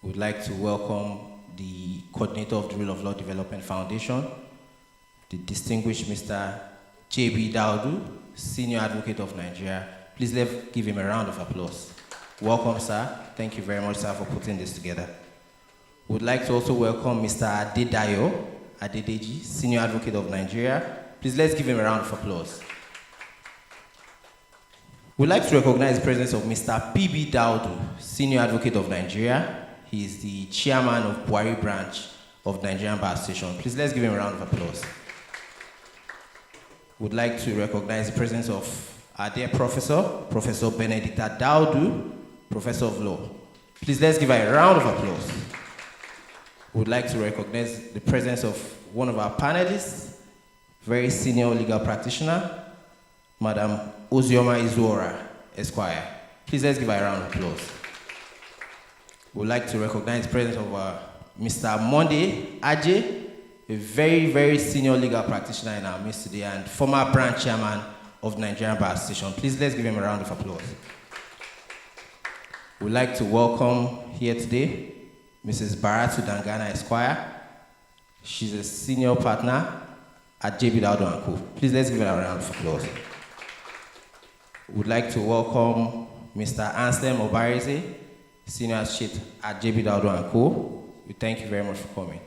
We'd like to welcome the coordinator of the Rule of Law Development Foundation, the distinguished Mr. J.B. Daudu, Senior Advocate of Nigeria. Please let's give him a round of applause. Welcome, sir. Thank you very much, sir, for putting this together. We'd like to also welcome Mr. Adedayo Adedeji, Senior Advocate of Nigeria. Please let's give him a round of applause. We'd like to recognize the presence of Mr. P.B. Daudu, Senior Advocate of Nigeria. He is the chairman of Buhari branch of Nigerian Bar Association. Please let's give him a round of applause. We'd like to recognize the presence of our dear professor, Professor Benedicta Daudu, Professor of Law. Please let's give her a round of applause. We'd like to recognize the presence of one of our panelists, very senior legal practitioner, Madam Ozioma Izuora, Esquire. Please let's give her a round of applause. We'd like to recognize the presence of Mr. Monday Aje, a very, very senior legal practitioner in our midst today and former branch chairman of Nigerian Bar Association. Please let's give him a round of applause. We'd like to welcome here today Mrs. Baratu Dangana Esquire. She's a senior partner at J.B. Daudu & Co. Please let's give her a round of applause. We'd like to welcome Mr. Anselm Obareze, Senior Associate at J.B. Daudu & Co. We thank you very much for coming.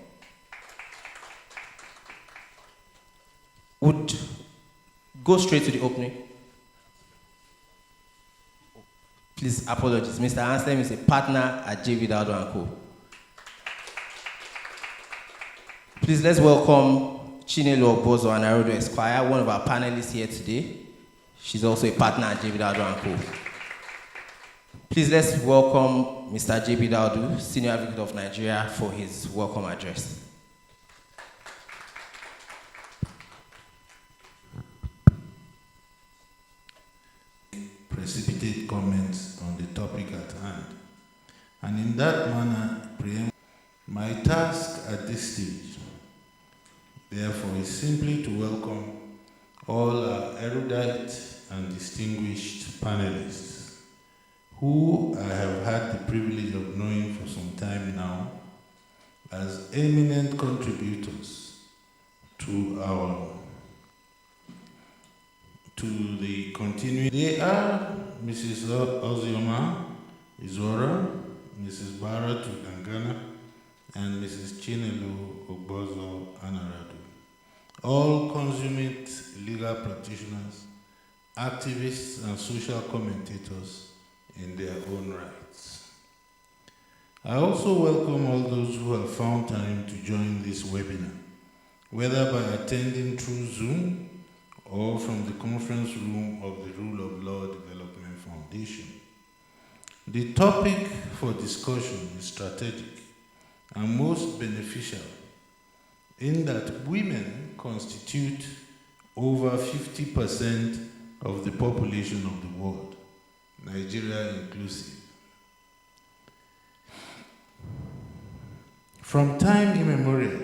Would go straight to the opening. Please, apologies. Mr. Anselm is a partner at J.B. Daudu & Co. Please, let's welcome Chinelo Obozo Anarodo Esquire, one of our panelists here today. She's also a partner at J.B. Daudu & Co. Please, let's welcome Mr. J.B. Daudu, Senior Advocate of Nigeria, for his welcome address. Precipitate comments on the topic at hand, and in that manner preempt my task at this stage. Therefore, is simply to welcome all our erudite and distinguished panelists, who I have had the privilege of knowing for some time now as eminent contributors to the continuing. They are Mrs. Ozioma Izuora, Mrs. Baratu Dangana, and Mrs. Chinelo Obozo Anaradu, all consummate legal practitioners, activists, and social commentators in their own rights. I also welcome all those who have found time to join this webinar, whether by attending through Zoom or from the conference room of the Rule of Law Development Foundation. The topic for discussion is strategic and most beneficial in that women constitute over 50% of the population of the world, Nigeria inclusive. From time immemorial,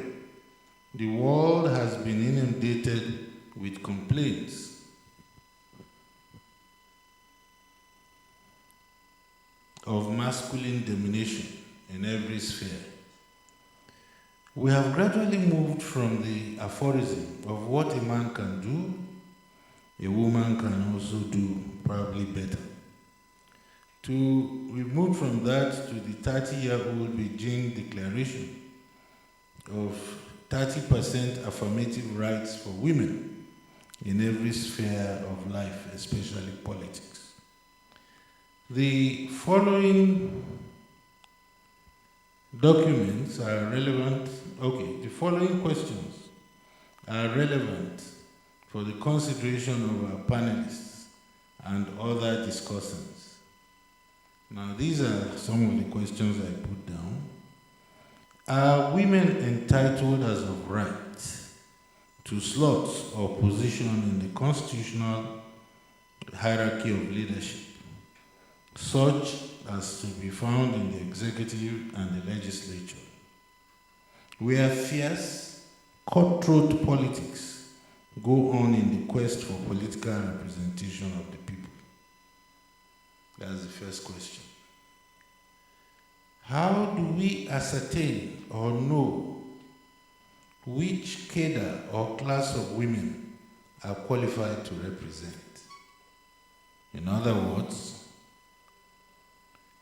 the world has been inundated with complaints of masculine domination in every sphere. We have gradually moved from the aphorism of what a man can do, a woman can also do probably better. We've moved from that to the 30-year-old Beijing Declaration of 30% affirmative rights for women in every sphere of life, especially politics. The following documents are relevant, the following questions are relevant for the consideration of our panelists and other discussants. Now, these are some of the questions I put down. Are women entitled as of right to slots or position in the constitutional hierarchy of leadership, such as to be found in the executive and the legislature, where fierce, cutthroat politics go on in the quest for political representation of the people? That's the first question. How do we ascertain or know which cadre or class of women are qualified to represent? In other words,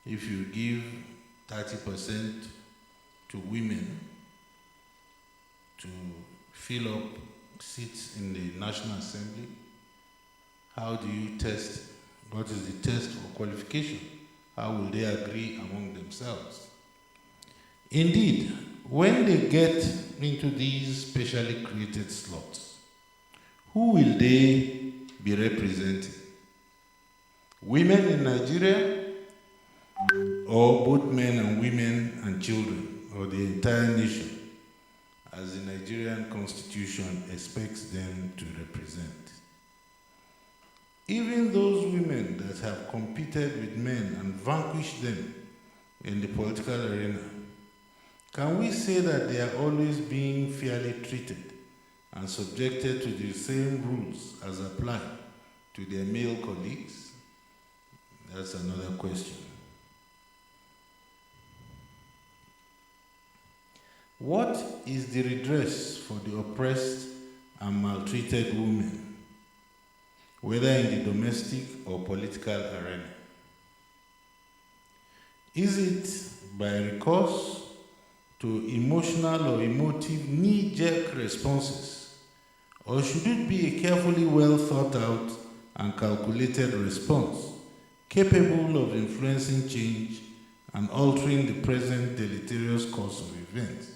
if you give 30% to women to fill up seats in the National Assembly, how do you test? What is the test for qualification? How will they agree among themselves? Indeed, when they get into these specially created slots, who will they be representing? Women in Nigeria, or both men and women and children, or the entire nation, as the Nigerian Constitution expects them to represent? Even those women that have competed with men and vanquished them in the political arena, can we say that they are always being fairly treated and subjected to the same rules as apply to their male colleagues? That's another question. What is the redress for the oppressed and maltreated women, whether in the domestic or political arena? Is it by recourse to emotional or emotive knee-jerk responses, or should it be a carefully well thought out and calculated response capable of influencing change and altering the present deleterious course of events?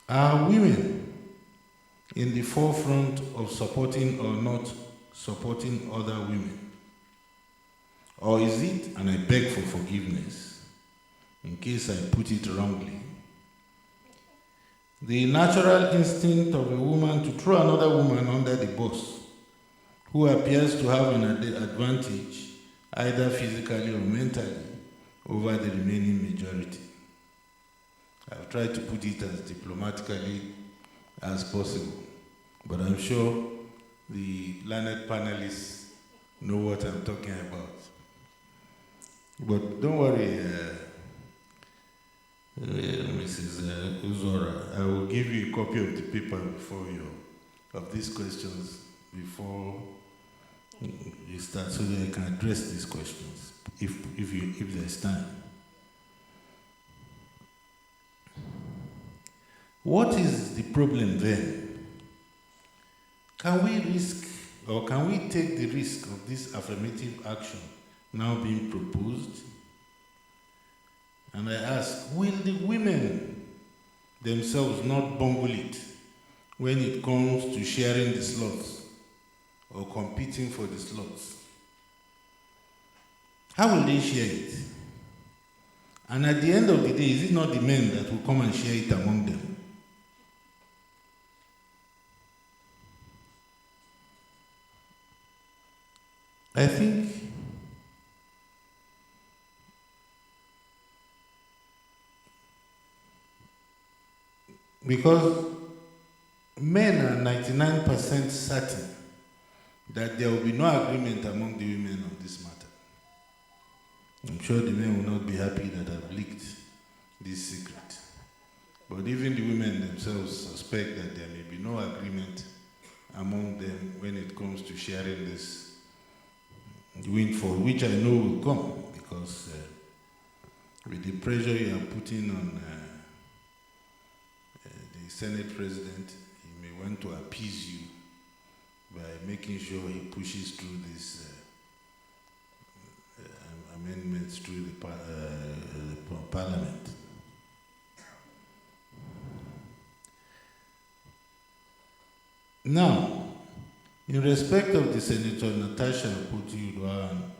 Are women in the forefront of supporting or not supporting other women? Or is it, and I beg for forgiveness in case I put it wrongly, the natural instinct of a woman to throw another woman under the bus who appears to have an advantage either physically or mentally over the remaining majority? I've tried to put it as diplomatically as possible, but I'm sure the learned panelists know what I'm talking about. But don't worry, Mrs. Uzora, I will give you a copy of the paper before you, of these questions before you start, so that I can address these questions, if there's time. What is the problem then? Can we risk, or can we take the risk of this affirmative action now being proposed? And I ask, will the women themselves not bungle it when it comes to sharing the slots or competing for the slots? How will they share it? And at the end of the day, is it not the men that will come and share it among them? I think because men are 99% certain that there will be no agreement among the women on this matter. I'm sure the men will not be happy that I've leaked this secret. But even the women themselves suspect that there may be no agreement among them when it comes to sharing this windfall, which I know will come, because with the pressure you are putting on the Senate President, he may want to appease you by making sure he pushes through these amendments through the Parliament. Now, in respect of the Senator Natasha Akpoti-Uduaghan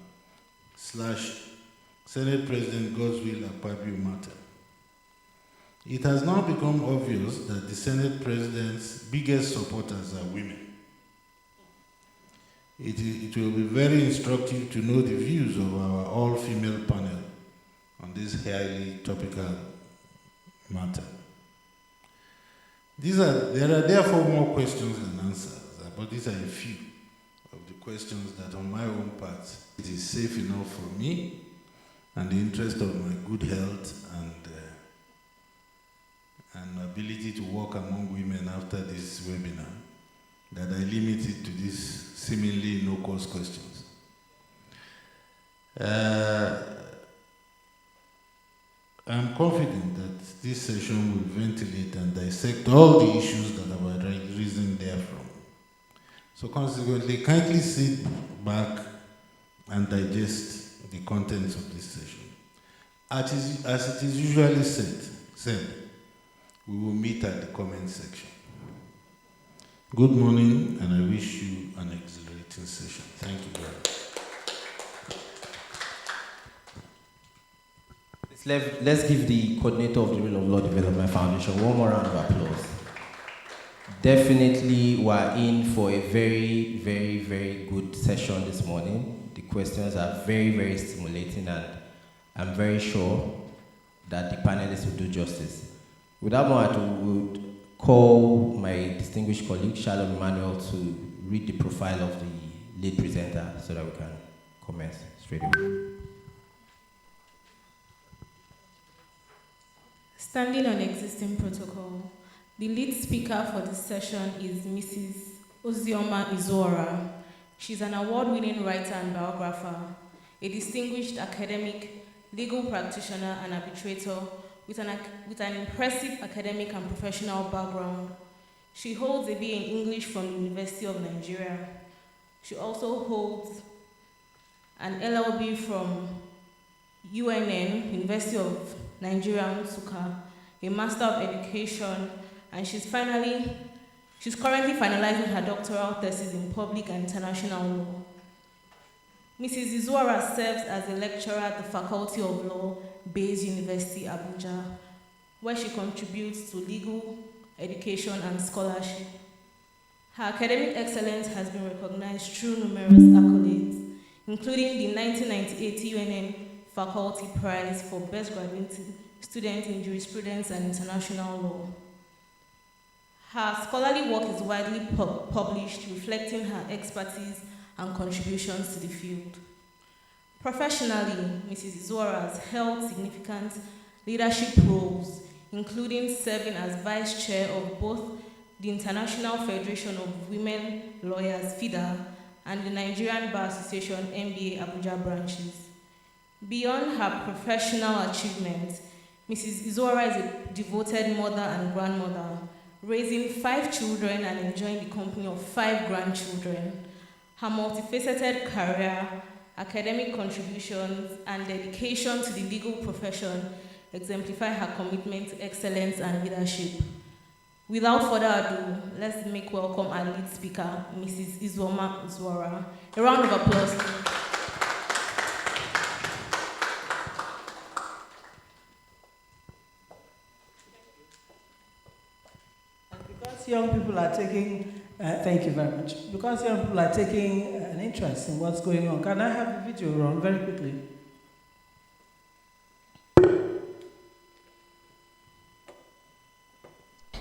/ Senate President Godswill Akpabio matter, it has now become obvious that the Senate President's biggest supporters are women. It will be very instructive to know the views of our all-female panel on this highly topical matter. There are therefore more questions than answers, but these are a few of the questions that on my own part, it is safe enough for me and the interest of my good health and ability to work among women after this webinar, that I limit it to these seemingly no-cost questions. I'm confident that this session will ventilate and dissect all the issues that have arisen therefrom. So consequently, kindly sit back and digest the contents of this session. As it is usually said, we will meet at the comment section. Good morning, and I wish you an exhilarating session. Thank you very much. Let's give the coordinator of the Rule of Law Development Foundation one more round of applause. Definitely, we're in for a very, very, very good session this morning. The questions are very, very stimulating, and I'm very sure that the panelists will do justice. Without more ado, we would call my distinguished colleague, Charlotte Emmanuel, to read the profile of the lead presenter so that we can commence straight away. Standing on existing protocol, the lead speaker for this session is Mrs. Ozioma Izuora. She's an award-winning writer and biographer, a distinguished academic, legal practitioner, and arbitrator with an impressive academic and professional background. She holds a BA in English from the University of Nigeria. She also holds an LLB from UNN, University of Nigeria, Nsukka, a Master of Education, and she's currently finalizing her doctoral thesis in public and international law. Mrs. Izuora serves as a lecturer at the Faculty of Law, Bayes University, Abuja, where she contributes to legal education and scholarship. Her academic excellence has been recognized through numerous accolades, including the 1998 UNN Faculty Prize for Best Graduate Student in Jurisprudence and International Law. Her scholarly work is widely published, reflecting her expertise and contributions to the field. Professionally, Mrs. Izuora has held significant leadership roles, including serving as vice chair of both the International Federation of Women Lawyers, FIDA, and the Nigerian Bar Association, NBA Abuja branches. Beyond her professional achievements, Mrs. Izuora is a devoted mother and grandmother, raising 5 children and enjoying the company of 5 grandchildren. Her multifaceted career, academic contributions, and dedication to the legal profession exemplify her commitment to excellence and leadership. Without further ado, let's make welcome our lead speaker, Mrs. Ozioma Izuora. A round of applause. Because young people are taking, thank you very much. Because young people are taking an interest in what's going on, can I have the video run very quickly?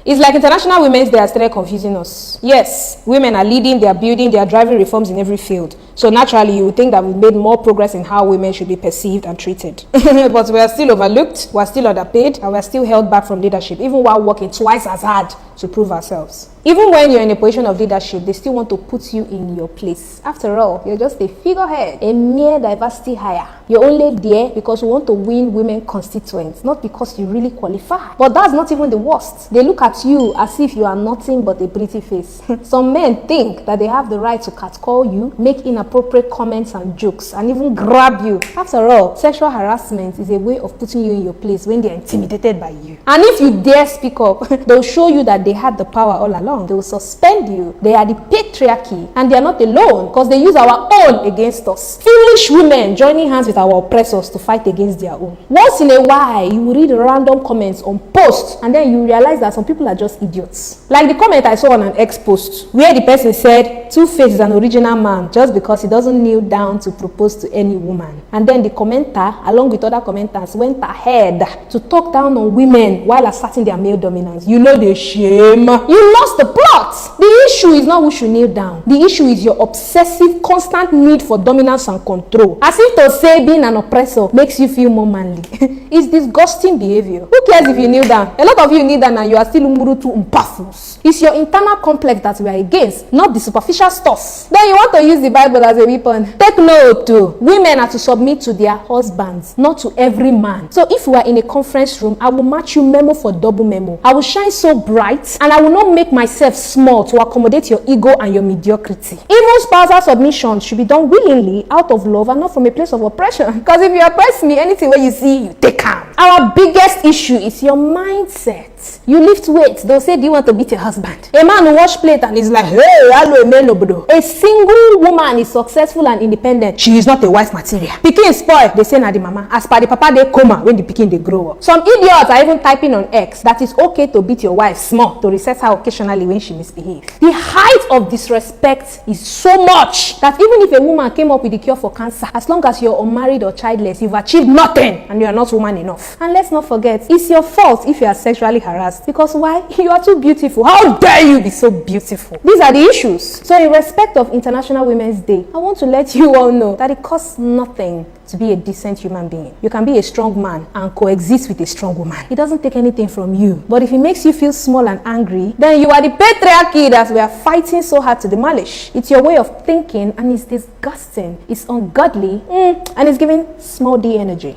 It's like International Women's Day has started confusing us. Yes, women are leading, they are building, they are driving reforms in every field. So naturally, you would think that we've made more progress in how women should be perceived and treated. But we are still overlooked, we are still underpaid, and we are still held back from leadership, even while working twice as hard to prove ourselves. Even when you're in a position of leadership, they still want to put you in your place. After all, you're just a figurehead, a mere diversity hire. You're only there because you want to win women constituents, not because you really qualify. But that's not even the worst. They look at you as if you are nothing but a pretty face. Some men think that they have the right to catcall you, make inappropriate comments and jokes, and even grab you. After all, sexual harassment is a way of putting you in your place when they're intimidated by you. And if you dare speak up, they'll show you that they had the power all along. They will suspend you. They are the patriarchy, and they are not alone because they use our own against us. Foolish women joining hands with our oppressors to fight against their own. Once in a while, you will read random comments on posts, and then you realize that some people are just idiots. Like the comment I saw on an X post where the person said Two-Face is an original man just because because he doesn't kneel down to propose to any woman. And then the commenter, along with other commenters, went ahead to talk down on women while asserting their male dominance. You know the shame. You lost the plot. The issue is not who should kneel down. The issue is your obsessive, constant need for dominance and control. As if to say being an oppressor makes you feel more manly. It's disgusting behavior. Who cares if you kneel down? A lot of you kneel down and you are still umurutu umpafus. It's your internal complex that we are against, not the superficial stuff. Then you want to use the Bible as a weapon. Take note too. Women are to submit to their husbands, not to every man. So if we are in a conference room, I will match you memo for double memo. I will shine so bright and I will not make myself small to accommodate your ego and your mediocrity. Even spousal submission should be done willingly, out of love and not from a place of oppression. Because if you oppress me, anything where you see, you take calm. Our biggest issue is your mindset. You lift weights, they'll say, do you want to beat your husband? A man will wash plate and is like, hey, hello, man, a single woman is successful and independent. She is not a wife material. Pikin spoil, they say na the mama. As per the papa, they coma when the pikin they grow up. Some idiots are even typing on X that it's okay to beat your wife small, to recess her occasionally when she misbehaves. The height of disrespect is so much that even if a woman came up with the cure for cancer, as long as you're unmarried or childless, you've achieved nothing and you are not woman enough. And let's not forget, it's your fault if you are sexually harassed. Because why? You are too beautiful. How dare you be so beautiful? These are the issues. So in respect of International Women's Day, I want to let you all know that it costs nothing to be a decent human being. You can be a strong man and coexist with a strong woman. It doesn't take anything from you. But if it makes you feel small and angry, then you are the patriarchy that we are fighting so hard to demolish. It's your way of thinking and it's disgusting. It's ungodly and it's giving small d energy.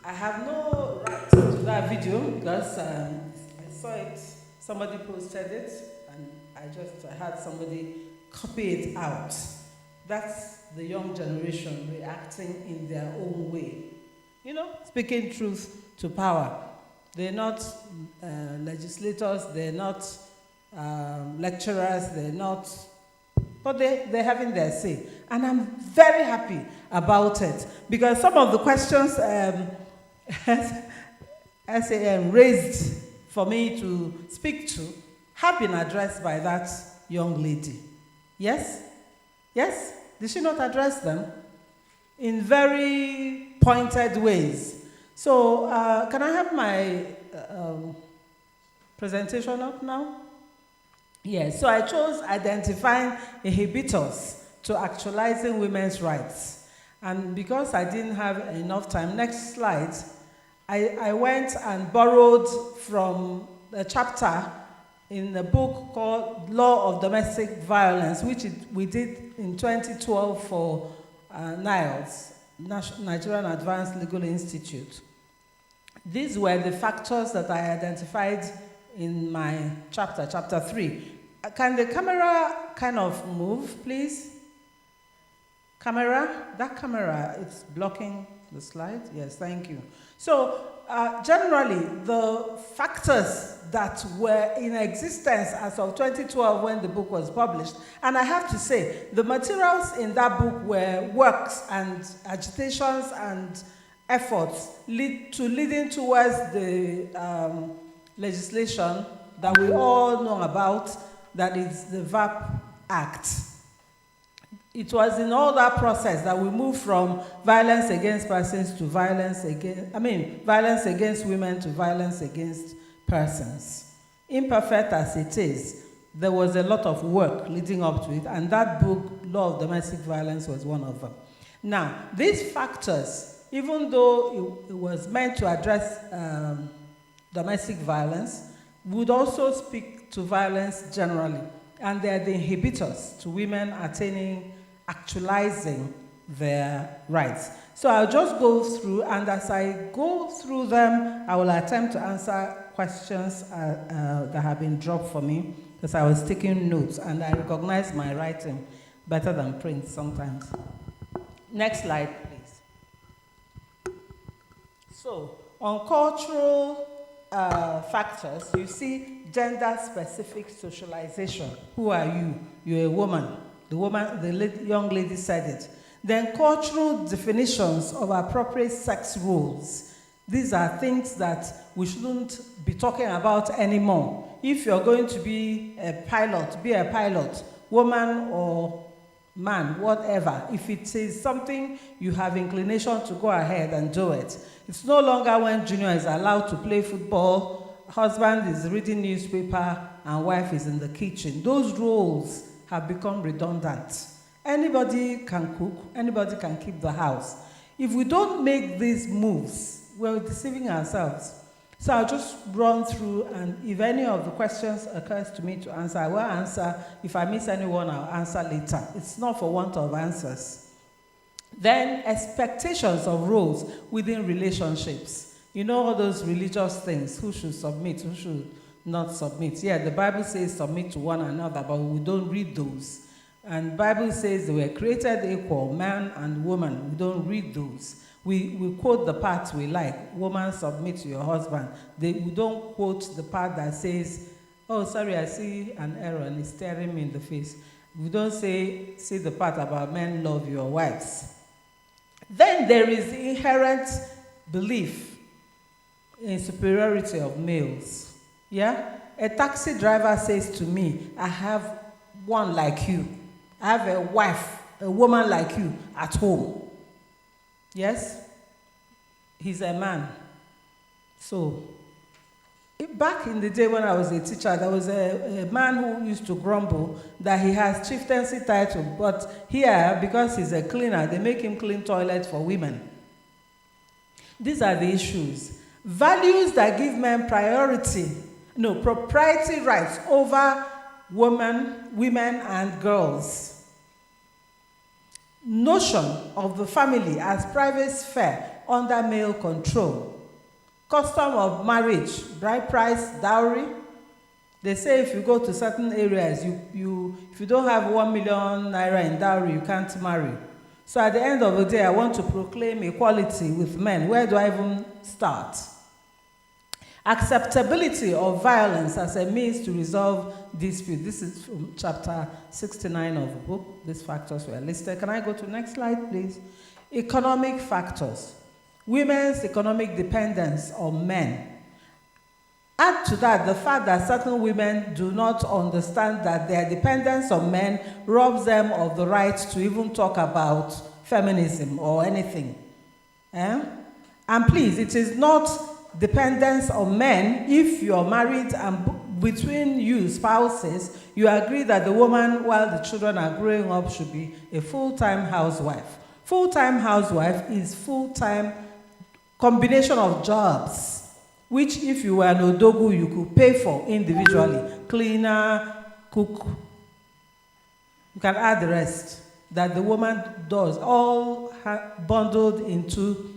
I have no right to that video because I saw it, somebody posted it, and I had somebody copy it out. That's the young generation reacting in their own way. You know, speaking truth to power. They're not legislators, they're not lecturers, they're not, but they're having their say. And I'm very happy about it because some of the questions SAM raised for me to speak to have been addressed by that young lady. Yes? Yes? Did she not address them? In very pointed ways. So, can I have my presentation up now? Yes, so I chose identifying inhibitors to actualizing women's rights. And because I didn't have enough time, next slide, I went and borrowed from a chapter in a book called Law of Domestic Violence, which we did in 2012 for NILES, Nigerian Advanced Legal Institute. These were the factors that I identified in my chapter, chapter 3. Can the camera kind of move, please? Camera? That camera, it's blocking the slide? Yes, thank you. So, generally, the factors that were in existence as of 2012 when the book was published, and I have to say, the materials in that book were works and agitations and efforts leading towards the legislation that we all know about, that is the VAP Act. It was in all that process that we moved from violence against persons to violence against women to violence against persons. Imperfect as it is, there was a lot of work leading up to it, and that book, Law of Domestic Violence, was one of them. Now, these factors, even though it was meant to address domestic violence, would also speak to violence generally, and they are the inhibitors to women actualizing their rights. So I'll just go through, and as I go through them, I will attempt to answer questions that have been dropped for me, because I was taking notes, and I recognize my writing better than print sometimes. Next slide, please. So, on cultural factors, you see gender-specific socialization. Who are you? You're a woman. The young lady said it. Then cultural definitions of appropriate sex roles. These are things that we shouldn't be talking about anymore. If you're going to be a pilot, woman or man, whatever, if it is something you have inclination to go ahead and do it. It's no longer when junior is allowed to play football, husband is reading newspaper, and wife is in the kitchen. Those roles have become redundant. Anybody can cook, anybody can keep the house. If we don't make these moves, we're deceiving ourselves. So I'll just run through, and if any of the questions occurs to me to answer, I will answer. If I miss anyone, I'll answer later. It's not for want of answers. Then expectations of roles within relationships. You know all those religious things, who should submit, who should not submit. Yeah, the Bible says submit to one another, but we don't read those. And the Bible says they were created equal, man and woman. We don't read those. We quote the parts we like. Woman, submit to your husband. We don't quote the part that says, oh, sorry, I see an error and it's staring me in the face. We don't see the part about men love your wives. Then there is the inherent belief in superiority of males. Yeah? A taxi driver says to me, I have one like you. I have a wife, a woman like you at home. Yes? He's a man. So, back in the day when I was a teacher, there was a man who used to grumble that he has chieftaincy title, but here, because he's a cleaner, they make him clean toilets for women. These are the issues. Values that give men propriety rights over women and girls. Notion of the family as private sphere under male control. Custom of marriage, bride price, dowry. They say if you go to certain areas, if you don't have 1 million naira in dowry, you can't marry. So at the end of the day, I want to proclaim equality with men. Where do I even start? Acceptability of violence as a means to resolve dispute. This is from chapter 69 of the book. These factors were listed. Can I go to the next slide, please? Economic factors. Women's economic dependence on men. Add to that the fact that certain women do not understand that their dependence on men robs them of the right to even talk about feminism or anything. And please, it is not dependence on men if you're married and between you spouses, you agree that the woman, while the children are growing up, should be a full-time housewife. Full-time housewife is full-time combination of jobs, which if you were an odogu, you could pay for individually. Cleaner, cook. You can add the rest that the woman does, all bundled into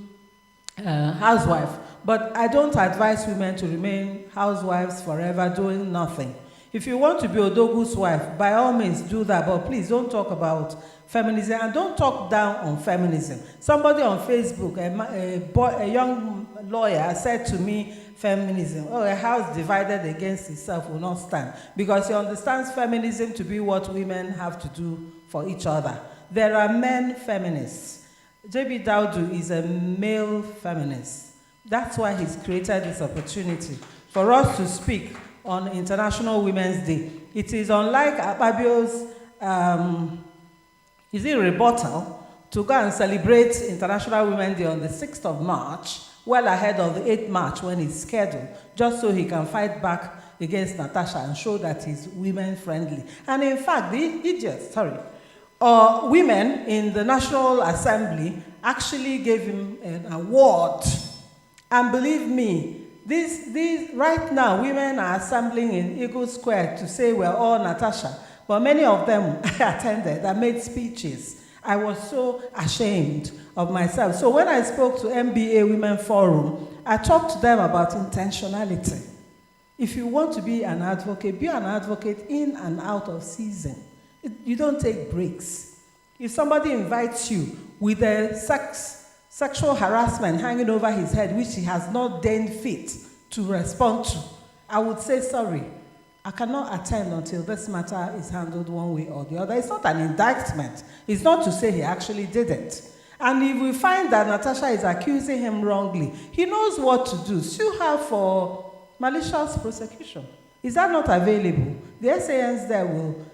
housewife. But I don't advise women to remain housewives forever doing nothing. If you want to be Odogu's wife, by all means do that, but please don't talk about feminism and don't talk down on feminism. Somebody on Facebook, a young lawyer, said to me, feminism, a house divided against itself will not stand, because he understands feminism to be what women have to do for each other. There are men feminists. J.B. Daudu is a male feminist. That's why he's created this opportunity for us to speak on International Women's Day. It is unlike Akpabio's rebuttal to go and celebrate International Women's Day on the 6th of March, well ahead of the 8th March when it's scheduled, just so he can fight back against Natasha and show that he's women-friendly. And in fact, women in the National Assembly actually gave him an award. And believe me, these right now, women are assembling in Eagle Square to say we're all Natasha. But many of them attended and made speeches. I was so ashamed of myself. So when I spoke to MBA Women Forum, I talked to them about intentionality. If you want to be an advocate in and out of season. You don't take breaks. If somebody invites you with a sexual harassment hanging over his head, which he has not deigned fit to respond to, I would say, sorry, I cannot attend until this matter is handled one way or the other. It's not an indictment. It's not to say he actually did it. And if we find that Natasha is accusing him wrongly, he knows what to do. Sue her for malicious prosecution. Is that not available? The SANs there will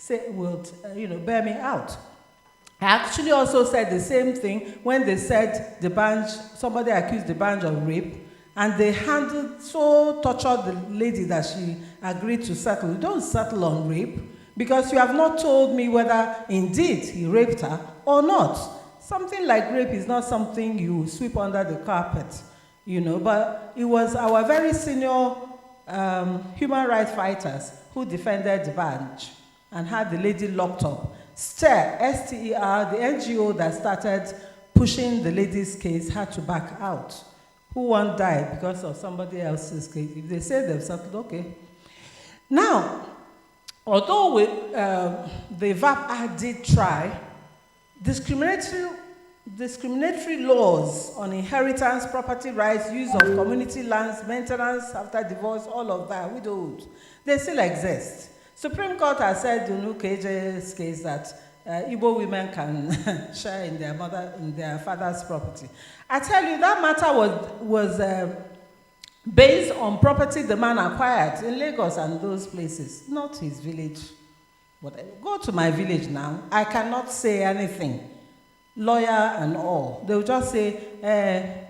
bear me out. I actually also said the same thing when they said somebody accused the Banj of rape, and they tortured the lady that she agreed to settle. You don't settle on rape because you have not told me whether indeed he raped her or not. Something like rape is not something you sweep under the carpet, but it was our very senior human rights fighters who defended the Banj and had the lady locked up. STER, S-T-E-R, the NGO that started pushing the lady's case, had to back out. Who won't die because of somebody else's case? If they say they've settled, okay. Now, although the VAP Act did try, discriminatory laws on inheritance, property rights, use of community lands, maintenance after divorce, all of that, widowhood, they still exist. Supreme Court has said in UKJ's case that Igbo women can share in their father's property. I tell you, that matter was based on property the man acquired in Lagos and those places, not his village. Go to my village now, I cannot say anything. Lawyer and all. They will just say,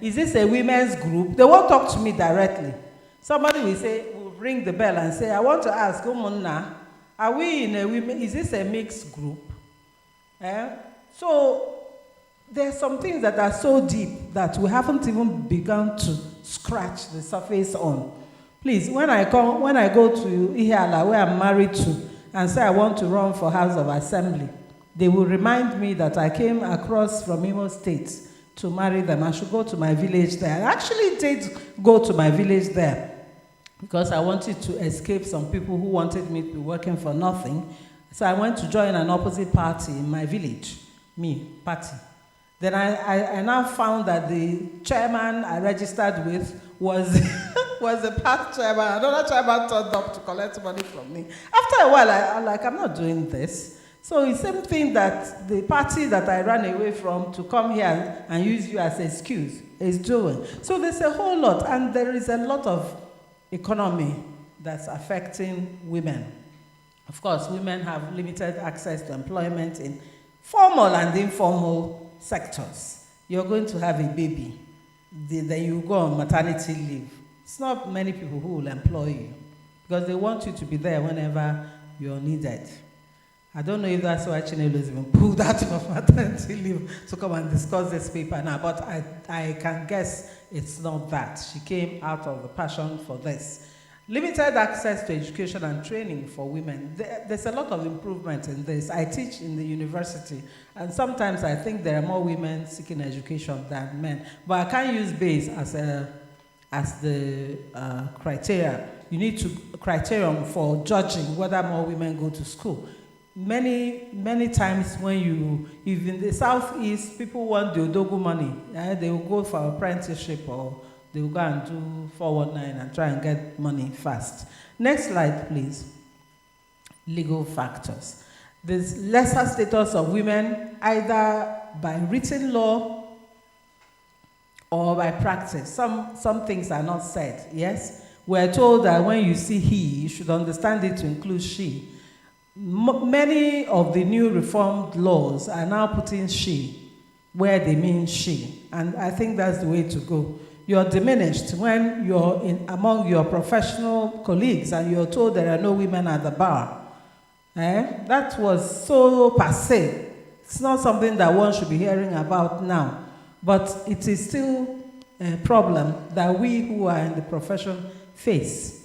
is this a women's group? They won't talk to me directly. Somebody will ring the bell and say, I want to ask, Umunna, are we in is this a mixed group? So there are some things that are so deep that we haven't even begun to scratch the surface on. Please, when I go to Ihiala, where I'm married to, and say I want to run for House of Assembly, they will remind me that I came across from Imo State to marry them. I should go to my village there. I actually did go to my village there because I wanted to escape some people who wanted me to be working for nothing. So I went to join an opposite party in my village, party. Then I now found that the chairman I registered with was the past chairman. Another chairman turned up to collect money from me. After a while, I'm like, I'm not doing this. So it's the same thing that the party that I ran away from to come here and use you as an excuse is doing. So there's a whole lot, and there is a lot of economy that's affecting women. Of course, women have limited access to employment in formal and informal sectors. You're going to have a baby, then you go on maternity leave. It's not many people who will employ you because they want you to be there whenever you're needed. I don't know if that's why Chinelo is even pulled out of maternity leave to come and discuss this paper now, but I can guess it's not that. She came out of the passion for this. Limited access to education and training for women. There's a lot of improvement in this. I teach in the university, and sometimes I think there are more women seeking education than men. But I can't use base as the criteria. You need criterion for judging whether more women go to school. Many times when if in the southeast, people want the Odogu money, they will go for apprenticeship or they will go and do 419 and try and get money fast. Next slide, please. Legal factors. There's lesser status of women either by written law or by practice. Some things are not said, yes? We're told that when you see he, you should understand it to include she. Many of the new reformed laws are now putting she where they mean she, and I think that's the way to go. You're diminished when you're among your professional colleagues and you're told there are no women at the bar. That was so passé. It's not something that one should be hearing about now, but it is still a problem that we who are in the profession face.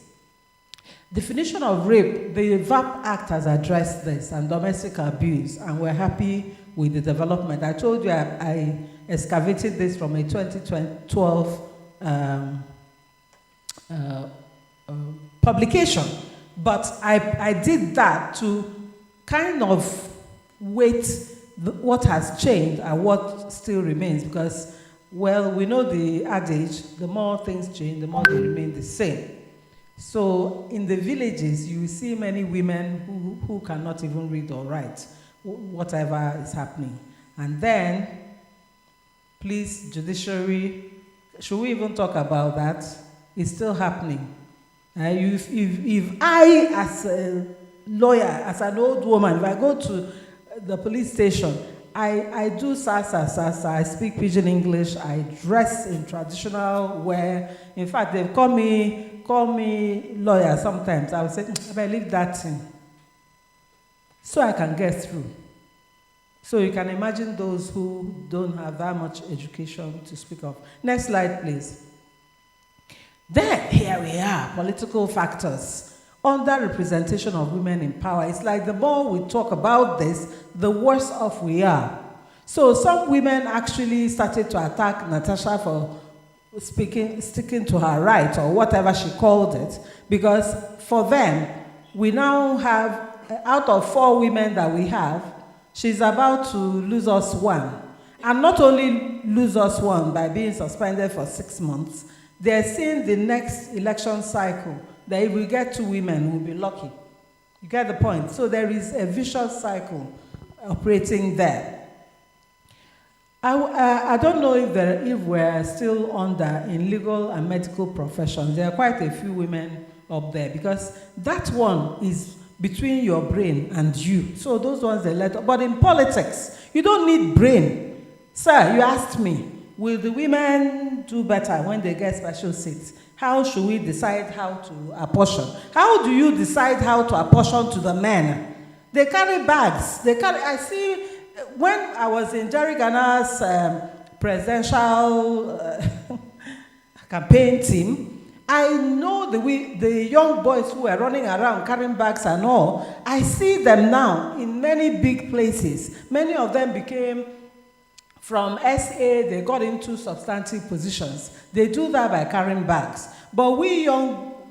Definition of rape, the VAP Act has addressed this, and domestic abuse, and we're happy with the development. I told you I excavated this from a 2012 publication, but I did that to kind of weight what has changed and what still remains, because, well, we know the adage, the more things change, the more they remain the same. So in the villages, you see many women who cannot even read or write, whatever is happening. And then, please, judiciary, should we even talk about that? It's still happening. If I, as lawyer, as an old woman, if I go to the police station, I do sasa. I speak pidgin English. I dress in traditional wear. In fact, they call me lawyer sometimes. I would say, if I leave that thing, so I can get through. So you can imagine those who don't have that much education to speak of. Next slide, please. Then, here we are, political factors. Underrepresentation of women in power. It's like the more we talk about this, the worse off we are. So some women actually started to attack Natasha for sticking to her right, or whatever she called it, because for them, we now have, out of 4 women that we have, she's about to lose us 1. And not only lose us 1 by being suspended for 6 months, they're seeing the next election cycle that if we get 2 women, we'll be lucky. You get the point? So there is a vicious cycle operating there. I don't know if we're still under in legal and medical professions. There are quite a few women up there, because that one is between your brain and you. So those ones they let up. But in politics, you don't need brain. Sir, you asked me, will the women do better when they get special seats? How should we decide how to apportion? How do you decide how to apportion to the men? They carry bags. I see, when I was in Jerry Ghana's presidential campaign team, I know the young boys who are running around carrying bags and all. I see them now in many big places. Many of them became, from SA, they got into substantive positions. They do that by carrying bags. But we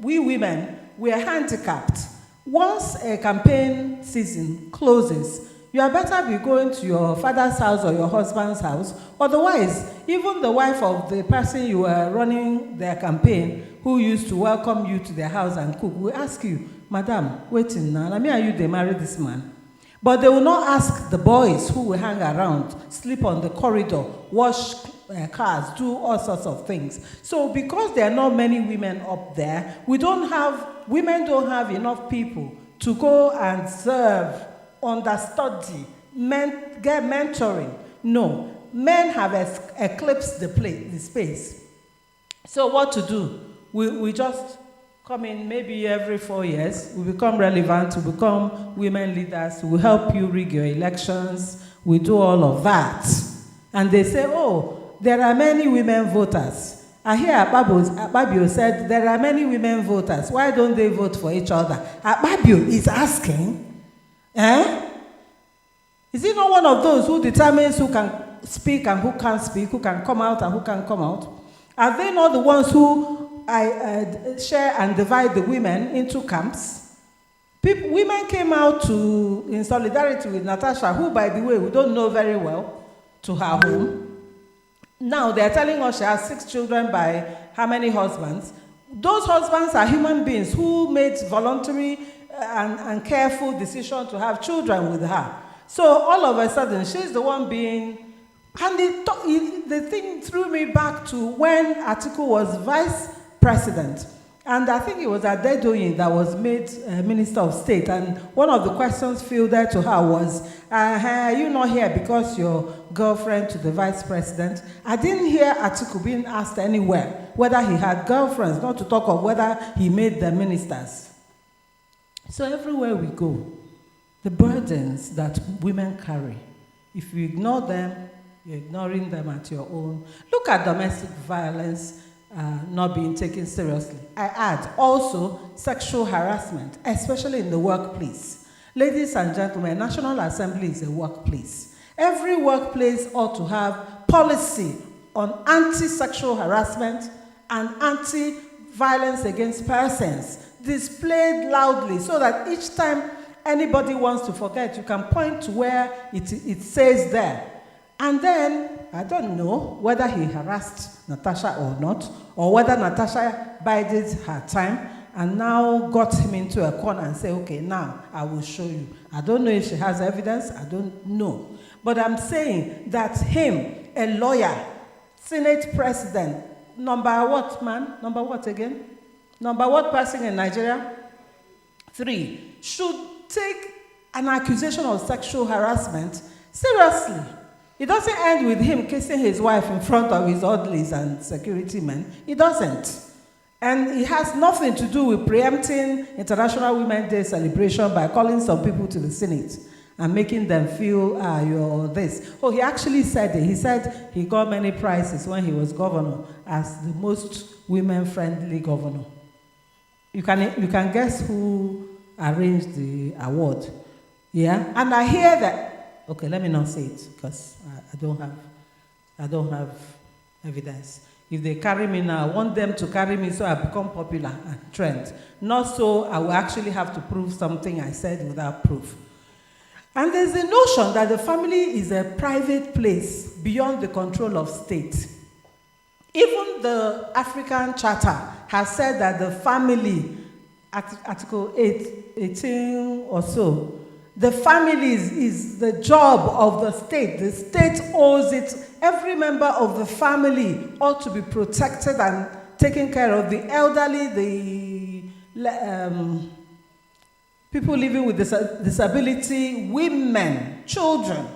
women, we are handicapped. Once a campaign season closes, you are better be going to your father's house or your husband's house. Otherwise, even the wife of the person you are running their campaign, who used to welcome you to their house and cook, will ask you, Madam, waiting now, are you they married this man? But they will not ask the boys who will hang around, sleep on the corridor, wash cars, do all sorts of things. So because there are not many women up there, women don't have enough people to go and serve, understudy, get mentoring. No, men have eclipsed the space. So what to do? We just come in maybe every 4 years, we become relevant, we become women leaders, we help you rig your elections, we do all of that. And they say, oh, there are many women voters. I hear Akpabio said, there are many women voters. Why don't they vote for each other? Akpabio is asking, Is he not one of those who determines who can speak and who can't speak, who can come out and who can come out? Are they not the ones who share and divide the women into camps? Women came out in solidarity with Natasha, who, by the way, we don't know very well, to her home. Now they're telling us she has 6 children by how many husbands? Those husbands are human beings who made voluntary and careful decision to have children with her. So all of a sudden, she's the one being... And the thing threw me back to when Atiku was vice president. And I think it was Adedoyin that was made Minister of State. And one of the questions fielded to her was, are you not here because you're girlfriend to the vice president? I didn't hear Atiku being asked anywhere whether he had girlfriends, not to talk of whether he made them ministers. So everywhere we go, the burdens that women carry, if you ignore them, you're ignoring them at your own. Look at domestic violence not being taken seriously. I add also sexual harassment, especially in the workplace. Ladies and gentlemen, National Assembly is a workplace. Every workplace ought to have policy on anti-sexual harassment and anti-violence against persons displayed loudly so that each time anybody wants to forget, you can point to where it says there. And then, I don't know whether he harassed Natasha or not, or whether Natasha bided her time and now got him into a corner and say, okay, now I will show you. I don't know if she has evidence, I don't know. But I'm saying that him, a lawyer, Senate president, number what man? Number what again? Number what person in Nigeria? 3, should take an accusation of sexual harassment seriously. It doesn't end with him kissing his wife in front of his orderlies and security men. It doesn't. And it has nothing to do with preempting International Women's Day celebration by calling some people to the Senate and making them feel, you're this. Oh, he actually said it. He said he got many prizes when he was governor as the most women-friendly governor. You can guess who arranged the award. Yeah? And I hear that, okay, let me not say it because I don't have evidence. If they carry me now, I want them to carry me so I become popular and trend. Not so I will actually have to prove something I said without proof. And there's a notion that the family is a private place beyond the control of state. Even the African Charter has said that the family, Article 18 or so, the family is the job of the state. The state owes it. Every member of the family ought to be protected and taken care of. The elderly, the people living with disability, women, children.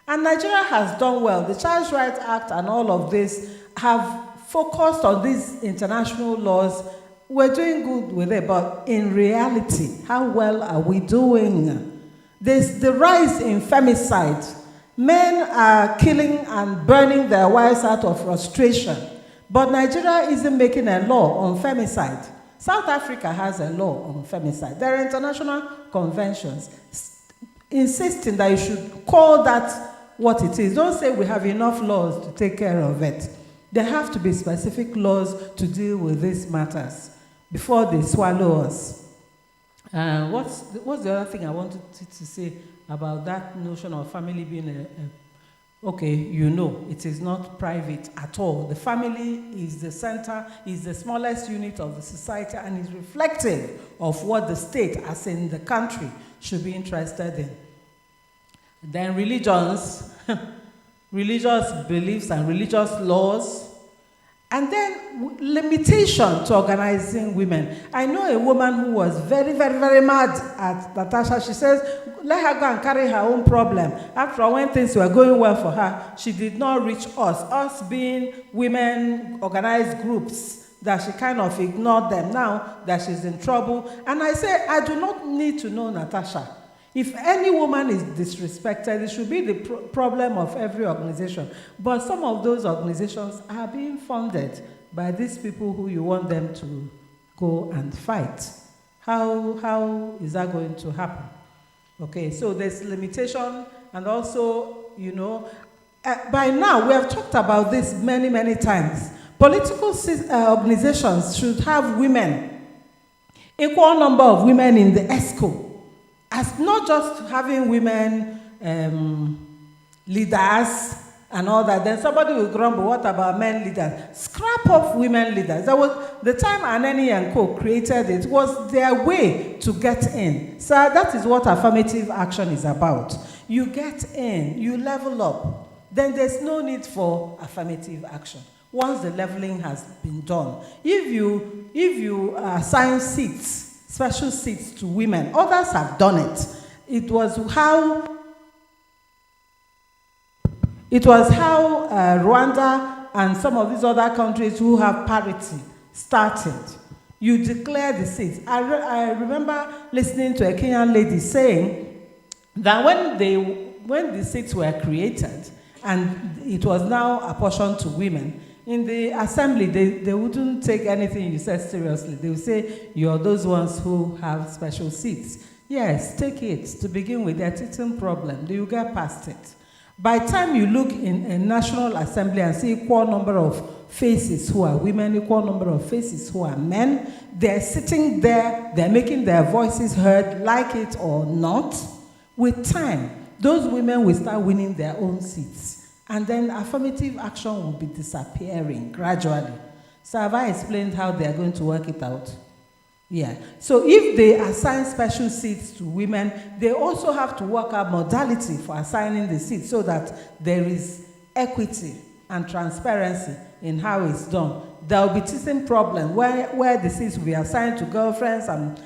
And Nigeria has done well. The Child Rights Act and all of this have focused on these international laws. We're doing good with it, but in reality, how well are we doing? There's the rise in femicide. Men are killing and burning their wives out of frustration. But Nigeria isn't making a law on femicide. South Africa has a law on femicide. There are international conventions insisting that you should call that what it is. Don't say we have enough laws to take care of it. There have to be specific laws to deal with these matters before they swallow us. What's the other thing I wanted to say about that notion of family being okay, you know, it is not private at all. The family is the center, is the smallest unit of the society, and is reflective of what the state, as in the country, should be interested in. Then religions, religious beliefs and religious laws, and then limitation to organizing women. I know a woman who was very, very, very mad at Natasha. She says, let her go and carry her own problem. After all, when things were going well for her, she did not reach us. Us being women organized groups, that she kind of ignored them now that she's in trouble. And I say, I do not need to know Natasha. If any woman is disrespected, it should be the problem of every organization. But some of those organizations are being funded by these people who you want them to go and fight. How is that going to happen? Okay, so there's limitation, and also, you know, by now we have talked about this many, many times. Political organizations should have women, equal number of women in the ESCO. As not just having women leaders and all that, then somebody will grumble, what about men leaders? Scrap off women leaders. That was the time Anani and Co. created it, was their way to get in. So that is what affirmative action is about. You get in, you level up, then there's no need for affirmative action. Once the leveling has been done. If you assign seats, special seats to women, others have done it. It was how Rwanda and some of these other countries who have parity started. You declare the seats. I remember listening to a Kenyan lady saying that when the seats were created and it was now apportioned to women, in the assembly, they wouldn't take anything you said seriously. They would say, you're those ones who have special seats. Yes, take it. To begin with, they're teething problem. You get past it. By the time you look in a national assembly and see equal number of faces who are women, equal number of faces who are men, they're sitting there, they're making their voices heard, like it or not. With time, those women will start winning their own seats. And then affirmative action will be disappearing gradually. So have I explained how they are going to work it out? Yeah. So if they assign special seats to women, they also have to work out modality for assigning the seats so that there is equity and transparency in how it's done. There will be teething problem where the seats will be assigned to girlfriends and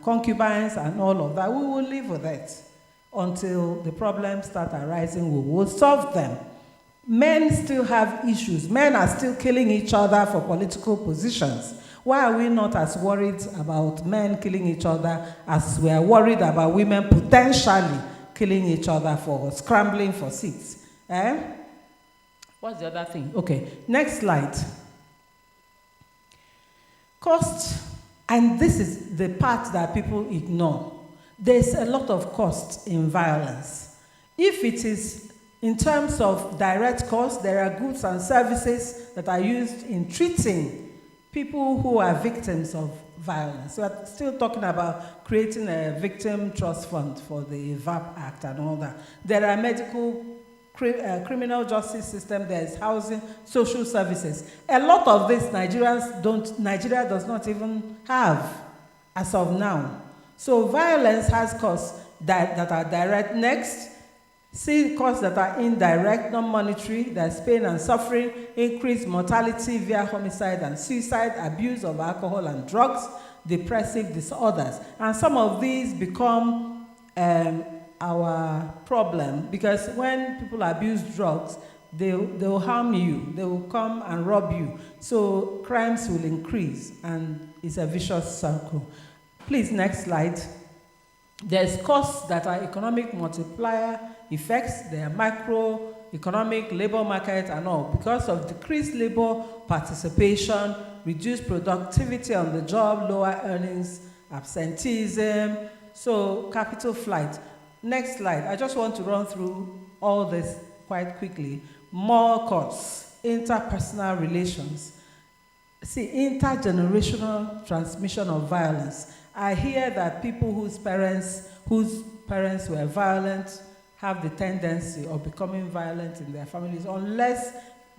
concubines and all of that. We will live with it until the problems start arising. We will solve them. Men still have issues. Men are still killing each other for political positions. Why are we not as worried about men killing each other as we are worried about women potentially killing each other for scrambling for seats? What's the other thing? Okay, next slide. Cost, and this is the part that people ignore. There's a lot of cost in violence. If it is in terms of direct cost, there are goods and services that are used in treating people who are victims of violence. So we're still talking about creating a victim trust fund for the VAP Act and all that. There are medical, criminal justice system, there's housing, social services. A lot of this Nigeria does not even have as of now. So violence has costs that are direct. Next, see costs that are indirect, non-monetary. There's pain and suffering, increased mortality via homicide and suicide, abuse of alcohol and drugs, depressive disorders. And some of these become our problem, because when people abuse drugs, they'll harm you. They will come and rob you. So crimes will increase, and it's a vicious circle. Please, next slide. There's costs that are economic multiplier effects. They are microeconomic, labor market, and all. Because of decreased labor participation, reduced productivity on the job, lower earnings, absenteeism, so capital flight. Next slide. I just want to run through all this quite quickly. More costs, interpersonal relations. See, intergenerational transmission of violence. I hear that people whose parents were violent have the tendency of becoming violent in their families, unless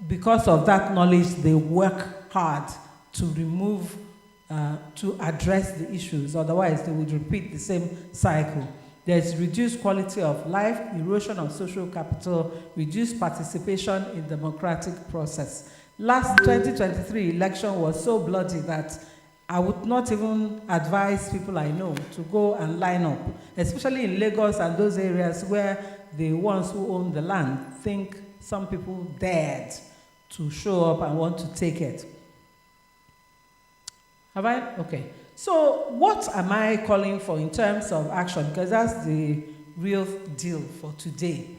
because of that knowledge they work hard to remove, to address the issues. Otherwise, they would repeat the same cycle. There's reduced quality of life, erosion of social capital, reduced participation in democratic process. Last 2023 election was so bloody that I would not even advise people I know to go and line up, especially in Lagos and those areas where the ones who own the land think some people dared to show up and want to take it. Have I? Okay. So what am I calling for in terms of action? Because that's the real deal for today.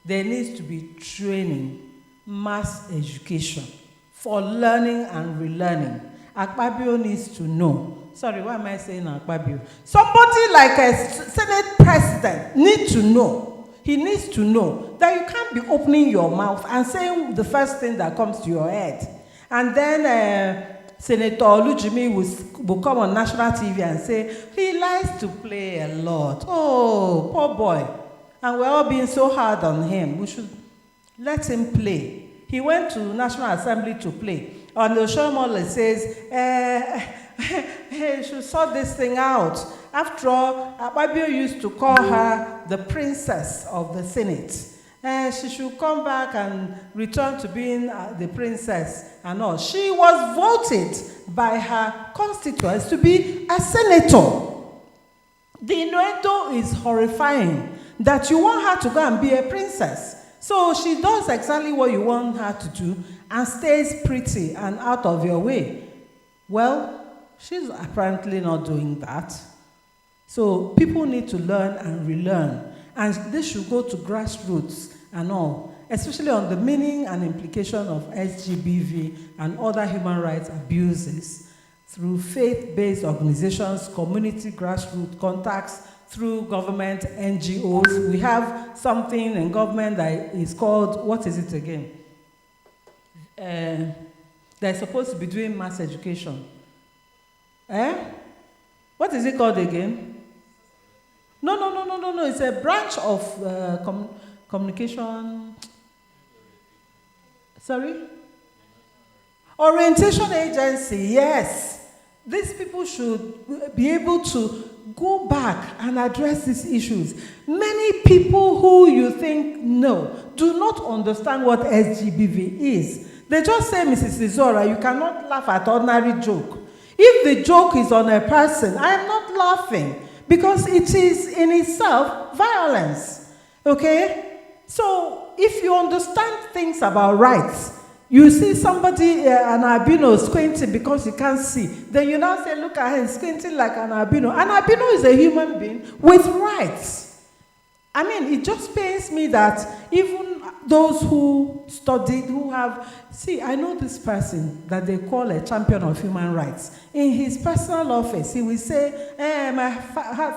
There needs to be training, mass education for learning and relearning. Akpabio needs to know. Sorry, why am I saying Akpabio? Somebody like a Senate president needs to know. He needs to know that you can't be opening your mouth and saying the first thing that comes to your head. And then Senator Olujimi will come on national TV and say, he likes to play a lot. Oh, poor boy. And we're all being so hard on him. We should let him play. He went to National Assembly to play. And the Shomole says, hey, should sort this thing out. After all, Akpabio used to call her the princess of the Senate. She should come back and return to being the princess and all. She was voted by her constituents to be a senator. The innuendo is horrifying that you want her to go and be a princess. So she does exactly what you want her to do and stays pretty and out of your way. Well, she's apparently not doing that. So people need to learn and relearn. And this should go to grassroots and all, especially on the meaning and implication of SGBV and other human rights abuses through faith-based organizations, community grassroots contacts, through government NGOs. We have something in government that is called, what is it again? They're supposed to be doing mass education. What is it called again? No. It's a branch of communication. Sorry? Orientation agency, yes. These people should be able to go back and address these issues. Many people who you think know do not understand what SGBV is. They just say, Mrs. Izora, you cannot laugh at ordinary joke. If the joke is on a person, I am not laughing because it is in itself violence. Okay? So if you understand things about rights, you see somebody, an albino, squinting because he can't see. Then you now say, look at him squinting like an albino. An albino is a human being with rights. I mean, it just pains me that even those who studied, who have... See, I know this person that they call a champion of human rights. In his personal office, he will say, my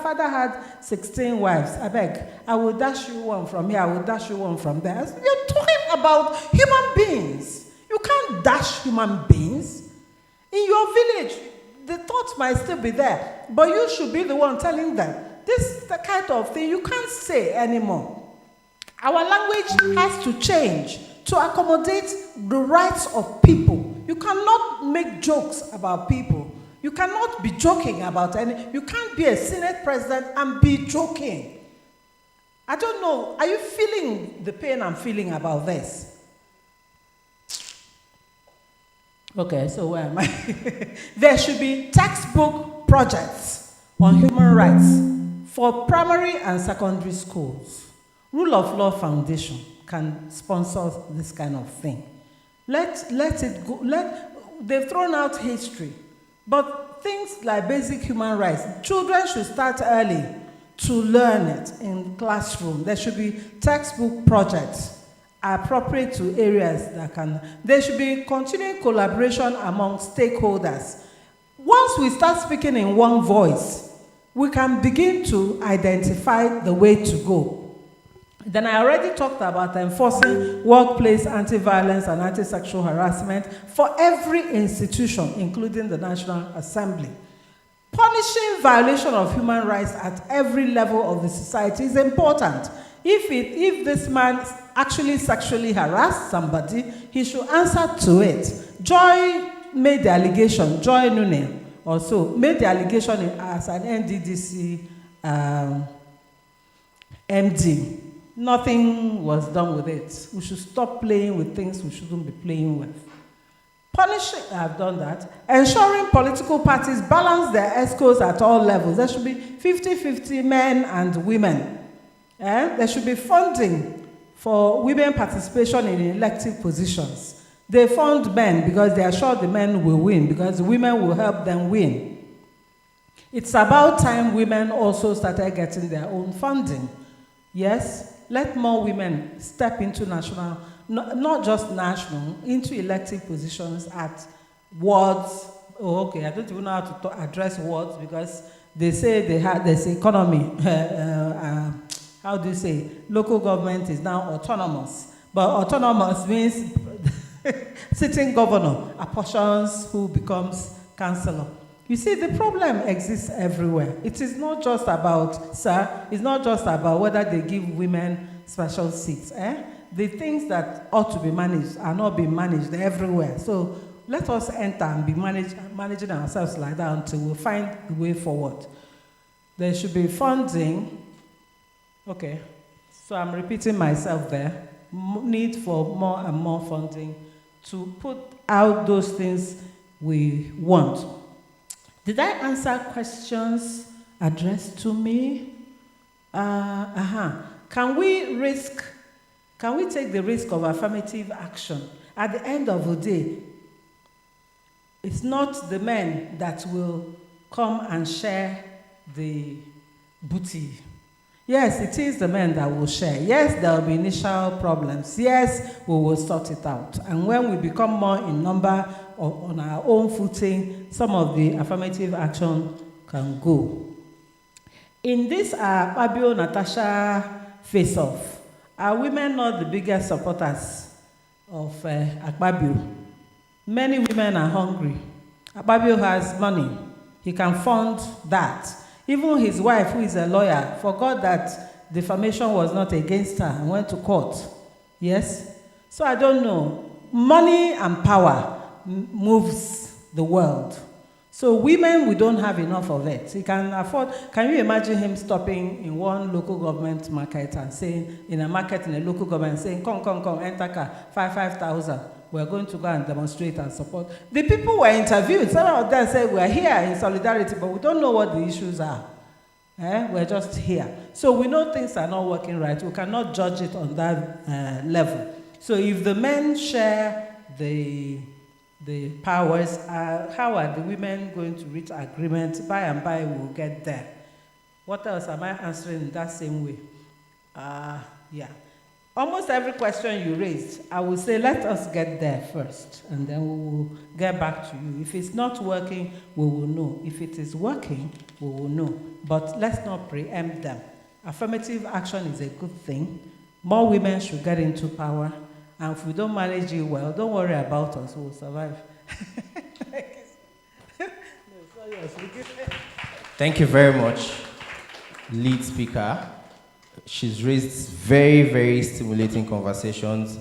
father had 16 wives. I beg, I will dash you one from here, I will dash you one from there. You're talking about human beings. You can't dash human beings. In your village, the thought might still be there, but you should be the one telling them, this is the kind of thing you can't say anymore. Our language has to change to accommodate the rights of people. You cannot make jokes about people. You cannot be joking about any. You can't be a Senate president and be joking. I don't know. Are you feeling the pain I'm feeling about this? Okay, so where am I? There should be textbook projects on human rights for primary and secondary schools. Rule of Law Foundation can sponsor this kind of thing. Let it go. They've thrown out history, but things like basic human rights, children should start early to learn it in classroom. There should be textbook projects appropriate to areas that can. There should be continuing collaboration among stakeholders. Once we start speaking in one voice, we can begin to identify the way to go. Then I already talked about enforcing workplace anti-violence and anti-sexual harassment for every institution, including the National Assembly. Punishing violation of human rights at every level of the society is important. If this man actually sexually harassed somebody, he should answer to it. Joy made the allegation, Joy Nune also made the allegation as an NDDC MD. Nothing was done with it. We should stop playing with things we shouldn't be playing with. Punishing, I've done that. Ensuring political parties balance their ESCOs at all levels. There should be 50-50 men and women. There should be funding for women participation in elective positions. They fund men because they are sure the men will win, because the women will help them win. It's about time women also started getting their own funding. Yes, let more women step into national, not just national, into elective positions at wards. Oh, okay, I don't even know how to address wards because they say there's economy. How do you say? Local government is now autonomous. But autonomous means sitting governor apportions who becomes councillor. You see, the problem exists everywhere. It is not just about, sir, it's not just about whether they give women special seats. The things that ought to be managed are not being managed everywhere. So let us enter and be managing ourselves like that until we find the way forward. There should be funding. Okay, so I'm repeating myself there. Need for more and more funding to put out those things we want. Did I answer questions addressed to me? Can we take the risk of affirmative action? At the end of the day, it's not the men that will come and share the booty. Yes, it is the men that will share. Yes, there will be initial problems. Yes, we will sort it out. And when we become more in number or on our own footing, some of the affirmative action can go. In this Fabio Natasha face-off, are women not the biggest supporters of Akpabio? Many women are hungry. Akpabio has money. He can fund that. Even his wife, who is a lawyer, forgot that defamation was not against her and went to court. Yes? So I don't know. Money and power moves the world. So women, we don't have enough of it. He can afford. Can you imagine him stopping in one local government market and saying, in a market in a local government, saying, come, enter car, 5,000. we're going to go and demonstrate and support. The people were interviewed. Some of them said, we're here in solidarity, but we don't know what the issues are. We're just here. So we know things are not working right. We cannot judge it on that level. So if the men share the powers, how are the women going to reach agreement? By and by, we'll get there. What else am I answering in that same way? Yeah. Almost every question you raised, I will say, let us get there first, and then we will get back to you. If it's not working, we will know. If it is working, we will know. But let's not preempt them. Affirmative action is a good thing. More women should get into power. And if we don't manage it well, don't worry about us, we'll survive. Thank you very much, lead speaker. She's raised very, very stimulating conversations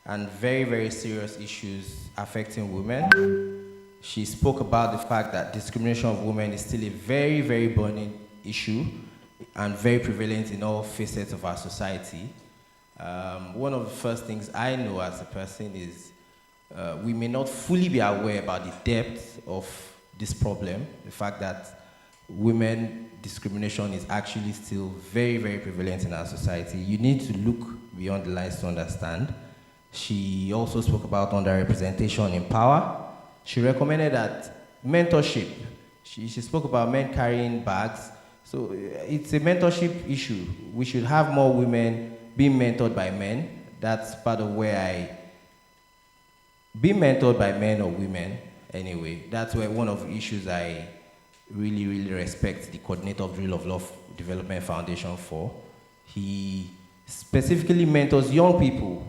and very, very serious issues affecting women. She spoke about the fact that discrimination of women is still a very, very burning issue and very prevalent in all facets of our society. One of the first things I know as a person is we may not fully be aware about the depth of this problem, the fact that women discrimination is actually still very, very prevalent in our society. You need to look beyond the lines to understand. She also spoke about underrepresentation in power. She recommended that mentorship. She spoke about men carrying bags. So it's a mentorship issue. We should have more women being mentored by men. That's part of where being mentored by men or women, anyway, that's where one of the issues I really, really respect the coordinator of the Rule of Law Development Foundation for. He specifically mentors young people,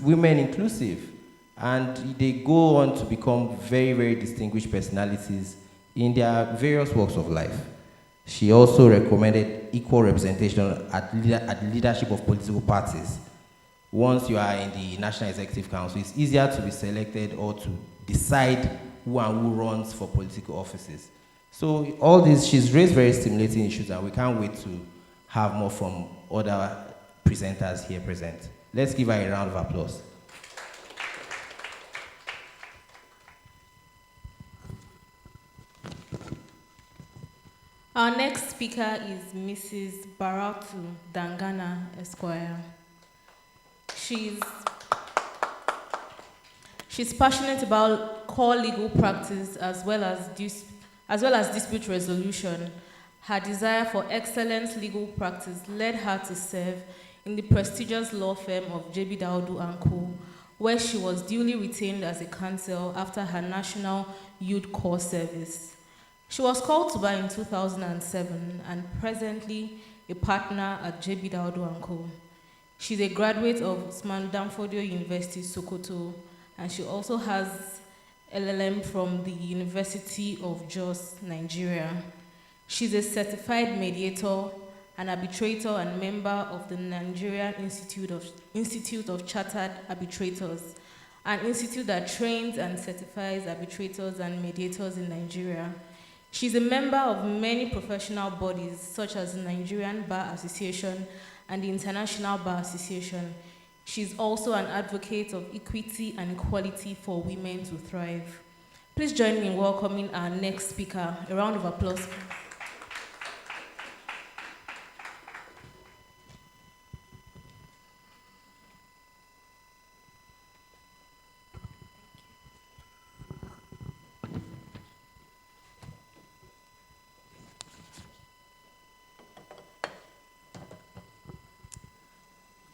women inclusive, and they go on to become very, very distinguished personalities in their various walks of life. She also recommended equal representation at the leadership of political parties. Once you are in the National Executive Council, it's easier to be selected or to decide who and who runs for political offices. So all this, she's raised very stimulating issues, and we can't wait to have more from other presenters here present. Let's give her a round of applause. Our next speaker is Mrs. Baratu Dangana Esquire. She's passionate about core legal practice as well as dispute resolution. Her desire for excellent legal practice led her to serve in the prestigious law firm of DAUDU & Co., where she was duly retained as a counsel after her national youth corps service. She was called to bar in 2007 and presently a partner at DAUDU & Co. She's a graduate of Usman Danfodio University, Sokoto, and she also has LLM from the University of Jos, Nigeria. She's a certified mediator, an arbitrator, and member of the Nigerian Institute of Chartered Arbitrators, an institute that trains and certifies arbitrators and mediators in Nigeria. She's a member of many professional bodies, such as the Nigerian Bar Association and the International Bar Association. She's also an advocate of equity and equality for women to thrive. Please join me in welcoming our next speaker. A round of applause.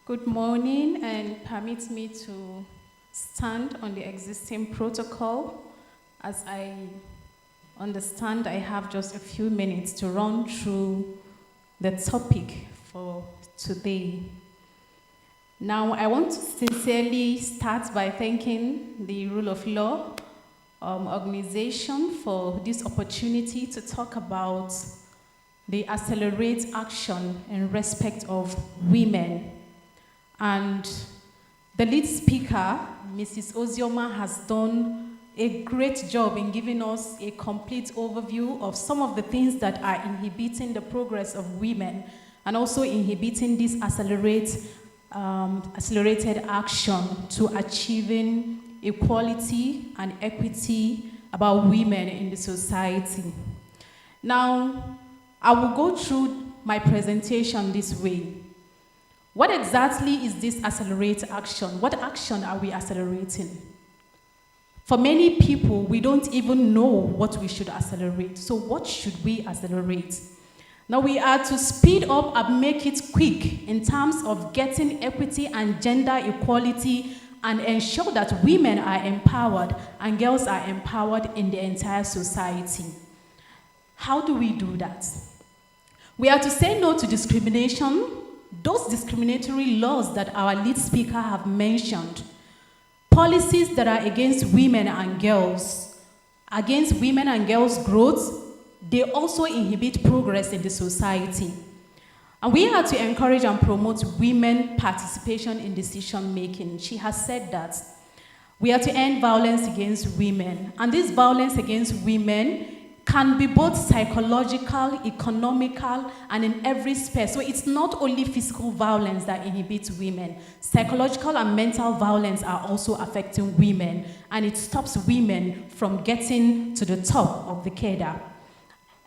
Good morning, and permit me to stand on the existing protocol. As I understand, I have just a few minutes to run through the topic for today. Now, I want to sincerely start by thanking the Rule of Law organization for this opportunity to talk about the accelerate action in respect of women. And the lead speaker, Mrs. Ozioma, has done a great job in giving us a complete overview of some of the things that are inhibiting the progress of women and also inhibiting this accelerated action to achieving equality and equity about women in the society. Now, I will go through my presentation this way. What exactly is this accelerate action? What action are we accelerating? For many people, we don't even know what we should accelerate. So what should we accelerate? Now we are to speed up and make it quick in terms of getting equity and gender equality and ensure that women are empowered and girls are empowered in the entire society. How do we do that? We are to say no to discrimination, those discriminatory laws that our lead speaker have mentioned, policies that are against women and girls growth. They also inhibit progress in the society. And we are to encourage and promote women participation in decision making. She has said that. We are to end violence against women. And this violence against women can be both psychological, economical, and in every space. So it's not only physical violence that inhibits women. Psychological and mental violence are also affecting women, and it stops women from getting to the top of the cadre.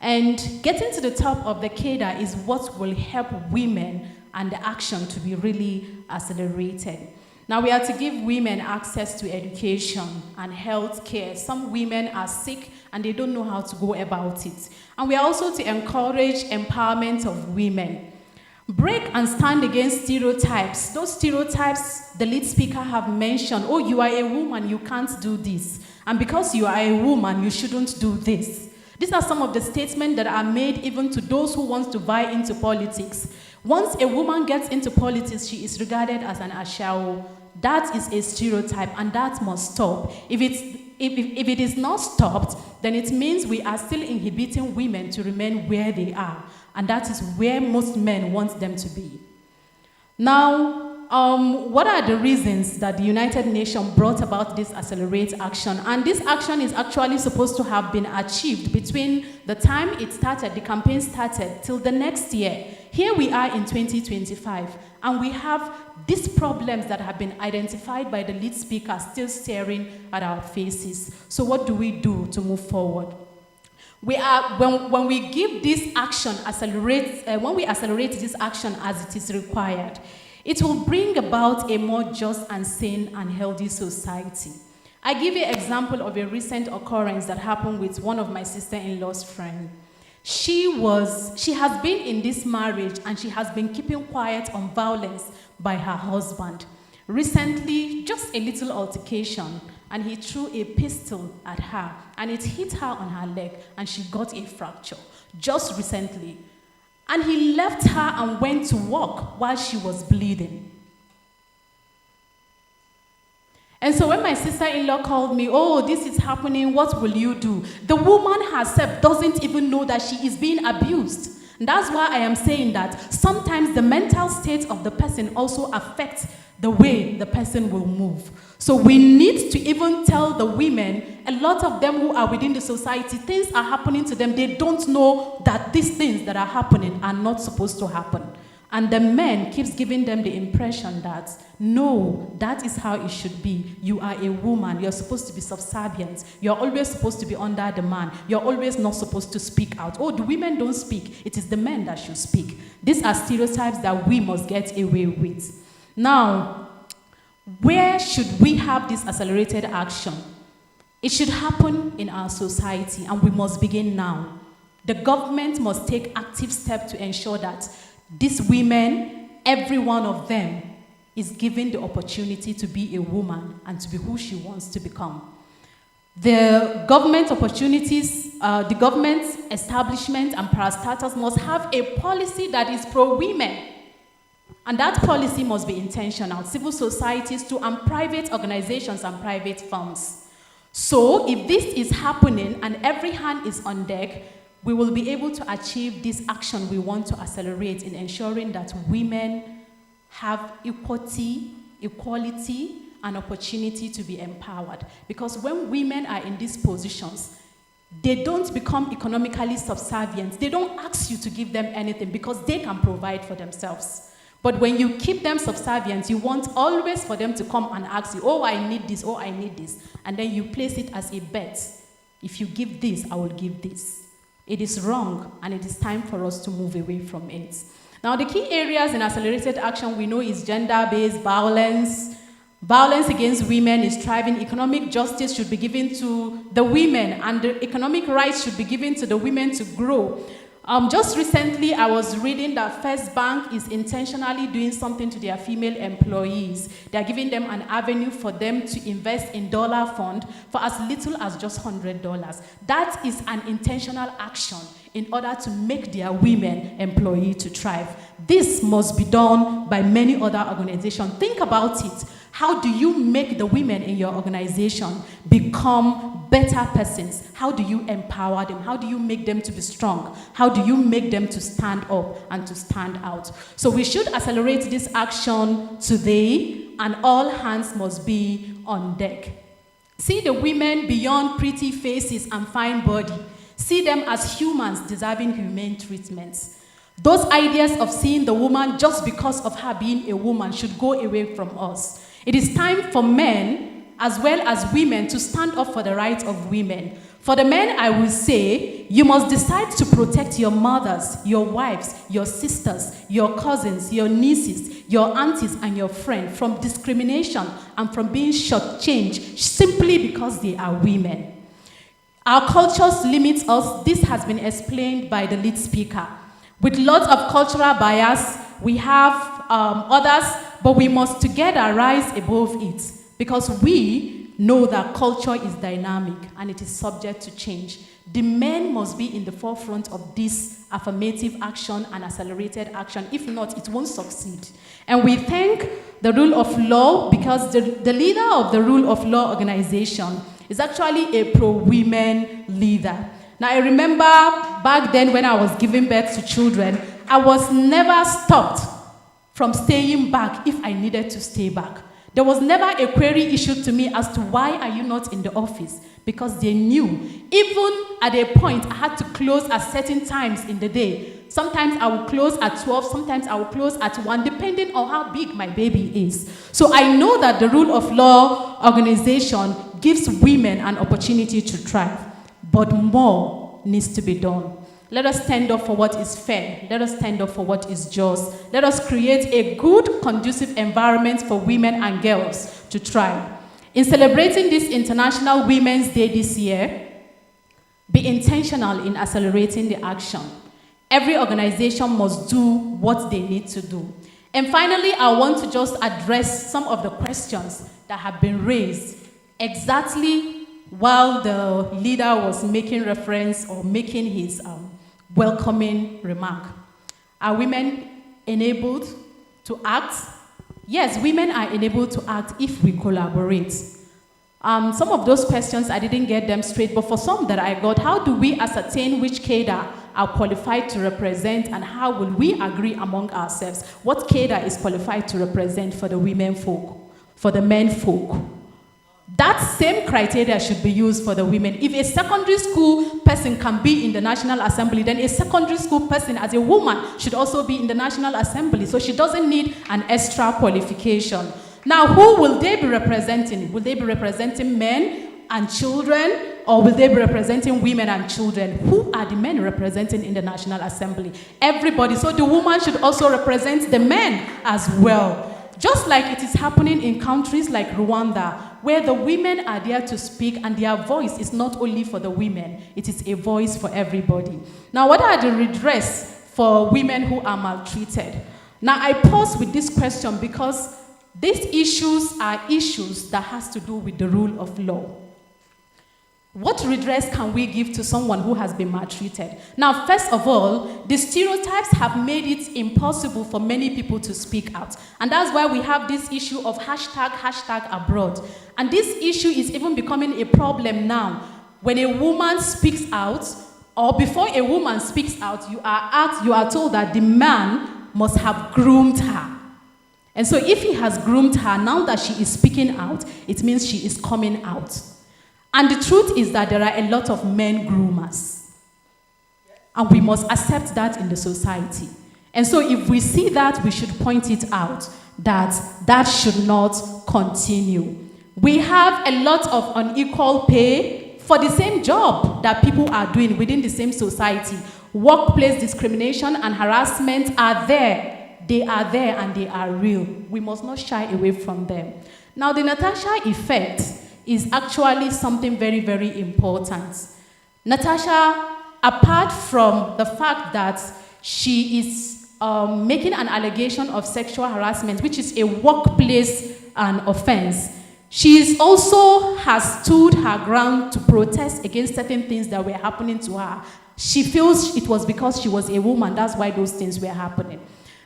And getting to the top of the cadre is what will help women and the action to be really accelerated. Now we are to give women access to education and health care. Some women are sick and they don't know how to go about it. And we are also to encourage empowerment of women. Break and stand against stereotypes. Those stereotypes the lead speaker have mentioned. Oh, you are a woman, you can't do this. And because you are a woman, you shouldn't do this. These are some of the statements that are made even to those who want to buy into politics. Once a woman gets into politics, she is regarded as an ashawo. That is a stereotype, and that must stop. If it is not stopped, then it means we are still inhibiting women to remain where they are, and that is where most men want them to be. Now, what are the reasons that the United Nations brought about this accelerate action? And this action is actually supposed to have been achieved between the time it started, the campaign started, till the next year. Here we are in 2025, and we have these problems that have been identified by the lead speaker still staring at our faces. So what do we do to move forward? When we give this action, when we accelerate this action as it is required, it will bring about a more just and sane and healthy society. I give you an example of a recent occurrence that happened with one of my sister-in-law's friends. She has been in this marriage and she has been keeping quiet on violence by her husband. Recently, just a little altercation, and he threw a pistol at her and it hit her on her leg and she got a fracture just recently. And he left her and went to work while she was bleeding. And so when my sister-in-law called me, oh, this is happening, what will you do? The woman herself doesn't even know that she is being abused. And that's why I am saying that sometimes the mental state of the person also affects the way the person will move. So we need to even tell the women, a lot of them who are within the society, things are happening to them. They don't know that these things that are happening are not supposed to happen. And the man keeps giving them the impression that, no, that is how it should be. You are a woman. You're supposed to be subservient. You're always supposed to be under the man. You're always not supposed to speak out. Oh, the women don't speak. It is the men that should speak. These are stereotypes that we must get away with. Now, where should we have this accelerated action? It should happen in our society, and we must begin now. The government must take active steps to ensure that these women, every one of them, is given the opportunity to be a woman and to be who she wants to become. The government opportunities, the government establishment and parastatals must have a policy that is pro-women. And that policy must be intentional. Civil societies too, and private organizations and private firms. So if this is happening and every hand is on deck, we will be able to achieve this action we want to accelerate in ensuring that women have equality, and opportunity to be empowered. Because when women are in these positions, they don't become economically subservient. They don't ask you to give them anything because they can provide for themselves. But when you keep them subservient, you want always for them to come and ask you, oh, I need this, oh, I need this. And then you place it as a bet. If you give this, I will give this. It is wrong, and it is time for us to move away from it. Now, the key areas in accelerated action we know is gender-based violence. Violence against women is thriving. Economic justice should be given to the women, and the economic rights should be given to the women to grow. Just recently, I was reading that First Bank is intentionally doing something to their female employees. They're giving them an avenue for them to invest in dollar fund for as little as just $100. That is an intentional action in order to make their women employee to thrive. This must be done by many other organizations. Think about it. How do you make the women in your organization become better persons? How do you empower them? How do you make them to be strong? How do you make them to stand up and to stand out? So we should accelerate this action today, and all hands must be on deck. See the women beyond pretty faces and fine body. See them as humans deserving humane treatments. Those ideas of seeing the woman just because of her being a woman should go away from us. It is time for men as well as women to stand up for the rights of women. For the men, I will say, you must decide to protect your mothers, your wives, your sisters, your cousins, your nieces, your aunties, and your friends from discrimination and from being shortchanged simply because they are women. Our cultures limit us. This has been explained by the lead speaker. With lots of cultural bias, we have others, but we must together rise above it, because we know that culture is dynamic and it is subject to change. The men must be in the forefront of this affirmative action and accelerated action. If not, it won't succeed. And we thank the Rule of Law, because the leader of the Rule of Law organization is actually a pro-women leader. Now, I remember back then when I was giving birth to children, I was never stopped from staying back if I needed to stay back. There was never a query issued to me as to why are you not in the office, because they knew. Even at a point, I had to close at certain times in the day. Sometimes I would close at 12, sometimes I would close at 1, depending on how big my baby is. So I know that the Rule of Law organization gives women an opportunity to thrive, but more needs to be done. Let us stand up for what is fair. Let us stand up for what is just. Let us create a good, conducive environment for women and girls to thrive. In celebrating this International Women's Day this year, be intentional in accelerating the action. Every organization must do what they need to do. And finally, I want to just address some of the questions that have been raised exactly while the leader was making reference or making his welcoming remark. Are women enabled to act? Yes, women are enabled to act if we collaborate. Some of those questions, I didn't get them straight, but for some that I got, how do we ascertain which cadre are qualified to represent, and how will we agree among ourselves what cadre is qualified to represent for the women folk, for the men folk? That same criteria should be used for the women. If a secondary school person can be in the National Assembly, then a secondary school person as a woman should also be in the National Assembly. So she doesn't need an extra qualification. Now, who will they be representing? Will they be representing men and children, or will they be representing women and children? Who are the men representing in the National Assembly? Everybody. So the woman should also represent the men as well. Just like it is happening in countries like Rwanda, where the women are there to speak and their voice is not only for the women, it is a voice for everybody. Now, what are the redress for women who are maltreated? Now, I pause with this question because these issues are issues that has to do with the rule of law. What redress can we give to someone who has been maltreated? Now, first of all, the stereotypes have made it impossible for many people to speak out. And that's why we have this issue of hashtag abroad. And this issue is even becoming a problem now. When a woman speaks out, or before a woman speaks out, you are told that the man must have groomed her. And so if he has groomed her, now that she is speaking out, it means she is coming out. And the truth is that there are a lot of men groomers. And we must accept that in the society. And so if we see that, we should point it out, that that should not continue. We have a lot of unequal pay for the same job that people are doing within the same society. Workplace discrimination and harassment are there. They are there and they are real. We must not shy away from them. Now, the Natasha effect is actually something very, very important. Natasha, apart from the fact that she is making an allegation of sexual harassment, which is a workplace offense, she also has stood her ground to protest against certain things that were happening to her. She feels it was because she was a woman, that's why those things were happening.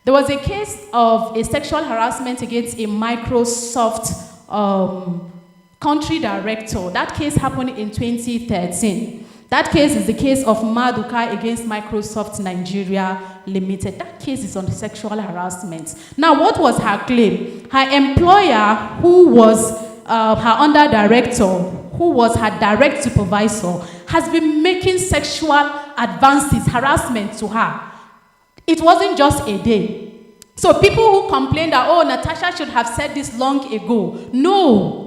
There was a case of a sexual harassment against a Microsoft country director. That case happened in 2013. That case is the case of Maduka against Microsoft Nigeria Limited. That case is on sexual harassment. Now, what was her claim? Her employer, who was her under director, who was her direct supervisor, has been making sexual advances, harassment to her. It wasn't just a day. So people who complain that, oh, Natasha should have said this long ago. No.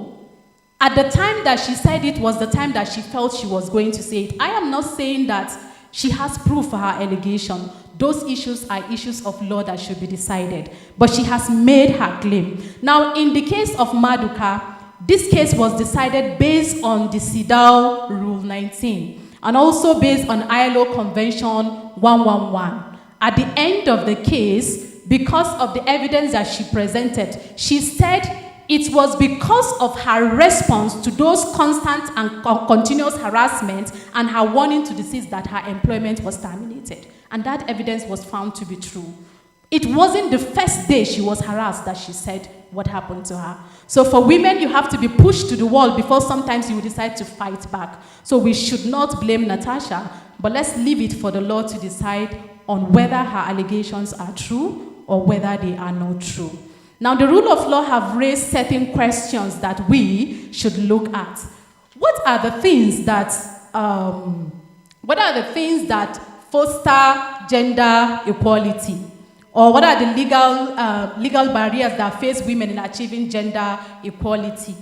At the time that she said it was the time that she felt she was going to say it. I am not saying that she has proof for her allegation. Those issues are issues of law that should be decided. But she has made her claim. Now, in the case of Maduka, this case was decided based on the CEDAW Rule 19 and also based on ILO Convention 111. At the end of the case, because of the evidence that she presented, she said it was because of her response to those constant and continuous harassment and her warning to the cease that her employment was terminated. And that evidence was found to be true. It wasn't the first day she was harassed that she said what happened to her. So for women, you have to be pushed to the wall before sometimes you decide to fight back. So we should not blame Natasha, but let's leave it for the law to decide on whether her allegations are true or whether they are not true. Now, the rule of law have raised certain questions that we should look at. What are the things that foster gender equality? Or what are the legal barriers that face women in achieving gender equality?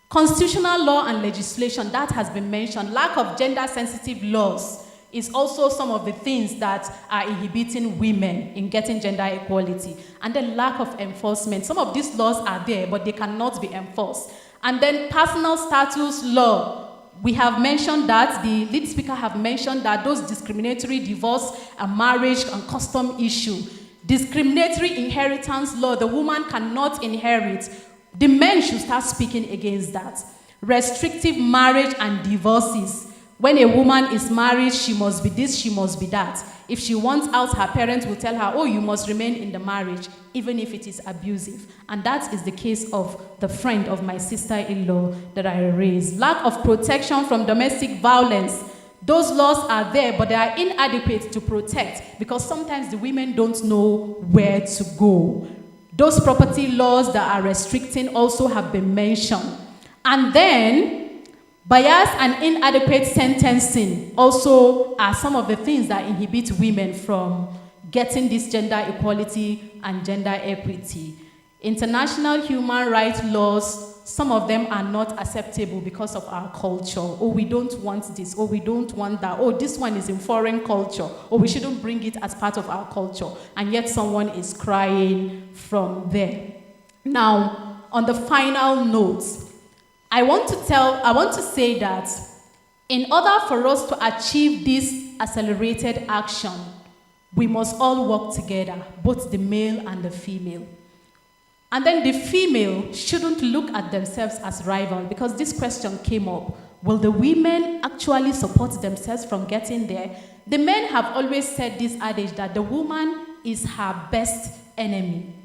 Constitutional law and legislation, that has been mentioned. Lack of gender-sensitive laws is also some of the things that are inhibiting women in getting gender equality. And then lack of enforcement. Some of these laws are there, but they cannot be enforced. And then personal status law. We have mentioned that, the lead speaker have mentioned that those discriminatory divorce and marriage and custom issue. Discriminatory inheritance law, the woman cannot inherit. The men should start speaking against that. Restrictive marriage and divorces. When a woman is married, she must be this, she must be that. If she wants out, her parents will tell her, oh, you must remain in the marriage, even if it is abusive. And that is the case of the friend of my sister-in-law that I raised. Lack of protection from domestic violence. Those laws are there, but they are inadequate to protect because sometimes the women don't know where to go. Those property laws that are restricting also have been mentioned. And then, bias and inadequate sentencing also are some of the things that inhibit women from getting this gender equality and gender equity. International human rights laws, some of them are not acceptable because of our culture. Oh, we don't want this. Oh, we don't want that. Oh, this one is in foreign culture. Oh, we shouldn't bring it as part of our culture. And yet someone is crying from there. Now, on the final note, I want to say that in order for us to achieve this accelerated action, we must all work together, both the male and the female. And then the female shouldn't look at themselves as rival, because this question came up. Will the women actually support themselves from getting there? The men have always said this adage that the woman is her best enemy.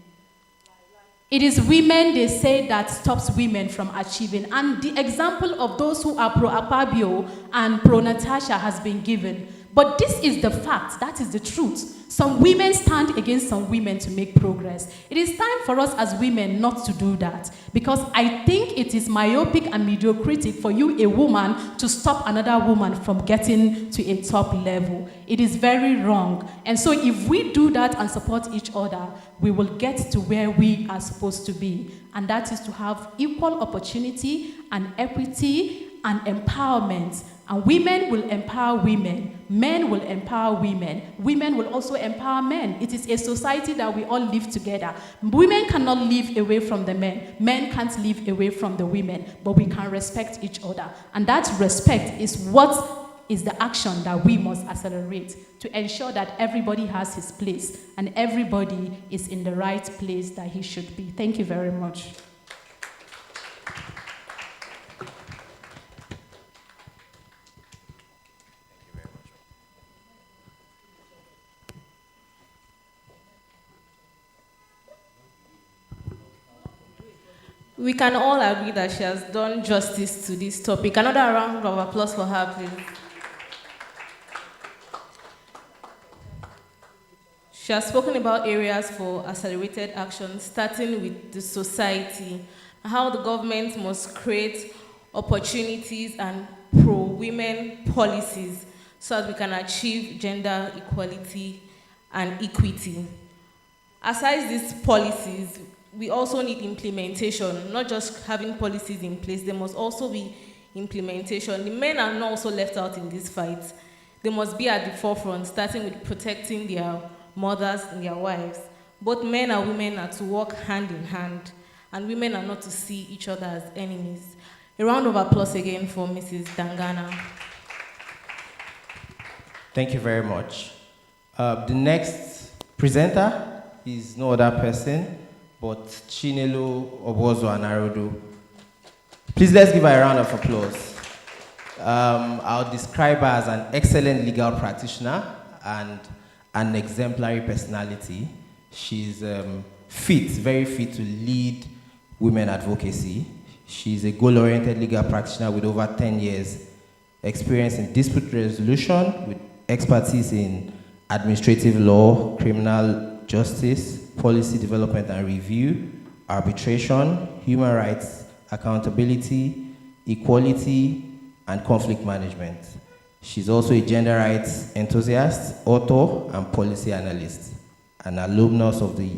It is women, they say, that stops women from achieving. And the example of those who are pro-ABUJA and pro-Natasha has been given. But this is the fact, that is the truth. Some women stand against some women to make progress. It is time for us as women not to do that, because I think it is myopic and mediocrity for you, a woman, to stop another woman from getting to a top level. It is very wrong. And so if we do that and support each other, we will get to where we are supposed to be. And that is to have equal opportunity and equity and empowerment. And women will empower women, men will empower women will also empower men. It is a society that we all live together. Women cannot live away from the men can't live away from the women, but we can respect each other. And that respect is what is the action that we must accelerate to ensure that everybody has his place and everybody is in the right place that he should be. Thank you very much. We can all agree that she has done justice to this topic. Another round of applause for her, please. She has spoken about areas for accelerated action, starting with the society, how the government must create opportunities and pro-women policies so that we can achieve gender equality and equity. Aside these policies, we also need implementation, not just having policies in place. There must also be implementation. The men are not also left out in this fight. They must be at the forefront, starting with protecting their mothers and their wives. Both men and women are to work hand in hand, and women are not to see each other as enemies. A round of applause again for Mrs. Dangana. Thank you very much. The next presenter is no other person but Chinelo Obozo-Anarodo. Please let's give her a round of applause. I'll describe her as an excellent legal practitioner and an exemplary personality. She's very fit to lead women advocacy. She's a goal-oriented legal practitioner with over 10 years experience in dispute resolution with expertise in administrative law, criminal justice, policy development and review, arbitration, human rights, accountability, equality, and conflict management. She's also a gender rights enthusiast, author, and policy analyst, an alumnus of the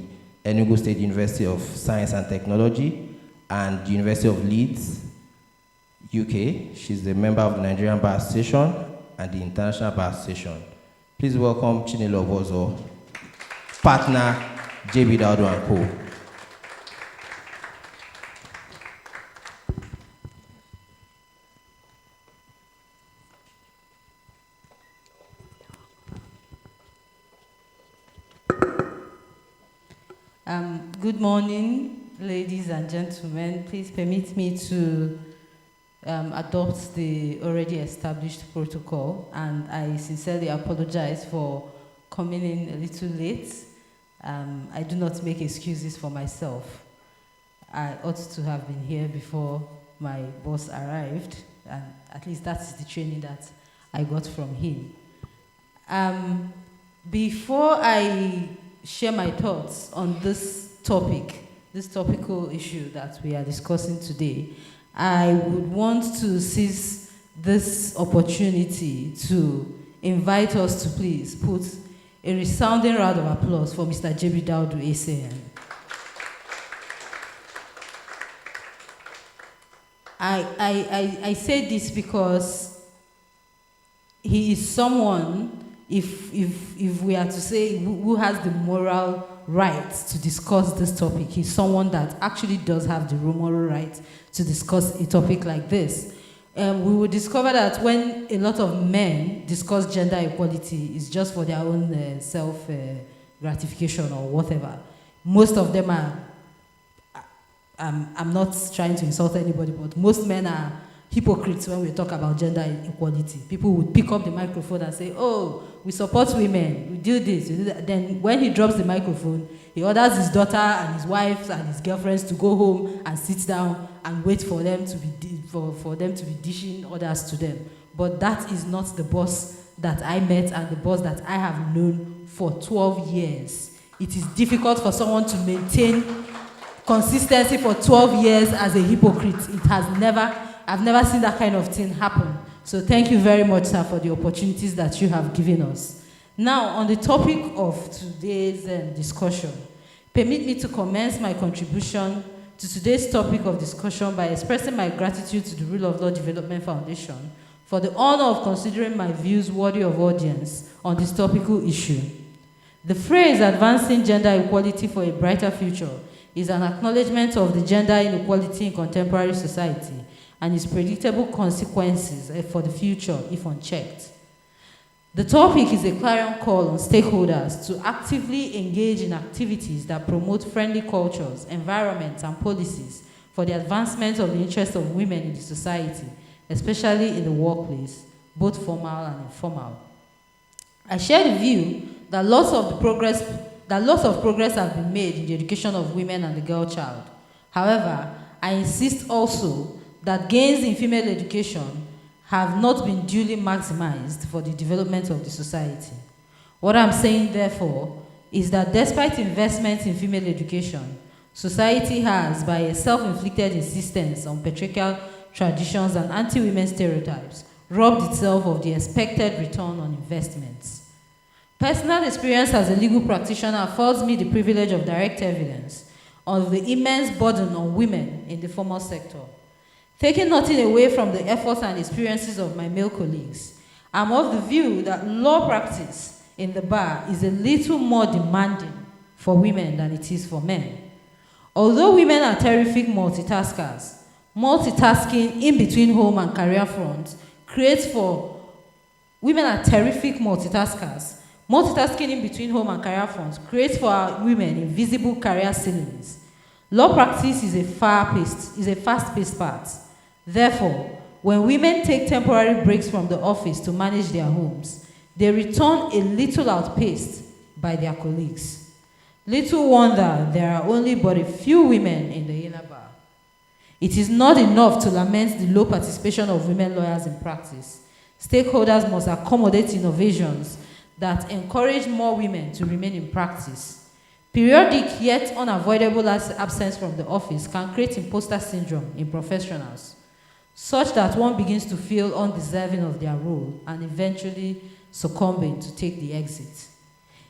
Enugu State University of Science and Technology and the University of Leeds, UK. She's a member of the Nigerian Bar Association and the International Bar Association. Please welcome Chinelo Obozo, partner DAUDU and Co. Good morning, ladies and gentlemen. Please permit me to adopt the already established protocol, and I sincerely apologize for coming in a little late. I do not make excuses for myself. I ought to have been here before my boss arrived, and at least that is the training that I got from him. Before I share my thoughts on this topical issue that we are discussing today, I would want to seize this opportunity to invite us to please put a resounding round of applause for Mr. DAUDU ACN. I say this because he is someone, if we are to say who has the moral right to discuss this topic, he's someone that actually does have the moral right to discuss a topic like this. We will discover that when a lot of men discuss gender equality, it's just for their own self-gratification or whatever. Most of them are, I'm not trying to insult anybody, but most men are hypocrites when we talk about gender equality. People would pick up the microphone and say, oh, we support women, we do this, we do that. Then when he drops the microphone, he orders his daughter and his wife and his girlfriends to go home and sit down and wait for them to be dishing orders to them. But that is not the boss that I met and the boss that I have known for 12 years. It is difficult for someone to maintain consistency for 12 years as a hypocrite. I've never seen that kind of thing happen. So thank you very much, sir, for the opportunities that you have given us. Now, on the topic of today's discussion, permit me to commence my contribution to today's topic of discussion by expressing my gratitude to the Rule of Law Development Foundation for the honor of considering my views worthy of audience on this topical issue. The phrase advancing gender equality for a brighter future is an acknowledgement of the gender inequality in contemporary society and its predictable consequences for the future if unchecked. The topic is a clarion call on stakeholders to actively engage in activities that promote friendly cultures, environments, and policies for the advancement of the interests of women in the society, especially in the workplace, both formal and informal. I share the view that lots of progress have been made in the education of women and the girl child. However, I insist also that gains in female education have not been duly maximized for the development of the society. What I'm saying, therefore, is that despite investments in female education, society has, by a self-inflicted insistence on patriarchal traditions and anti-women stereotypes, robbed itself of the expected return on investments. Personal experience as a legal practitioner affords me the privilege of direct evidence of the immense burden on women in the formal sector. Taking nothing away from the efforts and experiences of my male colleagues, I'm of the view that law practice in the bar is a little more demanding for women than it is for men. Although women are terrific multitaskers, multitasking in between home and career fronts creates for women are terrific multitaskers. Multitasking in between home and career fronts creates for our women invisible career ceilings. Law practice is a fast-paced part. Therefore, when women take temporary breaks from the office to manage their homes, they return a little outpaced by their colleagues. Little wonder there are only but a few women in the inner bar. It is not enough to lament the low participation of women lawyers in practice. Stakeholders must accommodate innovations that encourage more women to remain in practice. Periodic yet unavoidable absence from the office can create imposter syndrome in professionals, such that one begins to feel undeserving of their role and eventually succumbing to take the exit.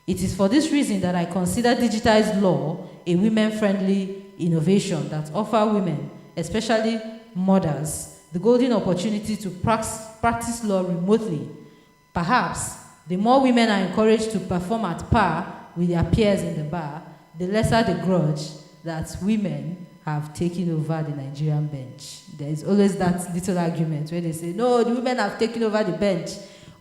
It is for this reason that I consider digitized law a women-friendly innovation that offers women, especially mothers, the golden opportunity to practice law remotely. Perhaps, the more women are encouraged to perform at par with their peers in the bar, the lesser the grudge that women have taken over the Nigerian bench. There is always that little argument where they say, no, the women have taken over the bench.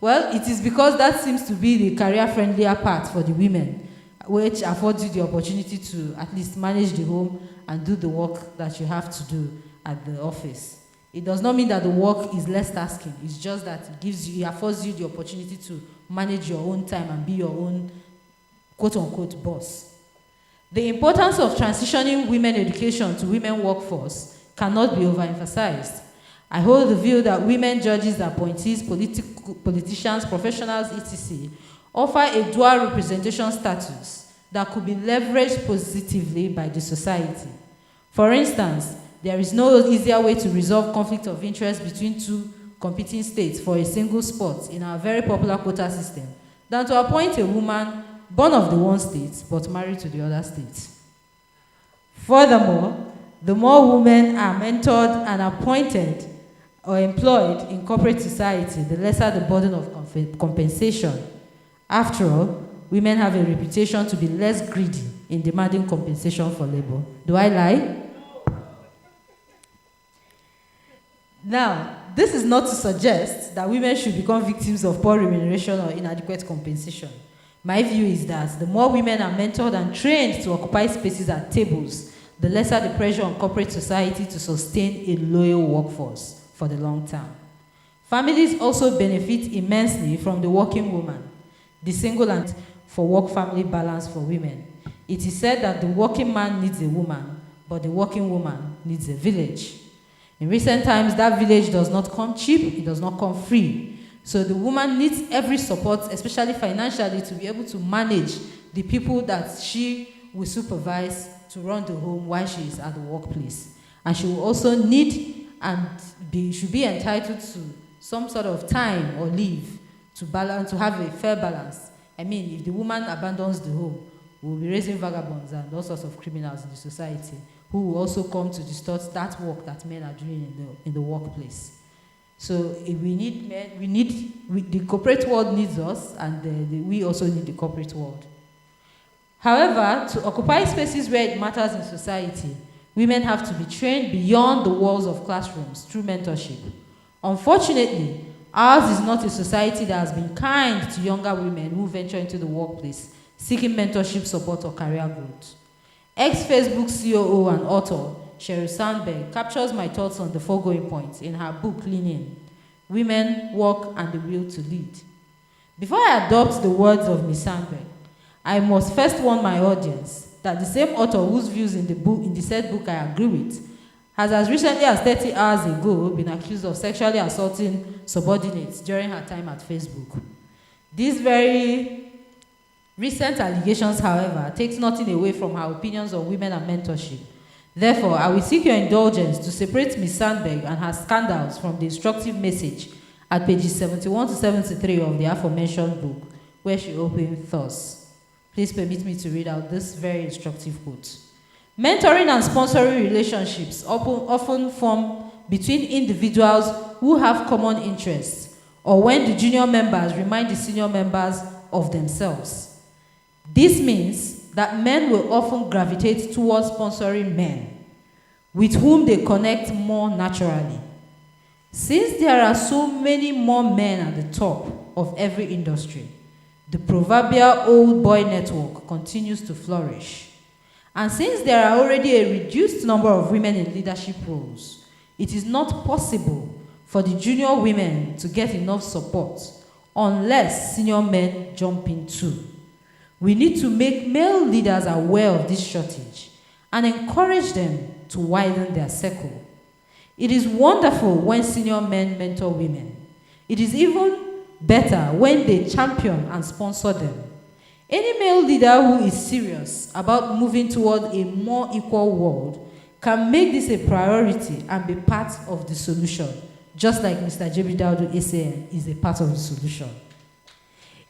Well, it is because that seems to be the career-friendlier part for the women, which affords you the opportunity to at least manage the home and do the work that you have to do at the office. It does not mean that the work is less tasking. It's just that it affords you the opportunity to manage your own time and be your own quote-unquote boss. The importance of transitioning women education to women workforce cannot be overemphasized. I hold the view that women judges, appointees, politicians, professionals, etc. offer a dual representation status that could be leveraged positively by the society. For instance, there is no easier way to resolve conflict of interest between two competing states for a single spot in our very popular quota system than to appoint a woman born of the one state but married to the other state. Furthermore, the more women are mentored and appointed or employed in corporate society, the lesser the burden of compensation. After all, women have a reputation to be less greedy in demanding compensation for labor. Do I lie? Now, this is not to suggest that women should become victims of poor remuneration or inadequate compensation. My view is that the more women are mentored and trained to occupy spaces at tables, the lesser the pressure on corporate society to sustain a loyal workforce for the long term. Families also benefit immensely from the working woman, the single and for work-family balance for women. It is said that the working man needs a woman, but the working woman needs a village. In recent times, that village does not come cheap, it does not come free. So the woman needs every support, especially financially, to be able to manage the people that she will supervise to run the home while she is at the workplace. And she will also need and should be entitled to some sort of time or leave to have a fair balance. I mean, if the woman abandons the home, we'll be raising vagabonds and all sorts of criminals in the society who will also come to distort that work that men are doing in the workplace. So if we need men, the corporate world needs us, and we also need the corporate world. However, to occupy spaces where it matters in society, women have to be trained beyond the walls of classrooms through mentorship. Unfortunately, ours is not a society that has been kind to younger women who venture into the workplace, seeking mentorship, support, or career growth. Ex-Facebook COO and author Sheryl Sandberg captures my thoughts on the foregoing points in her book, Leaning: Women, Work, and the Will to Lead. Before I adopt the words of Ms. Sandberg, I must first warn my audience that the same author whose views in the said book I agree with has as recently as 30 hours ago been accused of sexually assaulting subordinates during her time at Facebook. These very recent allegations, however, takes nothing away from her opinions on women and mentorship. Therefore, I will seek your indulgence to separate Ms. Sandberg and her scandals from the instructive message at pages 71 to 73 of the aforementioned book, where she opened thus. Please permit me to read out this very instructive quote. Mentoring and sponsoring relationships often form between individuals who have common interests, or when the junior members remind the senior members of themselves. This means that men will often gravitate towards sponsoring men, with whom they connect more naturally. Since there are so many more men at the top of every industry, the proverbial old boy network continues to flourish. And since there are already a reduced number of women in leadership roles, it is not possible for the junior women to get enough support unless senior men jump in too. We need to make male leaders aware of this shortage and encourage them to widen their circle. It is wonderful when senior men mentor women. It is even better when they champion and sponsor them. Any male leader who is serious about moving toward a more equal world can make this a priority and be part of the solution, just like Mr. J.B. Daudu ACN is a part of the solution.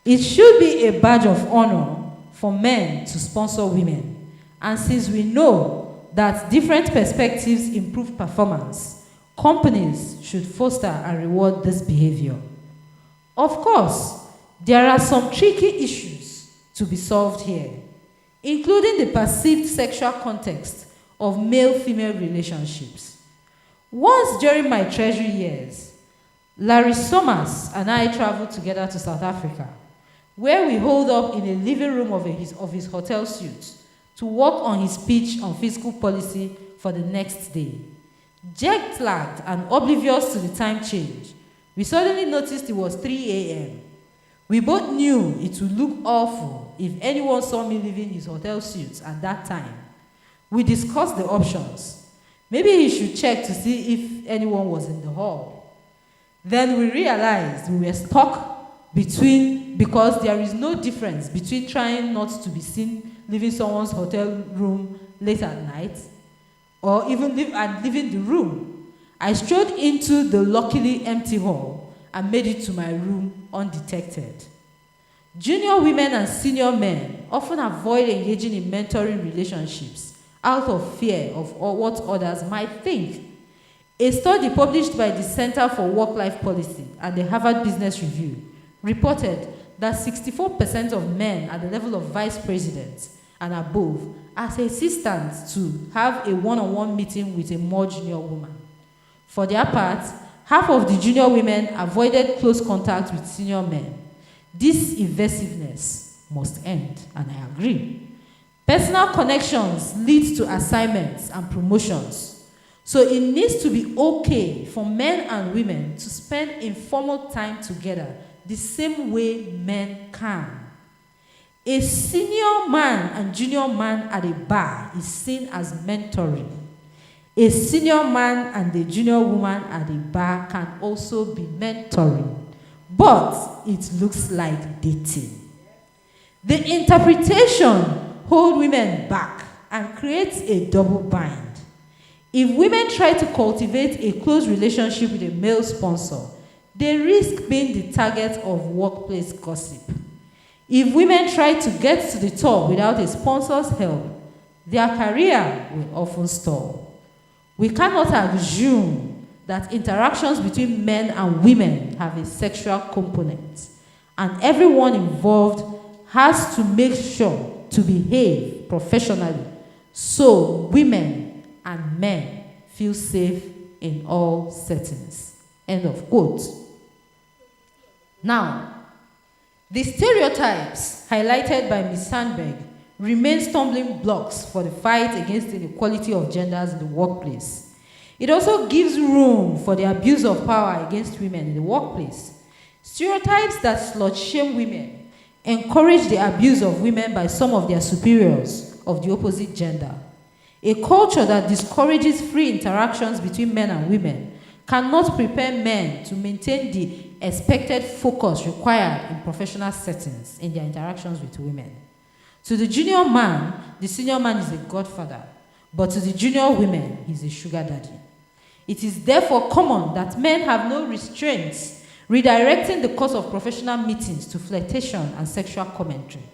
It should be a badge of honor for men to sponsor women. And since we know that different perspectives improve performance, companies should foster and reward this behavior. Of course, there are some tricky issues to be solved here, including the perceived sexual context of male-female relationships. Once during my treasury years, Larry Summers and I traveled together to South Africa, where we holed up in a living room of his hotel suite to work on his speech on fiscal policy for the next day. Jet-lagged and oblivious to the time change, we suddenly noticed it was 3 a.m. We both knew it would look awful if anyone saw me leaving his hotel suite at that time. We discussed the options. Maybe he should check to see if anyone was in the hall. Then we realized we were stuck because there is no difference between trying not to be seen leaving someone's hotel room late at night or even leaving the room. I strode into the luckily empty hall and made it to my room undetected. Junior women and senior men often avoid engaging in mentoring relationships out of fear of what others might think. A study published by the Center for Work-Life Policy and the Harvard Business Review reported that 64% of men at the level of vice president and above are hesitant to have a one-on-one meeting with a more junior woman. For their part, half of the junior women avoided close contact with senior men. This evasiveness must end, and I agree. Personal connections lead to assignments and promotions. So it needs to be okay for men and women to spend informal time together the same way men can. A senior man and junior man at a bar is seen as mentoring. A senior man and a junior woman at a bar can also be mentoring. but it looks like dating. The interpretation holds women back and creates a double bind. If women try to cultivate a close relationship with a male sponsor, they risk being the target of workplace gossip. If women try to get to the top without a sponsor's help, their career will often stall. We cannot assume that interactions between men and women have a sexual component, and everyone involved has to make sure to behave professionally so women and men feel safe in all settings. End of quote. Now, the stereotypes highlighted by Ms. Sandberg remain stumbling blocks for the fight against inequality of genders in the workplace. It also gives room for the abuse of power against women in the workplace. Stereotypes that slut-shame women encourage the abuse of women by some of their superiors of the opposite gender. A culture that discourages free interactions between men and women cannot prepare men to maintain the expected focus required in professional settings in their interactions with women. To the junior man, the senior man is a godfather, but to the junior women, he's a sugar daddy. It is therefore common that men have no restraints, redirecting the course of professional meetings to flirtation and sexual commentary.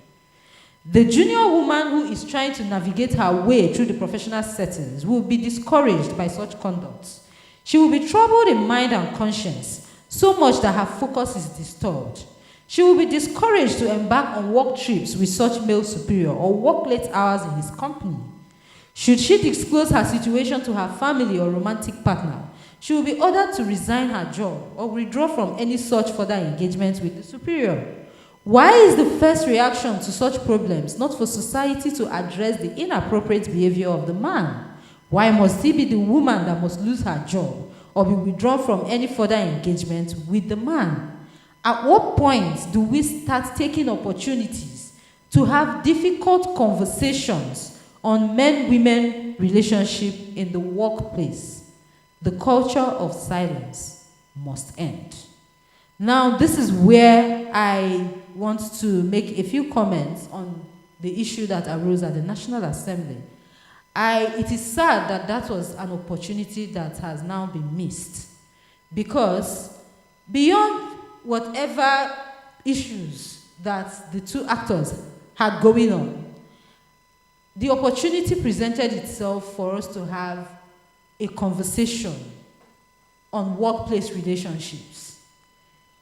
The junior woman who is trying to navigate her way through the professional settings will be discouraged by such conduct. She will be troubled in mind and conscience, so much that her focus is disturbed. She will be discouraged to embark on work trips with such male superior or work late hours in his company. Should she disclose her situation to her family or romantic partner, she will be ordered to resign her job or withdraw from any such further engagement with the superior. Why is the first reaction to such problems not for society to address the inappropriate behavior of the man? Why must it be the woman that must lose her job or be withdrawn from any further engagement with the man? At what point do we start taking opportunities to have difficult conversations on men-women relationship in the workplace? The culture of silence must end. Now, this is where I want to make a few comments on the issue that arose at the National Assembly. It is sad that that was an opportunity that has now been missed, because beyond whatever issues that the two actors had going on, the opportunity presented itself for us to have a conversation on workplace relationships.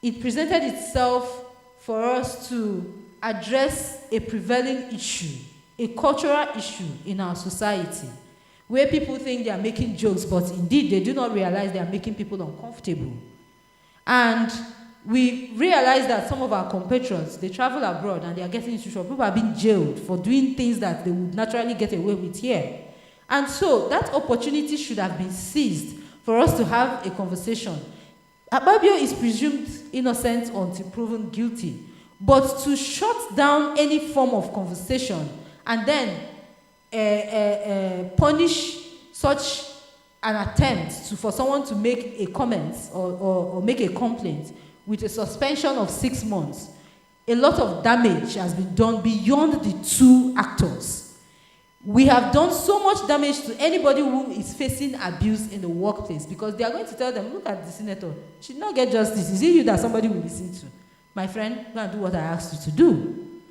It presented itself for us to address a prevailing issue, a cultural issue in our society, where people think they are making jokes, but indeed they do not realize they are making people uncomfortable. And we realize that some of our compatriots, they travel abroad and they are getting into trouble. People are being jailed for doing things that they would naturally get away with here. And so that opportunity should have been seized for us to have a conversation. Akpabio is presumed innocent until proven guilty. But to shut down any form of conversation and then punish such an attempt for someone to make a comment or make a complaint with a suspension of 6 months, a lot of damage has been done beyond the two actors. We have done so much damage to anybody who is facing abuse in the workplace, because they are going to tell them, look at the senator, she did not get justice. Is it you that somebody will listen to? My friend, go and do what I asked you to do.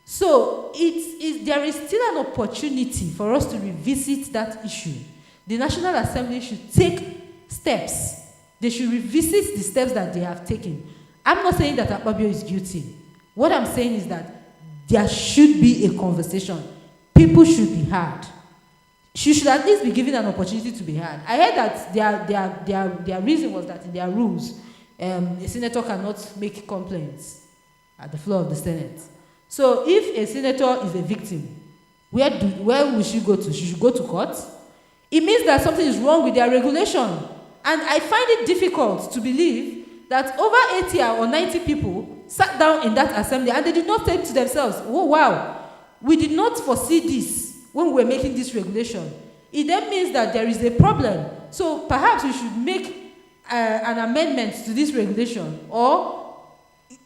So there is still an opportunity for us to revisit that issue. The National Assembly should take steps. They should revisit the steps that they have taken. I'm not saying that Akpabio is guilty. What I'm saying is that there should be a conversation. People should be heard. She should at least be given an opportunity to be heard. I heard that their reason was that in their rules, a senator cannot make complaints at the floor of the Senate. So if a senator is a victim, where will she go to? She should go to court. It means that something is wrong with their regulation. And I find it difficult to believe that over 80 or 90 people sat down in that assembly and they did not think to themselves, oh wow, we did not foresee this when we were making this regulation. It then means that there is a problem. So perhaps we should make an amendment to this regulation, or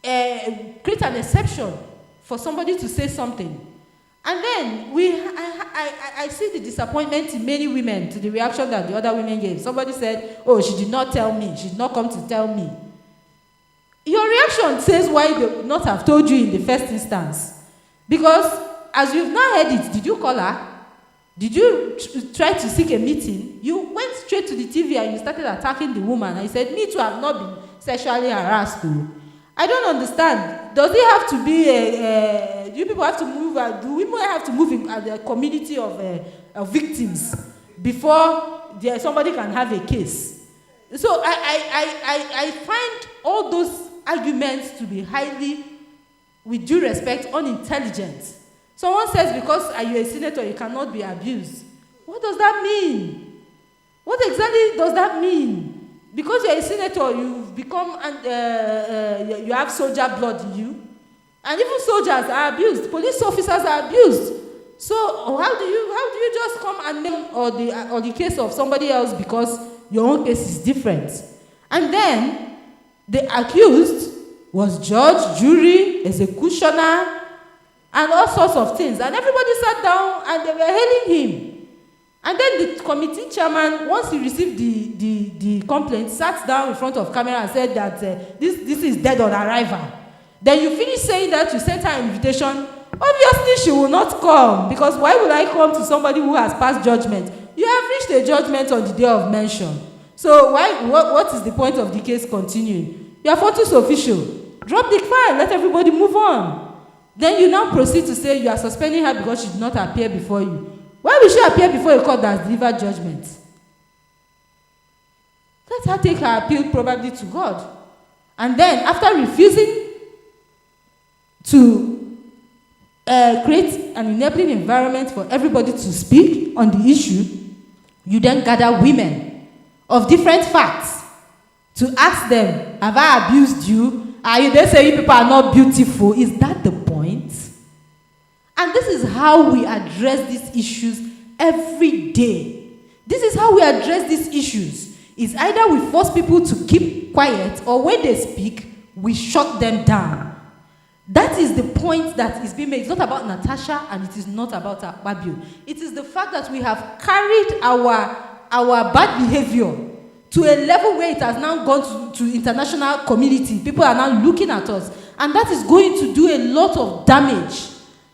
create an exception for somebody to say something. And then I see the disappointment in many women to the reaction that the other women gave. Somebody said, oh, she did not tell me. She did not come to tell me. Your reaction says why they would not have told you in the first instance. Because as you've now heard it, did you call her? Did you try to seek a meeting? You went straight to the TV and you started attacking the woman. And you said, me too, have not been sexually harassed too. I don't understand. Does it have to be do you people have to move? Do women have to move in the community of victims before somebody can have a case? So I find all those arguments to be highly, with due respect, unintelligent. Someone says because you're a senator, you cannot be abused. What does that mean? What exactly does that mean? Because you're a senator, you've become, you have soldier blood in you. And even soldiers are abused. Police officers are abused. So how do you just come and name or the case of somebody else because your own case is different? And then the accused was judge, jury, executioner, and all sorts of things. And everybody sat down and they were hailing him. And then the committee chairman, once he received the complaint, sat down in front of camera and said that this is dead on arrival. Then you finish saying that, you sent her an invitation. Obviously, she will not come, because why would I come to somebody who has passed judgment? You have reached a judgment on the day of mention. So what is the point of the case continuing? You are fortuitous official. Drop the file, let everybody move on. Then you now proceed to say you are suspending her because she did not appear before you. Why will she appear before a court that has delivered judgment? Let her take her appeal probably to God. And then, after refusing to create an enabling environment for everybody to speak on the issue, you then gather women of different facts to ask them, have I abused you? Are you there saying people are not beautiful? Is that the point? And this is how we address these issues every day. This is how we address these issues. It's either we force people to keep quiet, or when they speak, we shut them down. That is the point that is being made. It's not about Natasha, and it is not about Akpabio. It is the fact that we have carried our bad behavior to a level where it has now gone to international community. People are now looking at us. And that is going to do a lot of damage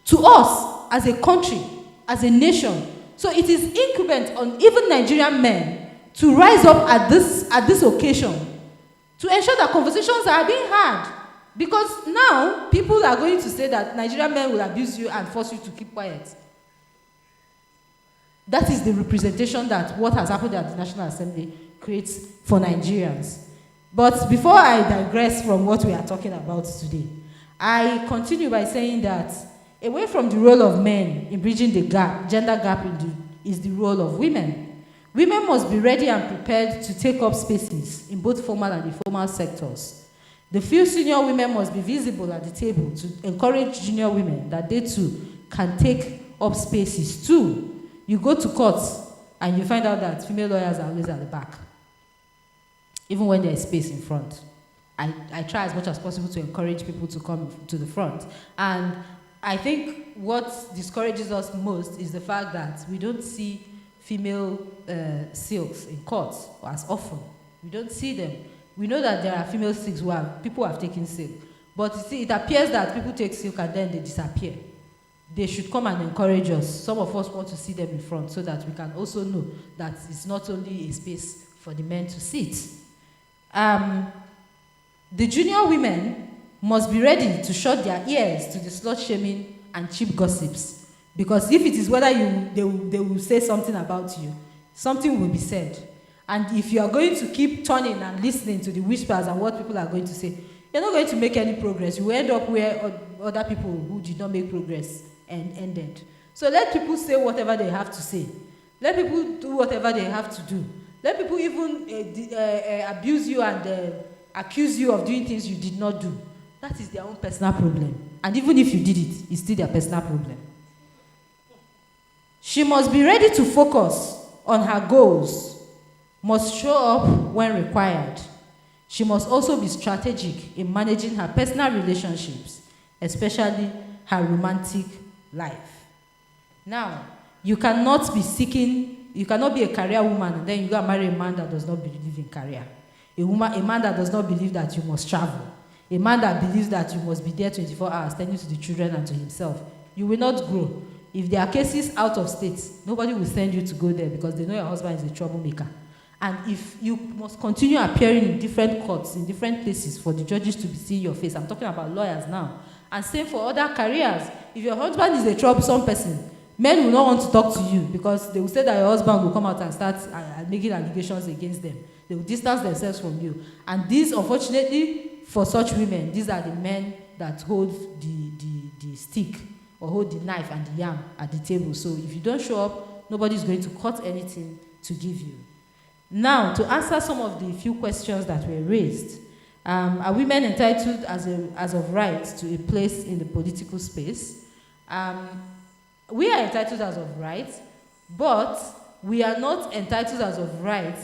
to us as a country, as a nation. So it is incumbent on even Nigerian men to rise up at this occasion to ensure that conversations are being had. Because now, people are going to say that Nigerian men will abuse you and force you to keep quiet. That is the representation that what has happened at the National Assembly creates for Nigerians. But before I digress from what we are talking about today, I continue by saying that away from the role of men in bridging the gap, gender gap is the role of women. Women must be ready and prepared to take up spaces in both formal and informal sectors. The few senior women must be visible at the table to encourage junior women that they too can take up spaces too. You go to courts and you find out that female lawyers are always at the back, even when there is space in front. I try as much as possible to encourage people to come to the front. And I think what discourages us most is the fact that we don't see female silks in courts as often. We don't see them. We know that there are female silks people have taken silk. But you see, it appears that people take silk and then they disappear. They should come and encourage us. Some of us want to see them in front so that we can also know that it's not only a space for the men to sit. The junior women must be ready to shut their ears to the slut-shaming and cheap gossips. Because if it is whether they will say something about you, something will be said. And if you are going to keep turning and listening to the whispers and what people are going to say, you're not going to make any progress. You will end up where other people who did not make progress ended. So let people say whatever they have to say. Let people do whatever they have to do. Let people even abuse you and accuse you of doing things you did not do. That is their own personal problem. And even if you did it, it's still their personal problem. She must be ready to focus on her goals, must show up when required. She must also be strategic in managing her personal relationships, especially her romantic life. Now, you cannot be a career woman and then you go and marry a man that does not believe in career. A man that does not believe that you must travel. A man that believes that you must be there 24 hours, tending to the children and to himself. You will not grow. If there are cases out of state, nobody will send you to go there because they know your husband is a troublemaker. And if you must continue appearing in different courts, in different places for the judges to be seeing your face, I'm talking about lawyers now, and same for other careers. If your husband is a troublesome person, men will not want to talk to you because they will say that your husband will come out and start making allegations against them. They will distance themselves from you. And these, unfortunately, for such women, these are the men that hold the stick or hold the knife and the yam at the table. So if you don't show up, nobody is going to cut anything to give you. Now, to answer some of the few questions that were raised, are women entitled as of right to a place in the political space? We are entitled as of right, but we are not entitled as of right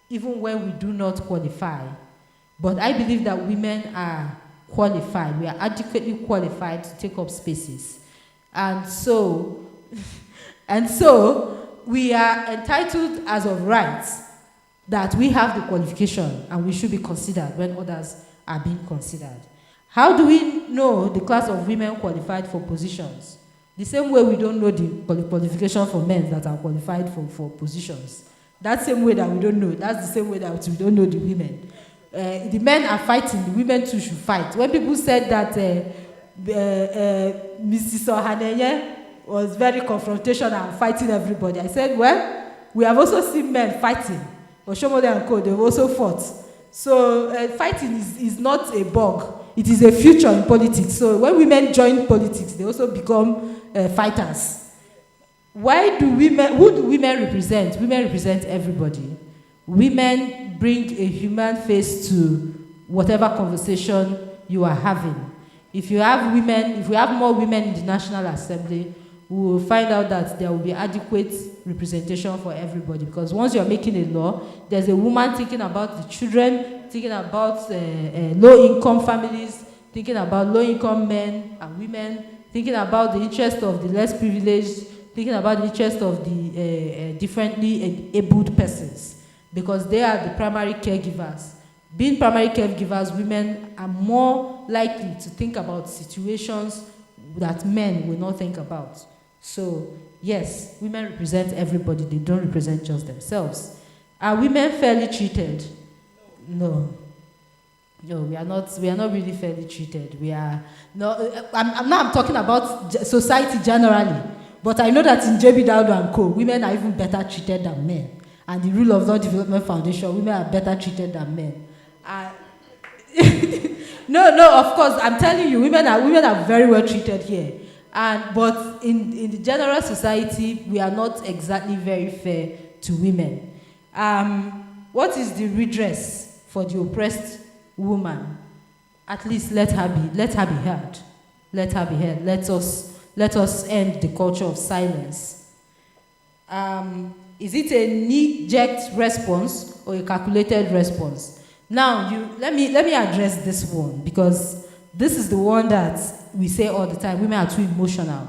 even when we do not qualify. But I believe that women are qualified. We are adequately qualified to take up spaces. And so we are entitled as of right that we have the qualification and we should be considered when others are being considered. How do we know the class of women qualified for positions? The same way we don't know the qualification for men that are qualified for positions. That same way that we don't know, that's the same way that we don't know the women. The men are fighting, the women too should fight. When people said that Mrs. Ohanenye was very confrontational and fighting everybody, I said, well, we have also seen men fighting. Oshomole and Co, they've also fought. So fighting is not a bug. It is a future in politics. So when women join politics, they also become fighters. Who do women represent? Women represent everybody. Women bring a human face to whatever conversation you are having. If we have more women in the National Assembly, we will find out that there will be adequate representation for everybody. Because once you're making a law, there's a woman thinking about the children, thinking about low-income families, thinking about low-income men and women, thinking about the interest of the less privileged, thinking about the interest of the differently abled persons, because they are the primary caregivers. Being primary caregivers, women are more likely to think about situations that men will not think about. So, yes, women represent everybody. They don't represent just themselves. Are women fairly treated? No. No, we are not really fairly treated. I'm talking about society generally. But I know that in DAUDU and Co, women are even better treated than men. And the Rule of Law Development Foundation, women are better treated than men. No, of course, I'm telling you, women are very well treated here. But in the general society, we are not exactly very fair to women. What is the redress for the oppressed woman? At least let her be heard. Let her be heard. Let us end the culture of silence. Is it a knee-jerk response or a calculated response? Now, let me address this one, because this is the one that we say all the time. Women are too emotional.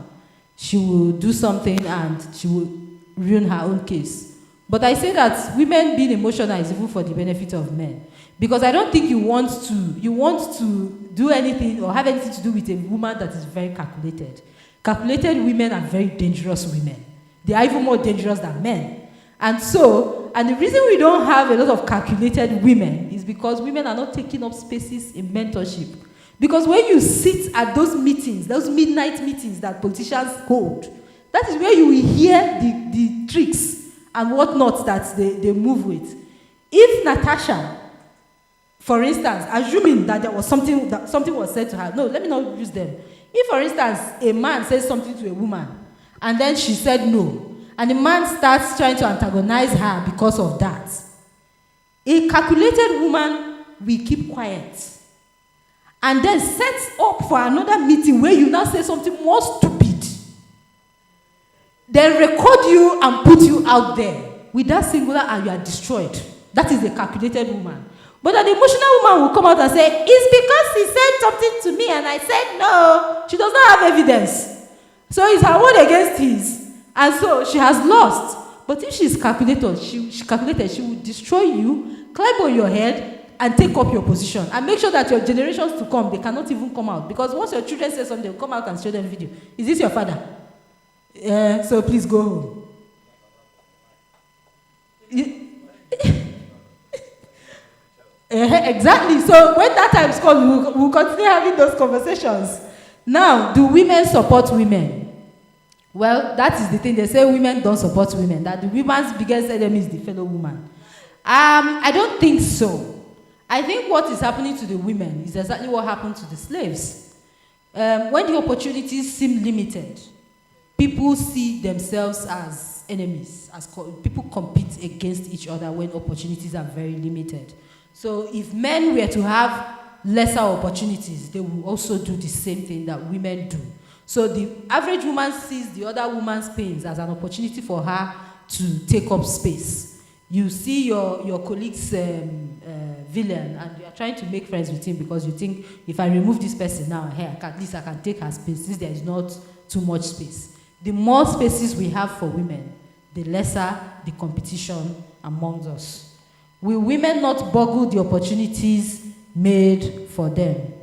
She will do something and she will ruin her own case. But I say that women being emotional is even for the benefit of men. Because I don't think you want to do anything or have anything to do with a woman that is very calculated. Calculated women are very dangerous women. They are even more dangerous than men. And the reason we don't have a lot of calculated women is because women are not taking up spaces in mentorship. Because when you sit at those meetings, those midnight meetings that politicians hold, that is where you will hear the tricks and whatnot that they move with. If Natasha, for instance, assuming that there was something was said to her, no, let me not use them. If, for instance, a man says something to a woman, and then she said no, and the man starts trying to antagonize her because of that, a calculated woman will keep quiet and then sets up for another meeting where you now say something more stupid, then record you and put you out there with that singular and you are destroyed. That is a calculated woman. But an emotional woman will come out and say, it's because he said something to me and I said no. She does not have evidence. So it's her word against his. And so she has lost. But if she's calculated, she will destroy you, climb on your head, and take up your position. And make sure that your generations to come, they cannot even come out. Because once your children say something, they'll come out and show them video. Is this your father? So please go home. Exactly. So when that time is called, we'll continue having those conversations. Now, do women support women? Well, that is the thing. They say women don't support women. That the woman's biggest enemy is the fellow woman. I don't think so. I think what is happening to the women is exactly what happened to the slaves. When the opportunities seem limited, people see themselves as enemies. People compete against each other when opportunities are very limited. So if men were to have lesser opportunities, they will also do the same thing that women do. So the average woman sees the other woman's pains as an opportunity for her to take up space. You see your colleague's villain and you are trying to make friends with him because you think, if I remove this person now, hey, at least I can take her space since there is not too much space. The more spaces we have for women, the lesser the competition among us. Will women not boggle the opportunities made for them?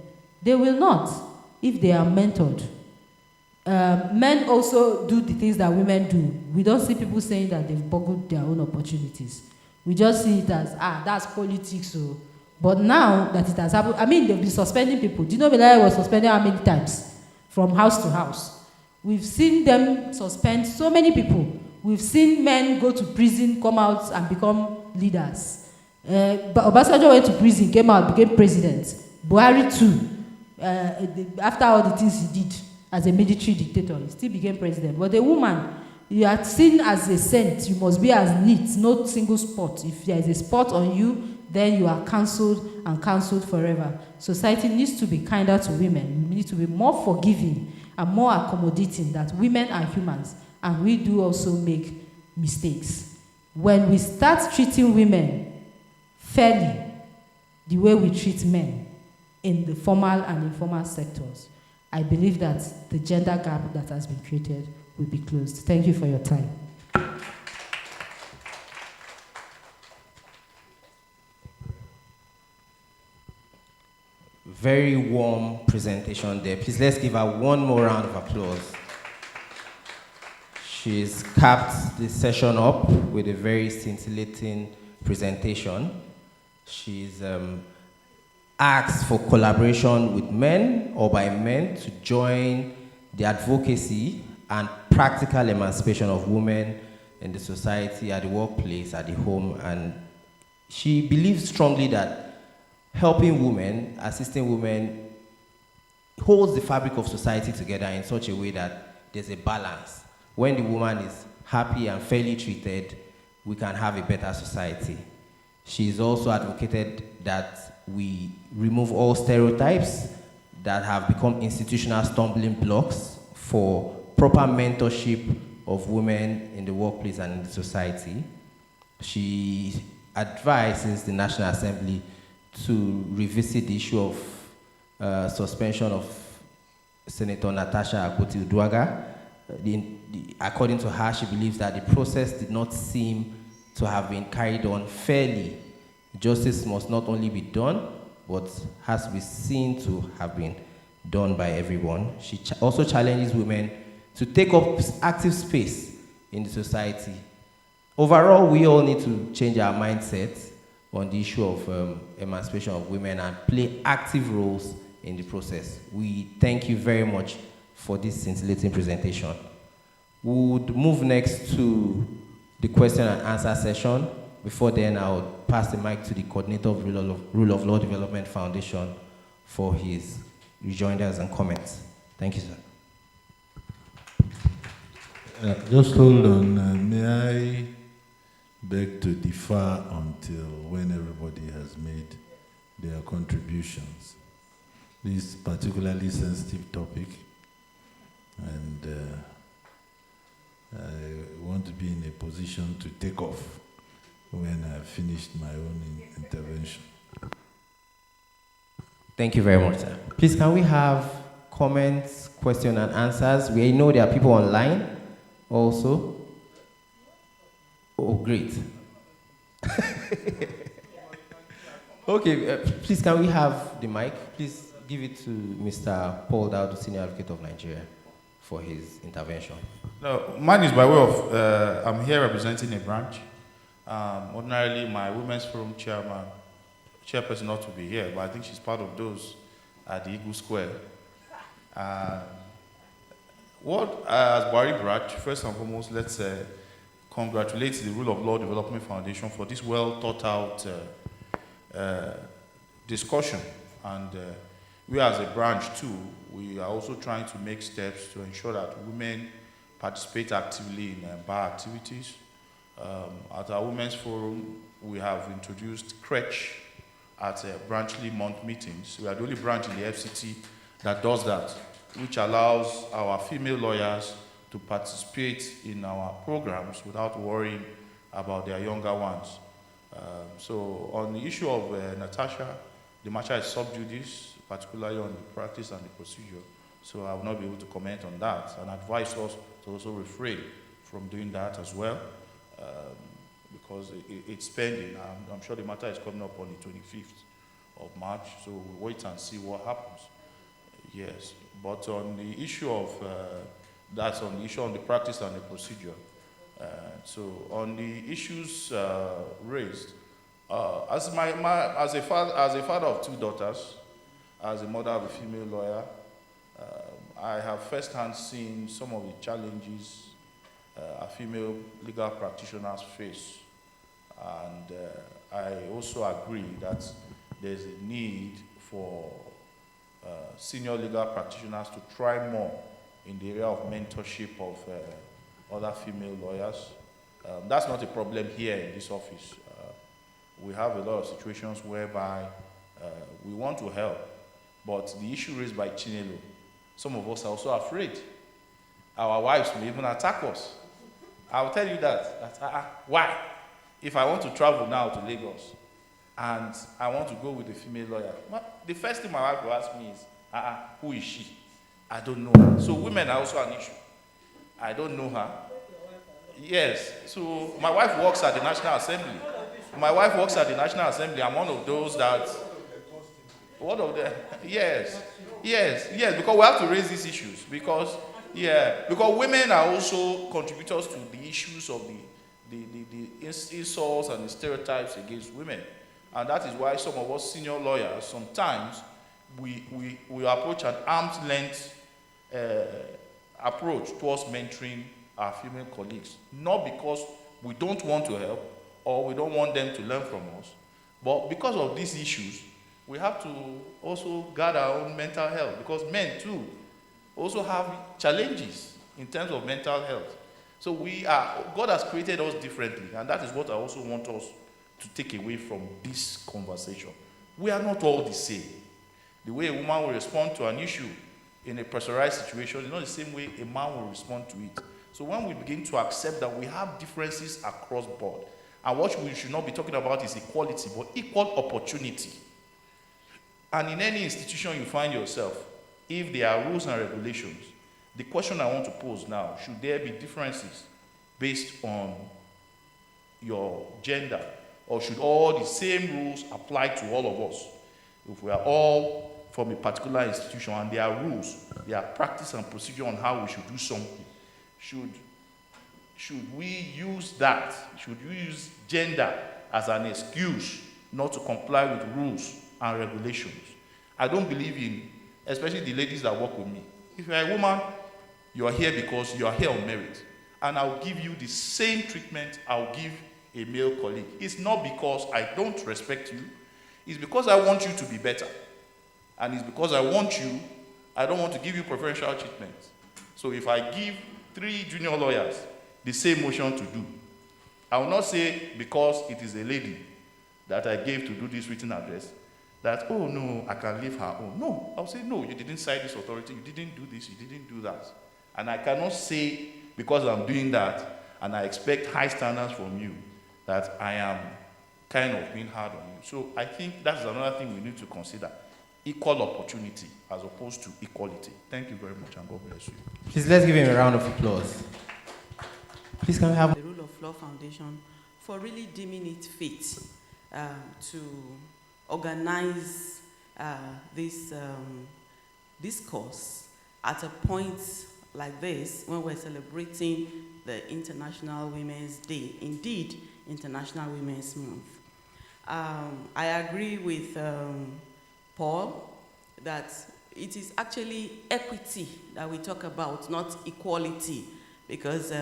They will not, if they are mentored. Men also do the things that women do. We don't see people saying that they've boggled their own opportunities. We just see it as, that's politics. So. But now that it has happened, I mean, they've been suspending people. Do you know Belaya was suspended how many times? From house to house. We've seen them suspend so many people. We've seen men go to prison, come out and become leaders. But Obasanjo went to prison, came out, became president. Buhari too. After all the things he did as a military dictator, he still became president. But a woman, you are seen as a saint. You must be as neat, no single spot. If there is a spot on you, then you are cancelled and cancelled forever. Society needs to be kinder to women. We need to be more forgiving and more accommodating that women are humans and we do also make mistakes. When we start treating women fairly, the way we treat men in the formal and informal sectors, I believe that the gender gap that has been created will be closed. Thank you for your time. Very warm presentation there. Please let's give her one more round of applause. She's capped the session up with a very scintillating presentation. She's asked for collaboration with men or by men to join the advocacy and practical emancipation of women in the society, at the workplace, at the home. And she believes strongly that helping women, assisting women, holds the fabric of society together in such a way that there's a balance. When the woman is happy and fairly treated, we can have a better society. She's also advocated that we remove all stereotypes that have become institutional stumbling blocks for proper mentorship of women in the workplace and in the society. She advises the National Assembly to revisit the issue of suspension of Senator Natasha Akpoti-Uduaghan. According to her, she believes that the process did not seem to have been carried on fairly. Justice must not only be done, but has to be seen to have been done by everyone. She also challenges women to take up active space in the society. Overall, we all need to change our mindset on the issue of emancipation of women and play active roles in the process. We thank you very much for this scintillating presentation. We would move next to the question and answer session. Before then, I would pass the mic to the coordinator of Rule of Law Development Foundation for his rejoinders and comments. Thank you, sir. Just hold on. May I beg to defer until when everybody has made their contributions. This is a particularly sensitive topic, and I want to be in a position to take off when I've finished my own intervention. Thank you very much, sir. Please, can we have comments, questions, and answers? We know there are people online also. Oh, great. Okay, please, can we have the mic? Please give it to Mr. Paul DAUDU, Senior Advocate of Nigeria, for his intervention. No, mine is by way of, I'm here representing a branch. Ordinarily, my Women's Forum chairperson ought to be here, but I think she's part of those at the Eagle Square. As Buhari branch, first and foremost, let's congratulate the Rule of Law Development Foundation for this well thought out discussion. And we as a branch too, we are also trying to make steps to ensure that women participate actively in bar activities. At our Women's Forum, we have introduced crèche at branchly month meetings. We are the only branch in the FCT that does that, which allows our female lawyers to participate in our programs without worrying about their younger ones. So on the issue of Natasha, the matter is sub judice, particularly on the practice and the procedure. So I will not be able to comment on that and advise us to also refrain from doing that as well, because it's pending. I'm sure the matter is coming up on the 25th of March, so we'll wait and see what happens. Yes, but on the issue of, that's on the issue on the practice and the procedure. So on the issues raised, as a father of two daughters, as a mother of a female lawyer, I have firsthand seen some of the challenges a female legal practitioners face, and I also agree that there's a need for senior legal practitioners to try more in the area of mentorship of other female lawyers. That's not a problem here in this office. We have a lot of situations whereby we want to help, but the issue raised by Chinelo, some of us are also afraid. Our wives may even attack us. I'll tell you that why? If I want to travel now to Lagos and I want to go with a female lawyer, the first thing my wife will ask me is, who is she? I don't know her. So women are also an issue. I don't know her. Yes, so my wife works at the National Assembly. My wife works at the National Assembly. I'm one of those that, one of the, yes, because we have to raise these issues because women are also contributors to the issues of the insults and the stereotypes against women. And that is why some of us senior lawyers, sometimes we approach an arm's length approach towards mentoring our female colleagues. Not because we don't want to help or we don't want them to learn from us, but because of these issues, we have to also guard our own mental health, because men too also have challenges in terms of mental health. So God has created us differently, and that is what I also want us to take away from this conversation. We are not all the same. The way a woman will respond to an issue in a pressurized situation is not the same way a man will respond to it. So when we begin to accept that we have differences across board, and what we should not be talking about is equality, but equal opportunity. And in any institution you find yourself, if there are rules and regulations, the question I want to pose now, should there be differences based on your gender, or should all the same rules apply to all of us? If we are all from a particular institution and there are rules, there are practice and procedure on how we should do something, should we use that? Should we use gender as an excuse not to comply with rules and regulations? I don't believe in, especially the ladies that work with me. If you're a woman, you are here because you are here on merit. And I'll give you the same treatment I'll give a male colleague. It's not because I don't respect you. It's because I want you to be better. And it's because I don't want to give you preferential treatment. So if I give 3 junior lawyers the same motion to do, I will not say because it is a lady that I gave to do this written address, that, oh no, I can leave her own. No, I'll say, no, you didn't cite this authority, you didn't do this, you didn't do that. And I cannot say, because I'm doing that, and I expect high standards from you, that I am kind of being hard on you. So I think that's another thing we need to consider. Equal opportunity as opposed to equality. Thank you very much, and God bless you. Please let's give him a round of applause. Please can we have the Rule of Law Foundation for really deeming it fit to organize this discourse at a point like this when we're celebrating the International Women's Day, indeed International Women's Month. I agree with Paul that it is actually equity that we talk about, not equality, because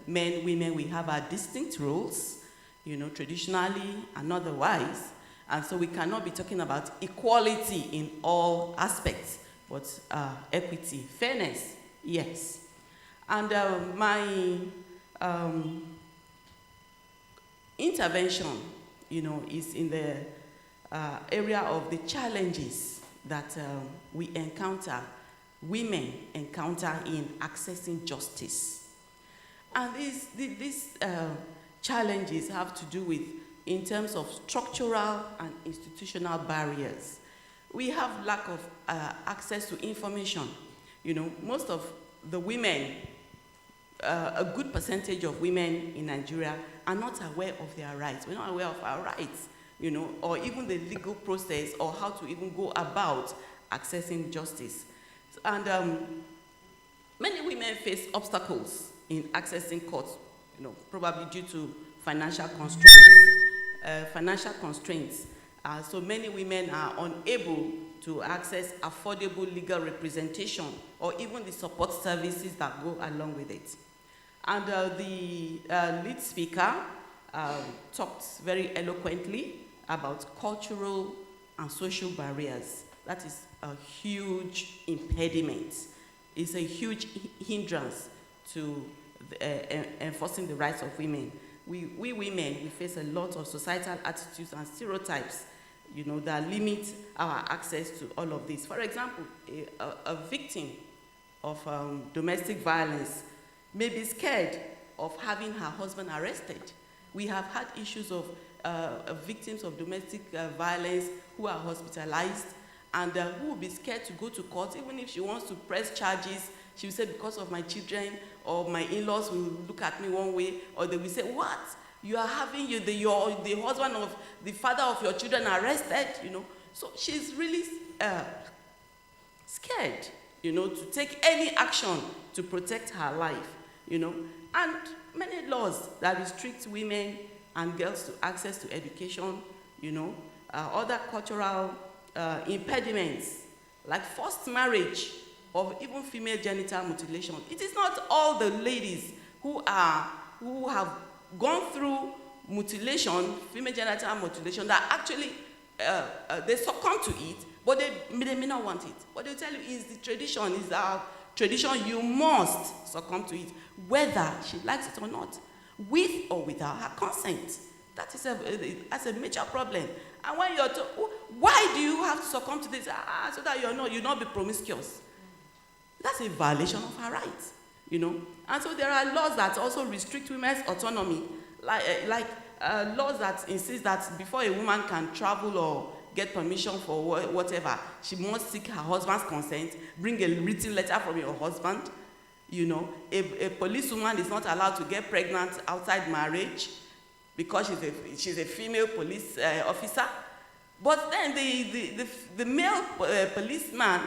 men, women, we have our distinct roles, traditionally and otherwise, and so we cannot be talking about equality in all aspects, but equity, fairness, yes. And my intervention, is in the area of the challenges that we encounter, women encounter in accessing justice. And these challenges have to do with, in terms of structural and institutional barriers. We have lack of access to information. Most of the women, a good percentage of women in Nigeria are not aware of their rights. We're not aware of our rights, or even the legal process or how to even go about accessing justice. And many women face obstacles in accessing courts, probably due to financial constraints. So many women are unable to access affordable legal representation or even the support services that go along with it. And the lead speaker talked very eloquently about cultural and social barriers. That is a huge impediment. It's a huge hindrance to enforcing the rights of women. We women, we face a lot of societal attitudes and stereotypes, that limit our access to all of this. For example, a victim of domestic violence may be scared of having her husband arrested. We have had issues of victims of domestic violence who are hospitalized and who will be scared to go to court. Even if she wants to press charges, she will say, because of my children or my in-laws will look at me one way, or they will say, what? You are having the husband of the father of your children arrested, So she's really scared, to take any action to protect her life, And many laws that restrict women and girls to access to education, other cultural impediments, like forced marriage or even female genital mutilation. It is not all the ladies who have gone through mutilation, female genital mutilation, that actually they succumb to it, but they may not want it. What they tell you is the tradition, is our tradition, you must succumb to it, whether she likes it or not, with or without her consent. That is that's a major problem. And when you're why do you have to succumb to this? So that you'll not be promiscuous. That's a violation of her rights, And so there are laws that also restrict women's autonomy, like laws that insist that before a woman can travel or get permission for whatever, she must seek her husband's consent, bring a written letter from your husband. A policewoman is not allowed to get pregnant outside marriage because she's a female police officer. But then the male policeman,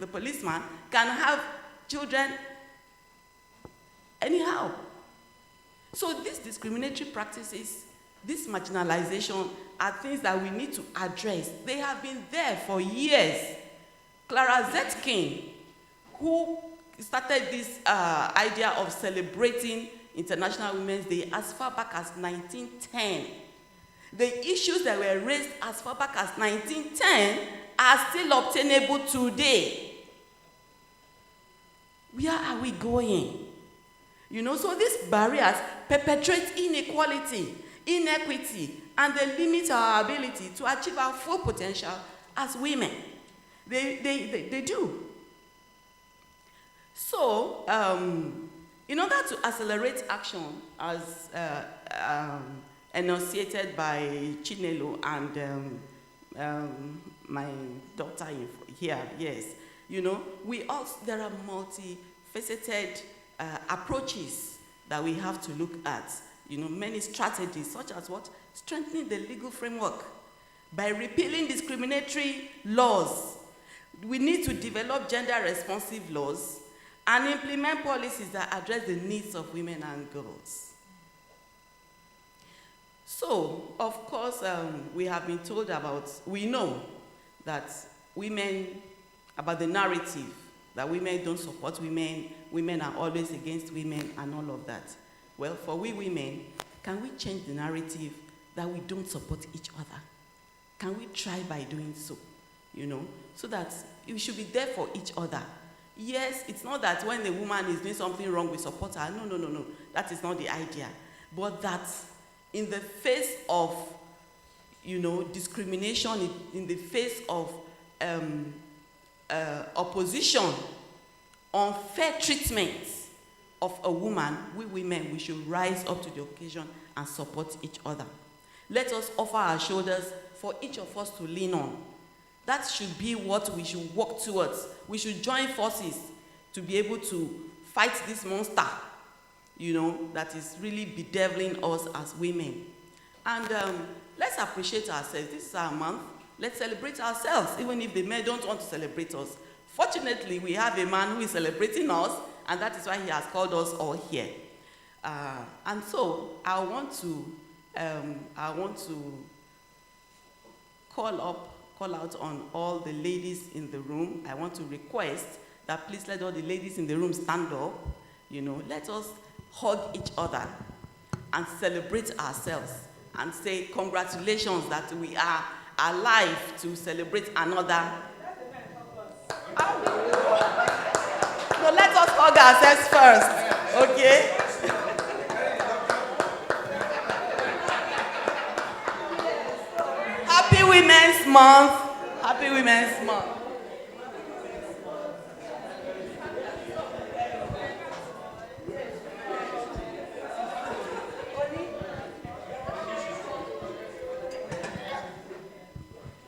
the policeman can have children anyhow. So these discriminatory practices, this marginalization are things that we need to address. They have been there for years. Clara Zetkin, who started this idea of celebrating International Women's Day as far back as 1910. The issues that were raised as far back as 1910 are still obtainable today. Where are we going? So these barriers perpetuate inequality, inequity, and they limit our ability to achieve our full potential as women. They do. So, in order to accelerate action, as enunciated by Chinelo and my daughter here, yes. You know, there are multifaceted approaches that we have to look at. You know, many strategies, such as what? Strengthening the legal framework. By repealing discriminatory laws, we need to develop gender-responsive laws and implement policies that address the needs of women and girls. So, of course, we have been told we know that about the narrative, that women don't support women, women are always against women, and all of that. Well, for we women, can we change the narrative that we don't support each other? Can we try by doing so, you know, so that we should be there for each other? Yes, it's not that when a woman is doing something wrong, we support her. No. That is not the idea. But that in the face of, you know, discrimination, in the face of opposition, unfair treatment of a woman, we women, we should rise up to the occasion and support each other. Let us offer our shoulders for each of us to lean on. That should be what we should work towards. We should join forces to be able to fight this monster, you know, that is really bedeviling us as women. And let's appreciate ourselves. This is our month. Let's celebrate ourselves, even if the men don't want to celebrate us. Fortunately, we have a man who is celebrating us, and that is why he has called us all here. And so I want to call out on all the ladies in the room. I want to request that please let all the ladies in the room stand up. You know, let us hug each other and celebrate ourselves and say congratulations that we are alive to celebrate another. So let us hug ourselves first, okay? Happy Women's Month. Happy Women's Month.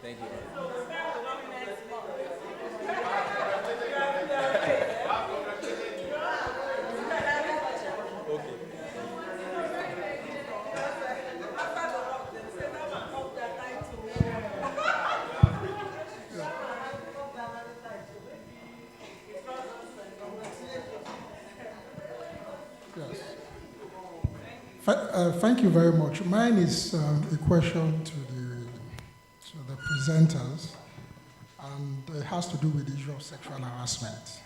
Thank you. Thank you very much. Mine is a question to the presenters, and it has to do with the issue of sexual harassment,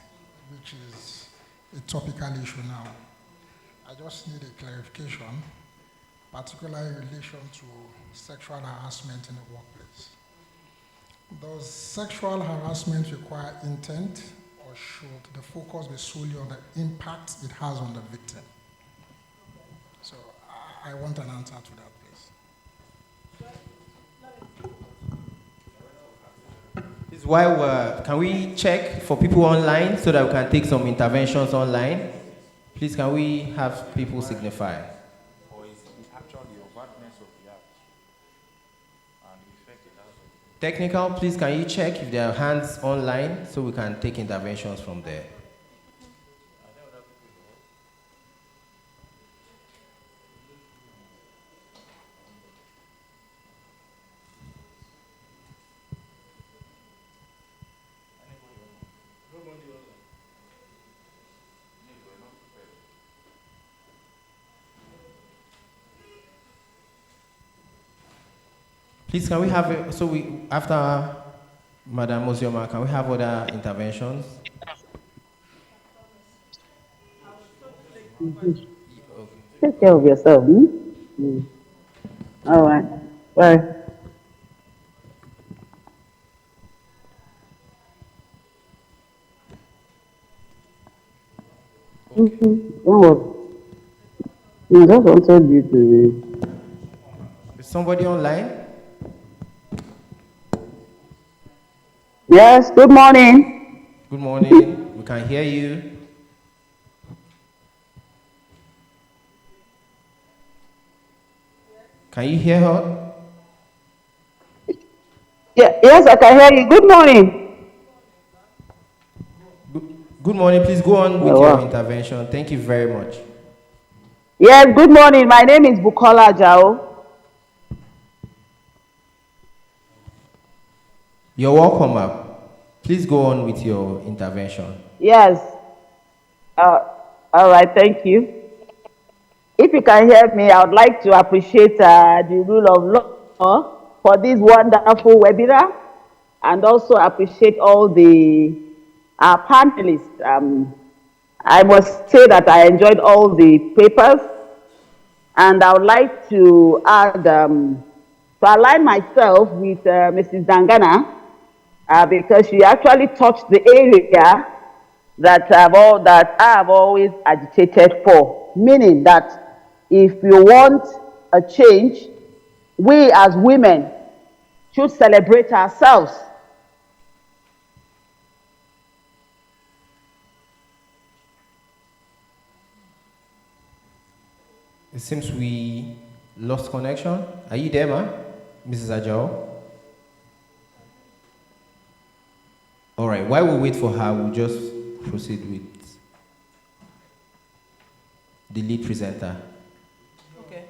which is a topical issue now. I just need a clarification, particularly in relation to sexual harassment in the workplace. Does sexual harassment require intent, or should the focus be solely on the impact it has on the victim? So I want an answer to that, please. While can we check for people online so that we can take some interventions online? Please, can we have people signify? Or is it actually the overtness of the act and the effect it has on Technical, please, can you check if there are hands online so we can take interventions from there? Please, can we have, after Madam Ozioma, can we have other interventions? Okay. Take care of yourself. All right. Bye. Don't worry. You just wanted you to. Is somebody online? Yes, good morning. Good morning. We can hear you. Can you hear her? Yeah, yes, I can hear you. Good morning. Good morning. Please go on with Oh, your wow. intervention. Thank you very much. Yes, good morning. My name is Bukola Jao. You're welcome, ma'am. Please go on with your intervention. Yes. All right, thank you. If you can hear me, I would like to appreciate the rule of law for this wonderful webinar, and also appreciate all the panelists. I must say that I enjoyed all the papers, and I would like to add, to align myself with Mrs. Dangana, because she actually touched the area that I have always agitated for, meaning that if you want a change, we as women should celebrate ourselves. It seems we lost connection. Are you there, ma'am? Mrs. Ajao? All right, while we wait for her, we'll just proceed with the lead presenter. Okay.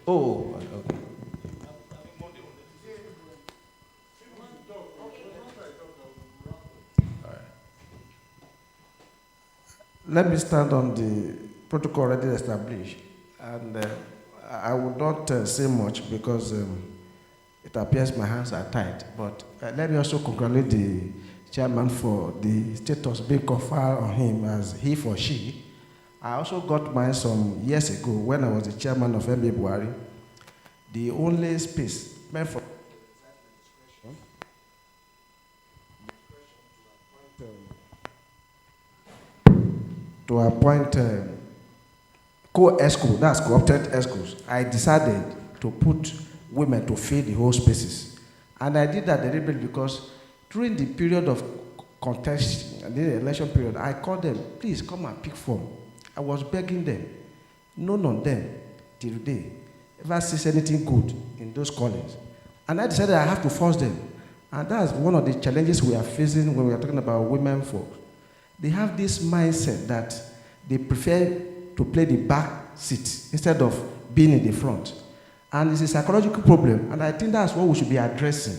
Oh, okay. Let me stand on the protocol already established, and I would not say much because it appears my hands are tied, but let me also congratulate the chairman for the status being conferred on him as he for she. I also got mine some years ago when I was the chairman of MB Buhari. The only space meant for to appoint co-ESCO, that's co-opted ESCOs. I decided to put women to fill the whole spaces. And I did that deliberately because during the period of contest, the election period, I called them, please come and pick form. I was begging them. None of them, till today, ever sees anything good in those callings. And I decided I have to force them. And that's one of the challenges we are facing when we are talking about women folks. They have this mindset that they prefer to play the back seat instead of being in the front. And it's a psychological problem, and I think that's what we should be addressing.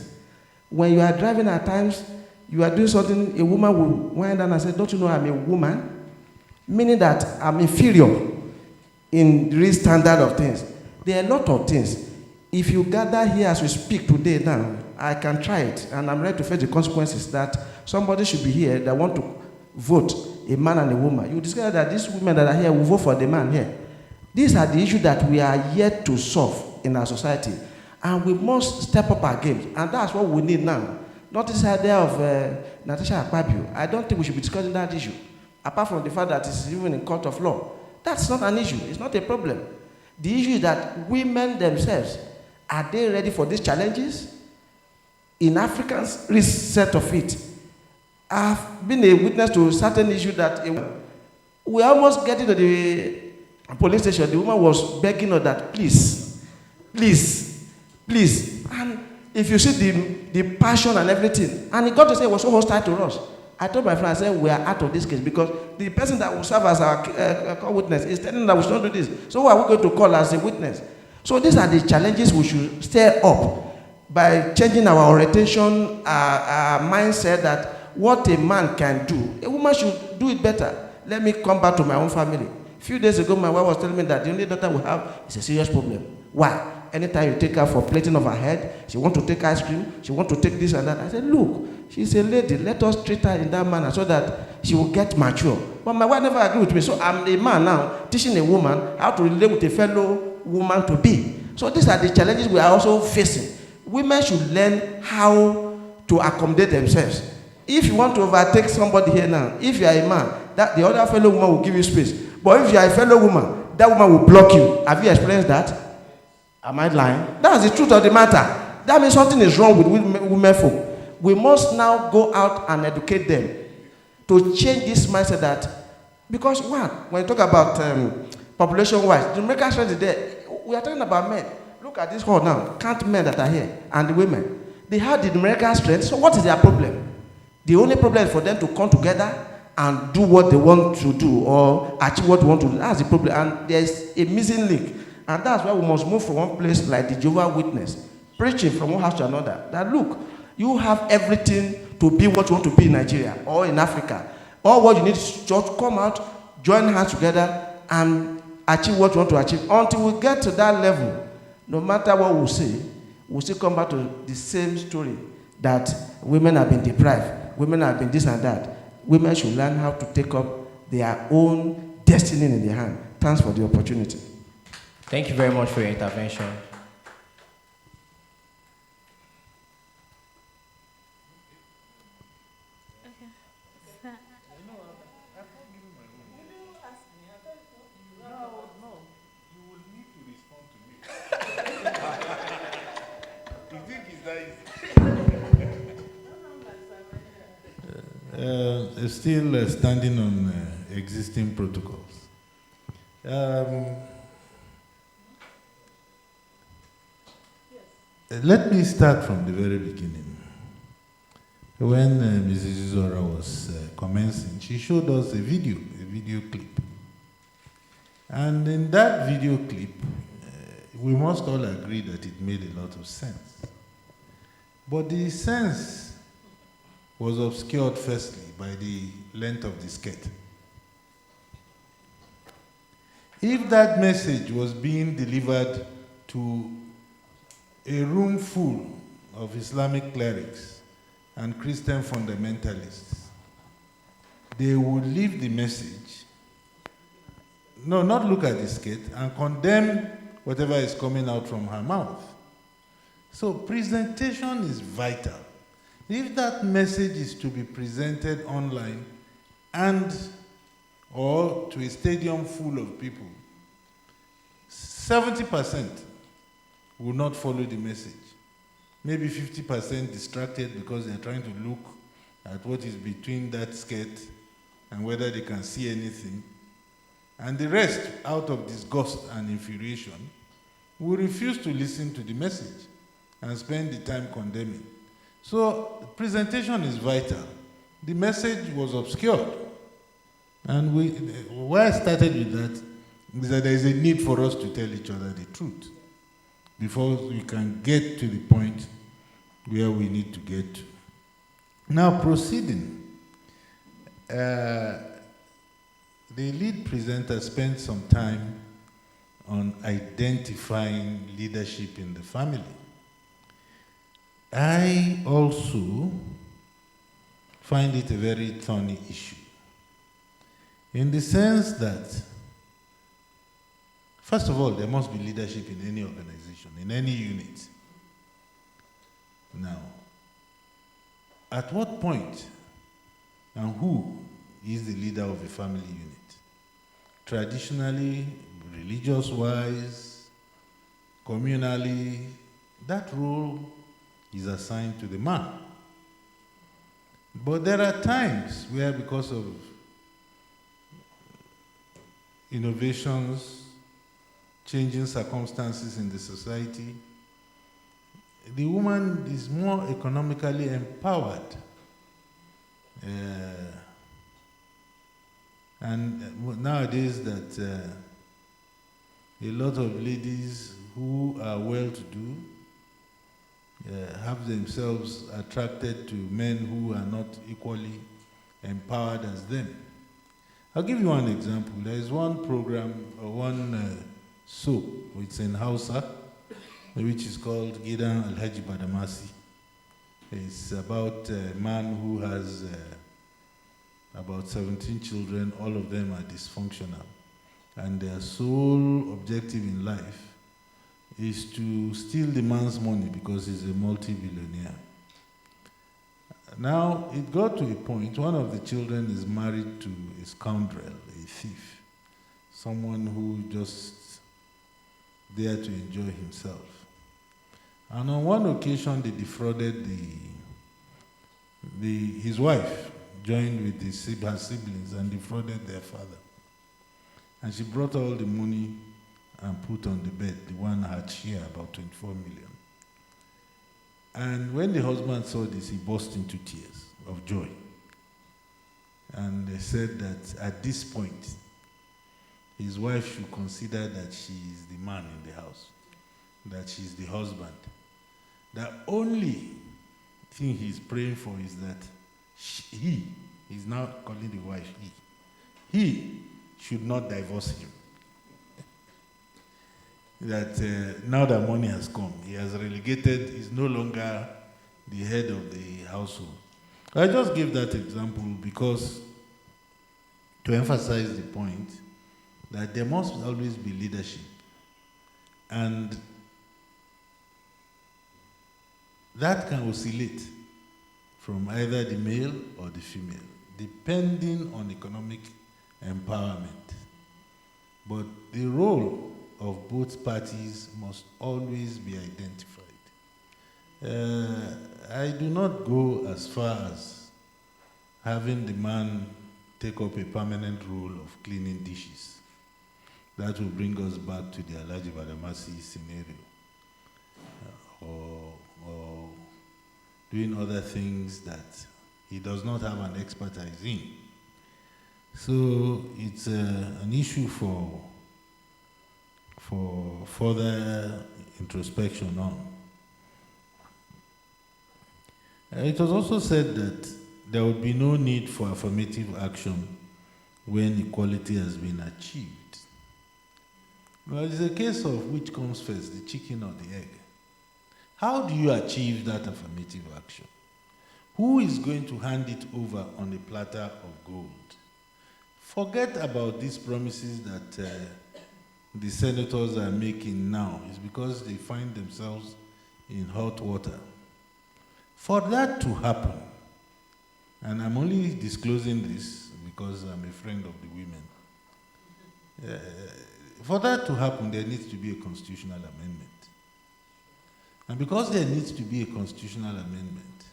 When you are driving at times, you are doing something, a woman will wind down and say, don't you know I'm a woman? Meaning that I'm inferior in the real standard of things. There are a lot of things. If you gather here as we speak today now, I can try it, and I'm ready to face the consequences that somebody should be here that want to vote a man and a woman. You discover that these women that are here will vote for the man here. These are the issues that we are yet to solve in our society. And we must step up our game. And that's what we need now. Not this idea of Natasha Akpabio. I don't think we should be discussing that issue. Apart from the fact that it's even in court of law. That's not an issue. It's not a problem. The issue is that women themselves, are they ready for these challenges? In Africans, reset of it. I've been a witness to a certain issue that we almost getting to the police station. The woman was begging her that, please, please, please. And if you see the passion and everything, and he got to say it was so hostile to us. I told my friend, I said, we are out of this case because the person that will serve as our witness is telling that we should not do this. So who are we going to call as a witness? So these are the challenges we should stir up by changing our orientation, our mindset that what a man can do, a woman should do it better. Let me come back to my own family. A few days ago, my wife was telling me that the only daughter we have is a serious problem. Why? Anytime you take her for plating of her head, she wants to take ice cream, she wants to take this and that. I said, look, she's a lady. Let us treat her in that manner so that she will get mature. But my wife never agreed with me. So I'm a man now teaching a woman how to relate with a fellow woman to be. So these are the challenges we are also facing. Women should learn how to accommodate themselves. If you want to overtake somebody here now, if you are a man, that the other fellow woman will give you space. But if you are a fellow woman, that woman will block you. Have you experienced that? Am I lying? That's the truth of the matter. That means something is wrong with women folk. We must now go out and educate them to change this mindset that, because one, when you talk about population-wise, the Jamaica strength is there. We are talking about men. Look at this hall now. Count men that are here and the women. They have the numerical strength. So what is their problem? The only problem is for them to come together and do what they want to do or achieve what they want to do. That's the problem. And there's a missing link. And that's why we must move from one place like the Jehovah's Witness, preaching from one house to another. That look, you have everything to be what you want to be in Nigeria or in Africa. All what you need is just come out, join hands together, and achieve what you want to achieve. Until we get to that level, no matter what we say, we'll still come back to the same story that women have been deprived, women have been this and that. Women should learn how to take up their own destiny in their hand. Thanks for the opportunity. Thank you very much for your intervention. Still standing on existing protocols. Let me start from the very beginning. When Mrs. Izora was commencing, she showed us a video clip. And in that video clip, we must all agree that it made a lot of sense. But the sense was obscured firstly by the length of the skirt. If that message was being delivered to a room full of Islamic clerics and Christian fundamentalists, they would leave the message, no, not look at the skirt, and condemn whatever is coming out from her mouth. So presentation is vital. If that message is to be presented online and or to a stadium full of people, 70% will not follow the message. Maybe 50% distracted because they're trying to look at what is between that skirt and whether they can see anything. And the rest, out of disgust and infuriation, will refuse to listen to the message and spend the time condemning. So presentation is vital. The message was obscured. And why I started with that is that there is a need for us to tell each other the truth before we can get to the point where we need to get to. Now proceeding, the lead presenter spent some time on identifying leadership in the family. I also find it a very thorny issue, in the sense that, first of all, there must be leadership in any organization, in any unit. Now, at what point and who is the leader of a family unit? Traditionally, religious-wise, communally, that role is assigned to the man. But there are times where, because of innovations, changing circumstances in the society, the woman is more economically empowered. And nowadays that a lot of ladies who are well-to-do have themselves attracted to men who are not equally empowered as them. I'll give you one example. There is one program, one soap, it's in Hausa, which is called Gidan Alhaji Badamasi. It's about a man who has about 17 children, all of them are dysfunctional. And their sole objective in life is to steal the man's money because he's a multi-billionaire. Now, it got to a point, one of the children is married to a scoundrel, a thief, someone who just there to enjoy himself. And on one occasion, they defrauded his wife, joined with her siblings and defrauded their father. And she brought all the money and put on the bed, the one had share, about 24 million. And when the husband saw this, he burst into tears of joy. And they said that at this point, his wife should consider that she is the man in the house, that she is the husband. The only thing he's praying for is that he's now calling the wife he should not divorce him. That now that money has come, he has relegated, he's no longer the head of the household. I just give that example because to emphasize the point that there must always be leadership. And that can oscillate from either the male or the female, depending on economic empowerment. But the role of both parties must always be identified. I do not go as far as having the man take up a permanent role of cleaning dishes. That will bring us back to the Alhaji Badamasi scenario, or doing other things that he does not have an expertise in. So it's an issue for further introspection on. It was also said that there would be no need for affirmative action when equality has been achieved. Well, it's a case of which comes first, the chicken or the egg. How do you achieve that affirmative action? Who is going to hand it over on a platter of gold? Forget about these promises that the senators are making now. It's because they find themselves in hot water. For that to happen, and I'm only disclosing this because I'm a friend of the women. For that to happen, there needs to be a constitutional amendment. And because there needs to be a constitutional amendment,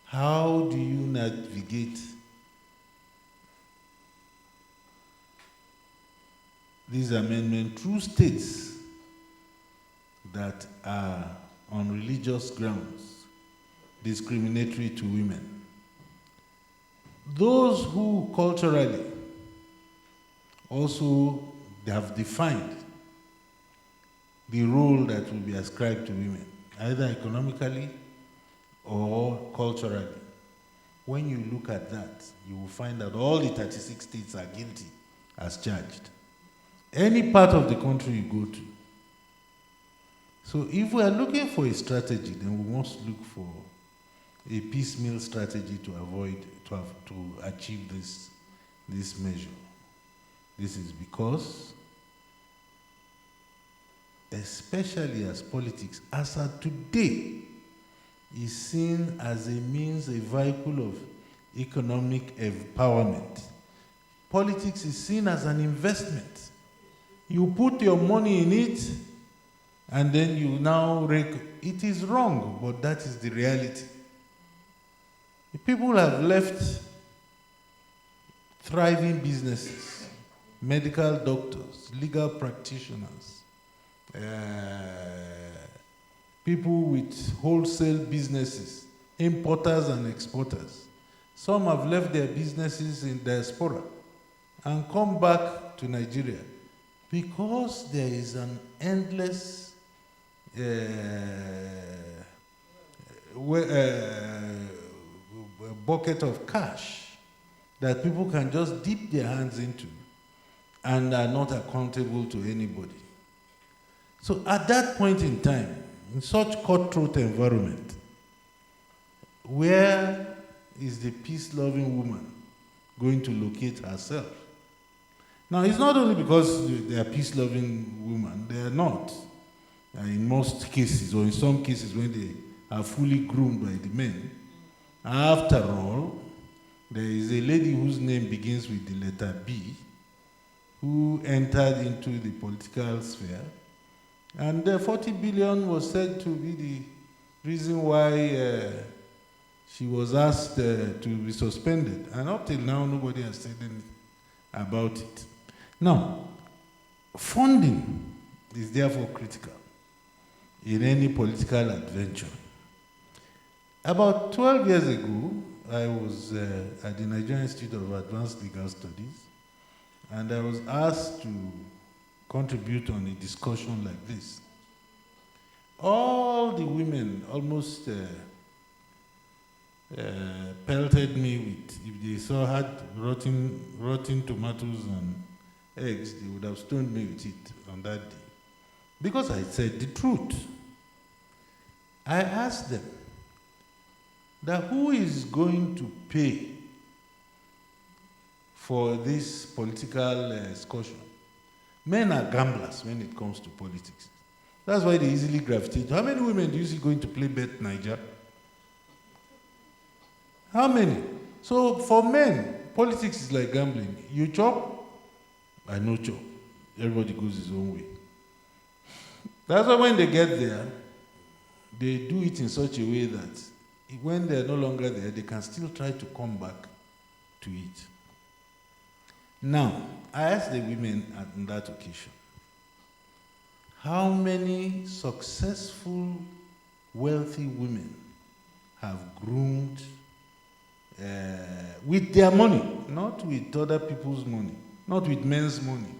how do you navigate this amendment through states that are on religious grounds discriminatory to women? Those who culturally also have defined the role that will be ascribed to women, either economically or culturally. When you look at that, you will find that all the 36 states are guilty as charged. Any part of the country you go to. So if we are looking for a strategy, then we must look for a piecemeal strategy to achieve this measure. This is because, especially as politics, as of today, is seen as a means, a vehicle of economic empowerment. Politics is seen as an investment. You put your money in it, and then you now rake. It is wrong, but that is the reality. People have left thriving businesses, medical doctors, legal practitioners, people with wholesale businesses, importers and exporters. Some have left their businesses in diaspora and come back to Nigeria because there is an endless bucket of cash that people can just dip their hands into and are not accountable to anybody. So at that point in time, in such cutthroat environment, where is the peace-loving woman going to locate herself? Now, it's not only because they are peace-loving women, they are not. In most cases, or in some cases when they are fully groomed by the men. After all, there is a lady whose name begins with the letter B, who entered into the political sphere, and the 40 billion was said to be the reason why she was asked to be suspended. And up till now, nobody has said anything about it. Now, funding is therefore critical in any political adventure. About 12 years ago, I was at the Nigerian Institute of Advanced Legal Studies, and I was asked to contribute on a discussion like this. All the women almost pelted me with, if they had rotten tomatoes and eggs, they would have stoned me with it on that day. Because I said the truth. I asked them that who is going to pay for this political excursion? Men are gamblers when it comes to politics. That's why they easily gravitate. How many women do you see going to play Bet Niger? How many? So for men, politics is like gambling. You chop, I no chop. Everybody goes his own way. That's why when they get there, they do it in such a way that when they're no longer there, they can still try to come back to it. Now, I asked the women on that occasion, how many successful, wealthy women have groomed with their money, not with other people's money, not with men's money,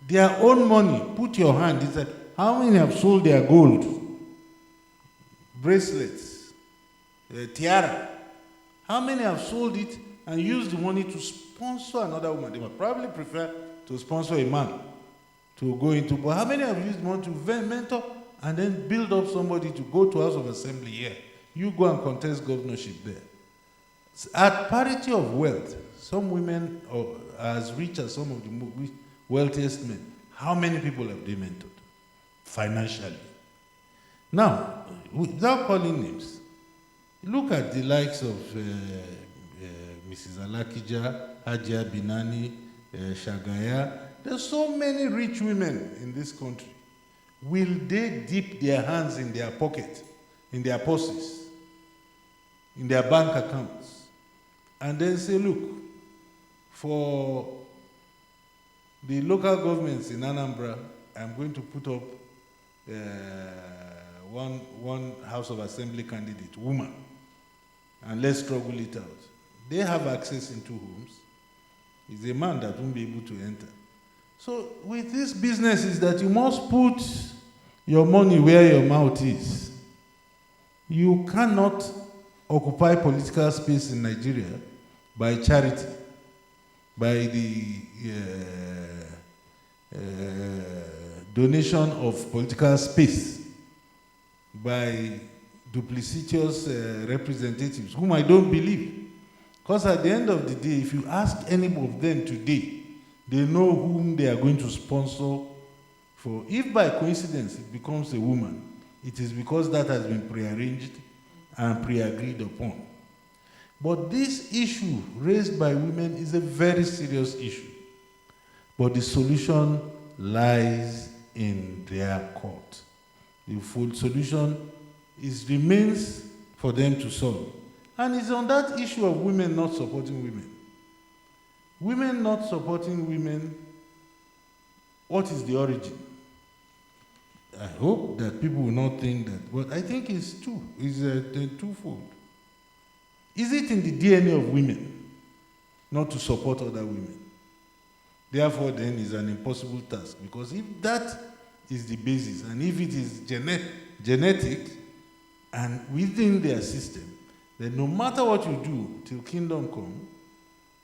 their own money? Put your hand inside. How many have sold their gold, bracelets, tiara? How many have sold it and used the money to sponsor another woman? They would probably prefer to sponsor a man to go into, but how many have used money to mentor and then build up somebody to go to House of Assembly here? You go and contest governorship there. At parity of wealth, some women are as rich as some of the wealthiest men. How many people have they mentored financially? Now, without calling names, look at the likes of Mrs. Alakija, Hajia Binani, Shagaya. There's so many rich women in this country. Will they dip their hands in their pocket, in their purses, in their bank accounts, and then say, look, for the local governments in Anambra, I'm going to put up one House of Assembly candidate, woman, and let's struggle it out. They have access into homes. It's a man that won't be able to enter. So with this business is that you must put your money where your mouth is. You cannot occupy political space in Nigeria by charity, by the donation of political space, by duplicitous representatives, whom I don't believe. Because at the end of the day, if you ask any of them today, they know whom they are going to sponsor for. If by coincidence it becomes a woman, it is because that has been prearranged and pre-agreed upon. But this issue raised by women is a very serious issue. But the solution lies in their court. The full solution remains for them to solve. And it's on that issue of women not supporting women. Women not supporting women, what is the origin? I hope that people will not think that, but I think it's twofold. Is it in the DNA of women not to support other women? Therefore, then, it's an impossible task, because if that is the basis, and if it is genetic and within their system, then no matter what you do till kingdom come,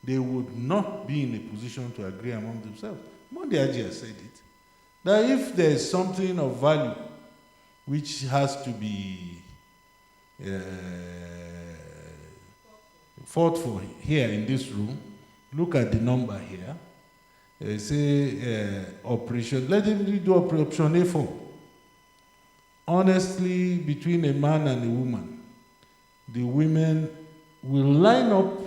they would not be in a position to agree among themselves. Monday Ajia said it, that if there is something of value which has to be fought for here in this room, look at the number here. Say operation, let them do option A4. Honestly, between a man and a woman, the women will line up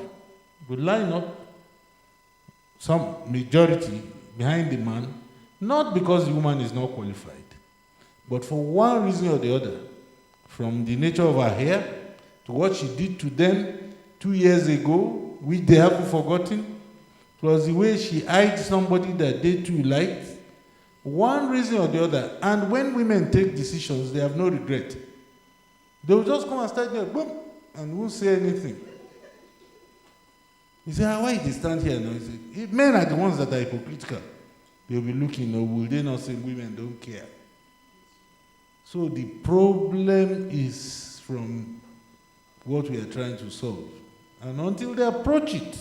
some majority behind the man, not because the woman is not qualified, but for one reason or the other, from the nature of her hair to what she did to them 2 years ago, which they haven't forgotten, plus the way she eyed somebody that they too liked. one reason or the other. And when women take decisions, they have no regret. They will just come and start there, boom, and won't say anything. You say, why did they stand here now? Say, men are the ones that are hypocritical. They'll be looking, or will they not say women don't care? So the problem is from what we are trying to solve. And until they approach it,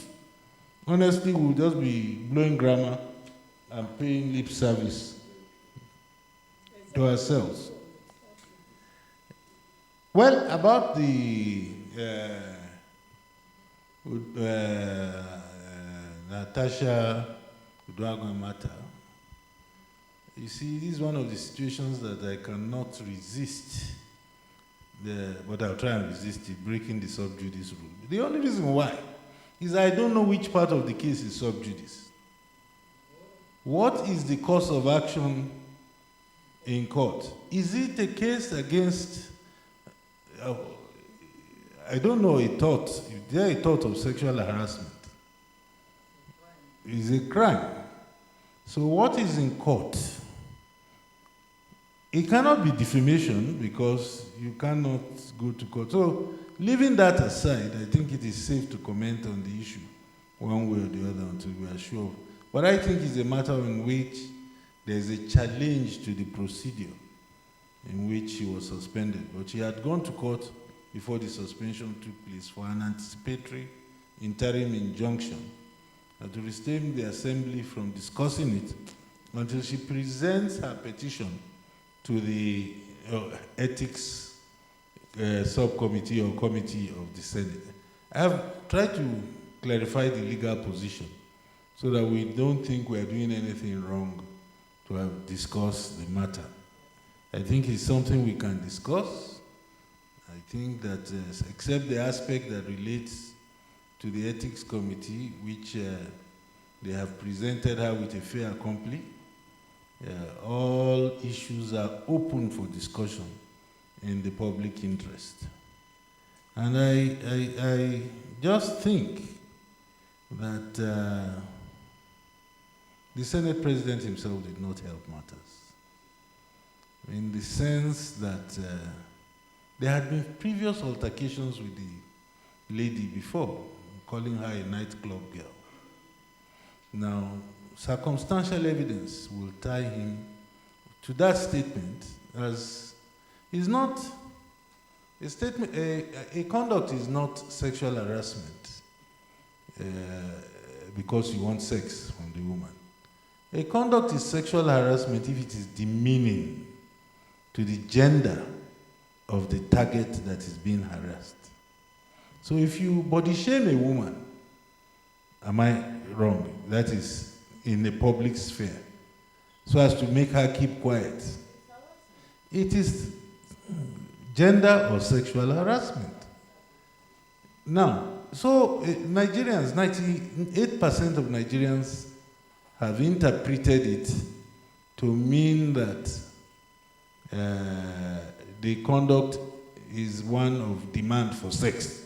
honestly, we'll just be blowing grammar and paying lip service to ourselves. Well, about the Natasha Uduagwa matter, you see, this is one of the situations that I cannot resist. But I'll try and resist it, breaking the sub judice rule. The only reason why is I don't know which part of the case is sub judice. What is the course of action in court? Is it a case against, I don't know, a thought, if there a thought of sexual harassment? It's a crime. So what is in court? It cannot be defamation because you cannot go to court. So leaving that aside, I think it is safe to comment on the issue one way or the other until we are sure. But I think it's a matter in which there is a challenge to the procedure in which she was suspended. But she had gone to court before the suspension took place for an anticipatory interim injunction to restrain the assembly from discussing it until she presents her petition to the ethics subcommittee or committee of the Senate. I have tried to clarify the legal position so that we don't think we are doing anything wrong to have discussed the matter. I think it's something we can discuss. I think that except the aspect that relates to the ethics committee, which they have presented her with a fait accompli, all issues are open for discussion in the public interest. And I just think that the Senate President himself did not help matters, in the sense that there had been previous altercations with the lady before, calling her a nightclub girl. Now, circumstantial evidence will tie him to that statement, as is not a statement, a conduct is not sexual harassment because you want sex from the woman. A conduct is sexual harassment if it is demeaning to the gender of the target that is being harassed. So if you body shame a woman, am I wrong? That is in the public sphere, so as to make her keep quiet. It is gender or sexual harassment. Now, so Nigerians, 98% of Nigerians have interpreted it to mean that the conduct is one of demand for sex.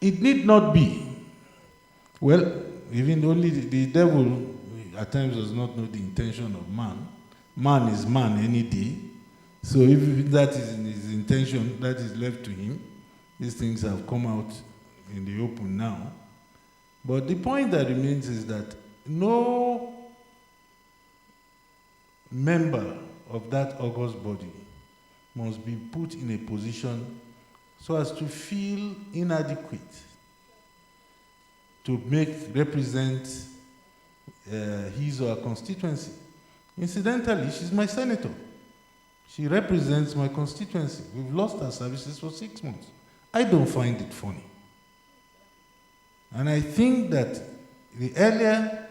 It need not be. Well, even only the devil at times does not know the intention of man. Man is man any day. So if that is in his intention, that is left to him. These things have come out in the open now. But the point that remains is that no member of that august body must be put in a position so as to feel inadequate to represent his or her constituency. Incidentally, she's my senator. She represents my constituency. We've lost our services for 6 months. I don't find it funny. And I think that the earlier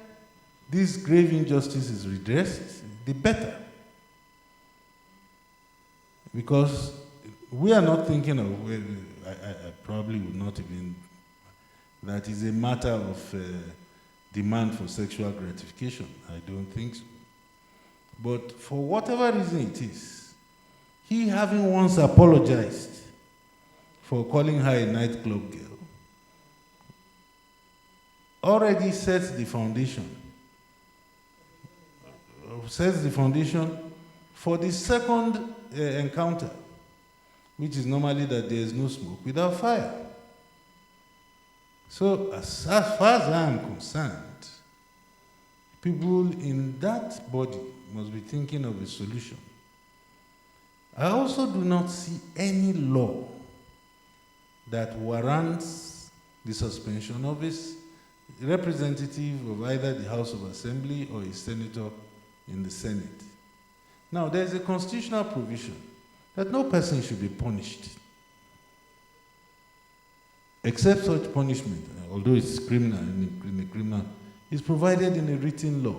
this grave injustice is redressed, the better. Because we are not thinking of, well, I probably would not even, that is a matter of demand for sexual gratification. I don't think so. But for whatever reason it is, he having once apologized for calling her a nightclub girl already sets the foundation sets the foundation for the second encounter, which is normally that there is no smoke without fire. So as far as I am concerned, people in that body must be thinking of a solution. I also do not see any law that warrants the suspension of a representative of either the House of Assembly or a senator in the Senate. Now, there is a constitutional provision that no person should be punished, except such punishment, although it's criminal in the criminal, is provided in a written law.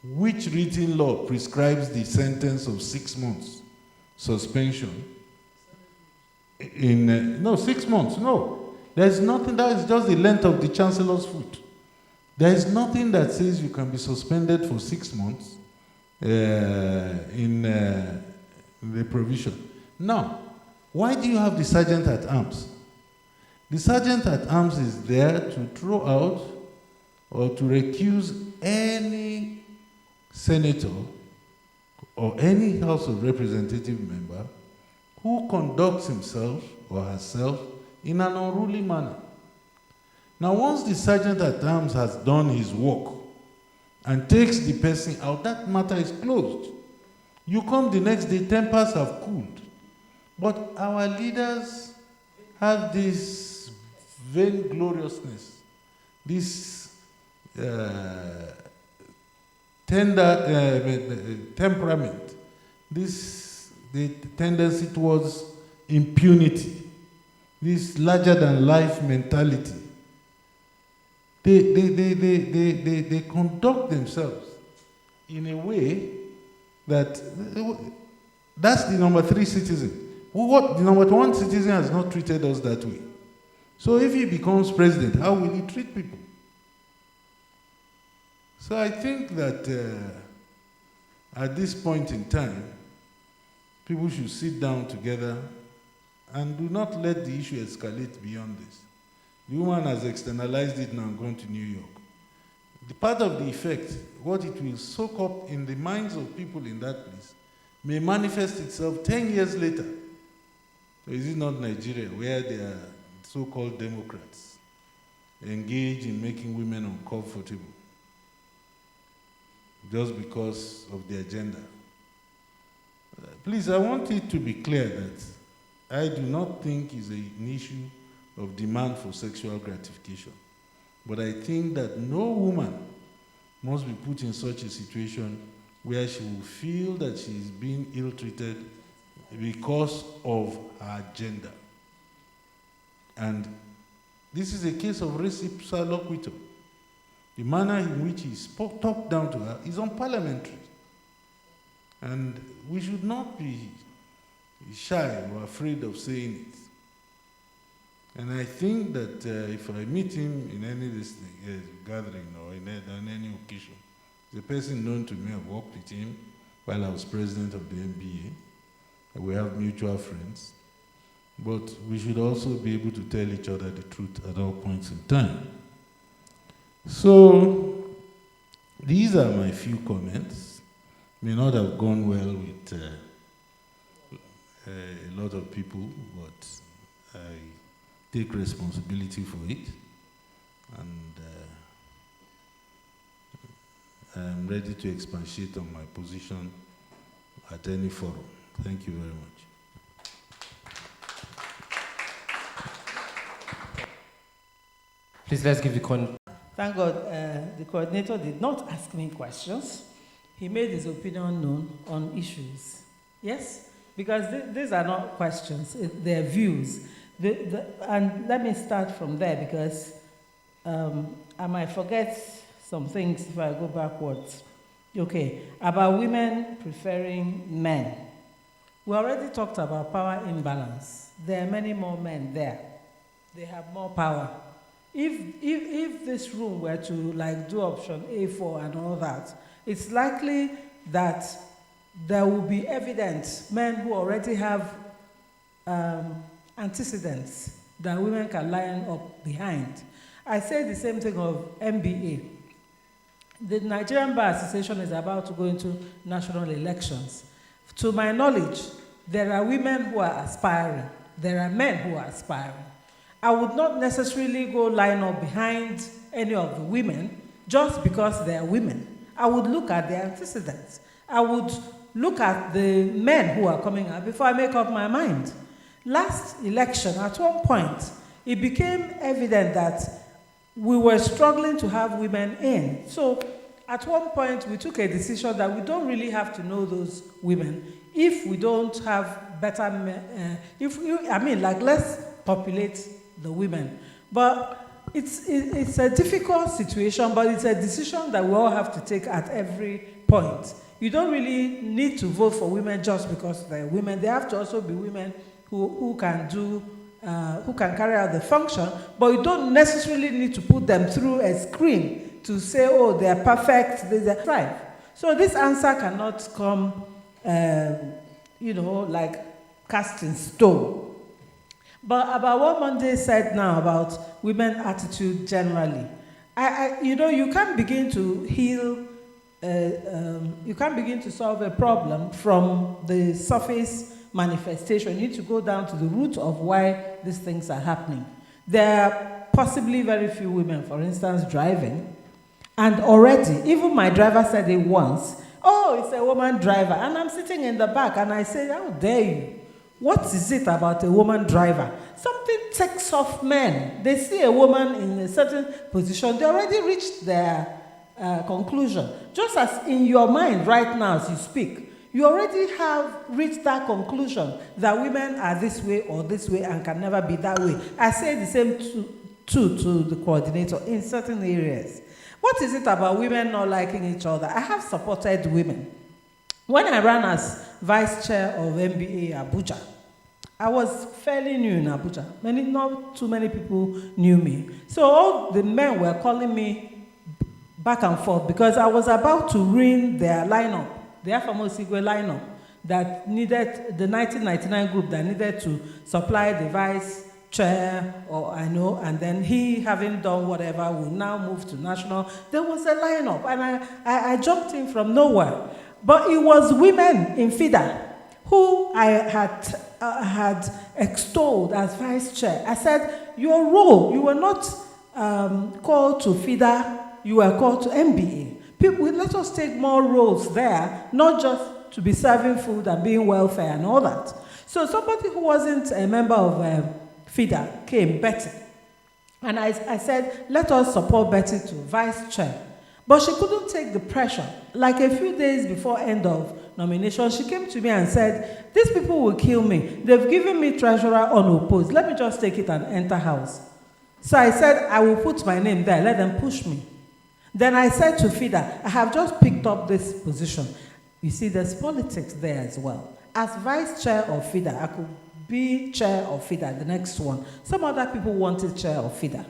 Which written law prescribes the sentence of 6 months suspension? No, 6 months, no. There's nothing, that is just the length of the chancellor's foot. There is nothing that says you can be suspended for 6 months in the provision. Now, why do you have the sergeant at arms? The sergeant at arms is there to throw out or to recuse any senator or any House of Representative member who conducts himself or herself in an unruly manner. Now, once the sergeant at arms has done his work and takes the person out, that matter is closed. You come the next day, tempers have cooled. But our leaders have this vaingloriousness, this temperament, this the tendency towards impunity, this larger-than-life mentality. They conduct themselves in a way that that's the number 3 citizen. What the number 1 citizen has not treated us that way. So if he becomes president, how will he treat people? So I think that at this point in time, people should sit down together and do not let the issue escalate beyond this. The woman has externalized it now and gone to New York. The part of the effect, what it will soak up in the minds of people in that place, may manifest itself 10 years later. So is it not Nigeria, where they are so-called Democrats engage in making women uncomfortable just because of the agenda? Please, I want it to be clear that I do not think it's an issue of demand for sexual gratification. But I think that no woman must be put in such a situation where she will feel that she is being ill-treated because of her gender. And this is a case of res ipsa loquitur. The manner in which he talked down to her is unparliamentary. And we should not be shy or afraid of saying it. And I think that if I meet him in any gathering or on any occasion, the person known to me, I've worked with him while I was president of the NBA. We have mutual friends. But we should also be able to tell each other the truth at all points in time. So these are my few comments. May not have gone well with a lot of people, but I take responsibility for it, and I'm ready to expatiate on my position at any forum. Thank you very much. Please, let's give the Thank God the coordinator did not ask me questions. He made his opinion known on issues. Yes? Because these are not questions, they're views. And let me start from there, because I might forget some things if I go backwards. Okay, about women preferring men. We already talked about power imbalance. There are many more men there. They have more power. If this room were to do option A4 and all that, it's likely that there will be evidence, men who already have antecedents that women can line up behind. I say the same thing of MBA. the Nigerian Bar Association is about to go into national elections. To my knowledge, there are women who are aspiring. There are men who are aspiring. I would not necessarily go line up behind any of the women just because they are women. I would look at their antecedents. I would look at the men who are coming out before I make up my mind. Last election, at one point, it became evident that we were struggling to have women in. So at one point, we took a decision that we don't really have to know those women if we don't have better men, let's populate the women. But it's a difficult situation, but it's a decision that we all have to take at every point. You don't really need to vote for women just because they're women. They have to also be women who can carry out the function, but you don't necessarily need to put them through a screen to say, oh, they're perfect, they're right. So this answer cannot come, like cast in stone. But about what Monday said now about women's attitude generally, you can't begin to heal, you can't begin to solve a problem from the surface manifestation. You need to go down to the root of why these things are happening. There are possibly very few women, for instance, driving, and already, even my driver said it once, oh, it's a woman driver, and I'm sitting in the back, and I said, how dare you? What is it about a woman driver? Something takes off men. They see a woman in a certain position, they already reached their conclusion. Just as in your mind right now as you speak, you already have reached that conclusion that women are this way or this way and can never be that way. I say the same to the coordinator in certain areas. What is it about women not liking each other? I have supported women. When I ran as vice chair of MBA-ABUJA, I was fairly new in Abuja. Not too many people knew me. So all the men were calling me back and forth because I was about to ruin their lineup, their famous Igwe lineup that needed, the 1999 group that needed to supply the vice chair, and then he, having done whatever, will now move to national. There was a lineup, and I jumped in from nowhere. But it was women in FIDA who I had extolled as vice chair. I said, your role, you were not called to FIDA, you were called to MBA. People, let us take more roles there, not just to be serving food and being welfare and all that. So somebody who wasn't a member of FIDA came, Betty. And I said, let us support Betty to vice chair. But she couldn't take the pressure. Like a few days before end of nomination, she came to me and said, these people will kill me. They've given me treasurer unopposed. Let me just take it and enter house. So I said, I will put my name there. Let them push me. Then I said to FIDA, I have just picked up this position. You see, there's politics there as well. As vice chair of FIDA, I could be chair of FIDA, the next one. Some other people wanted chair of FIDA.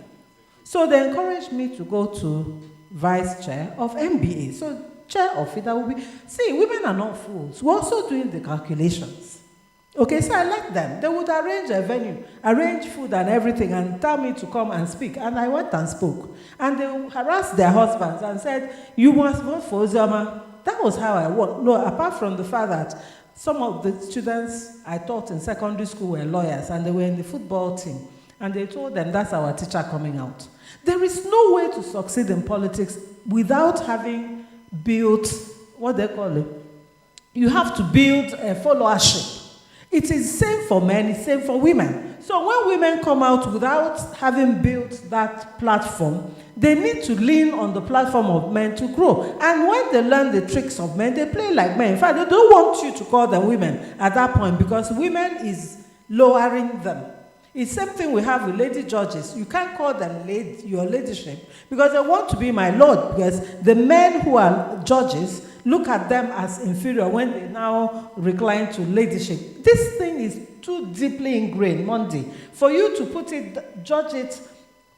So they encouraged me to go to vice chair of MBA. So chair of FIDA will be, see, women are not fools. We're also doing the calculations. Okay, so I let them. They would arrange a venue, arrange food and everything, and tell me to come and speak. And I went and spoke. And they harassed their husbands and said, you must vote for Ozioma. That was how I worked. No, apart from the fact that some of the students I taught in secondary school were lawyers, and they were in the football team. And they told them, that's our teacher coming out. There is no way to succeed in politics without having built, what they call it, you have to build a followership. It is same for men, it's same for women. So when women come out without having built that platform, they need to lean on the platform of men to grow. And when they learn the tricks of men, they play like men. In fact, they don't want you to call them women at that point because women is lowering them. It's the same thing we have with lady judges. You can't call them your ladyship because they want to be my lord, because the men who are judges look at them as inferior when they now recline to ladyship. This thing is too deeply ingrained, Monday, for you to judge it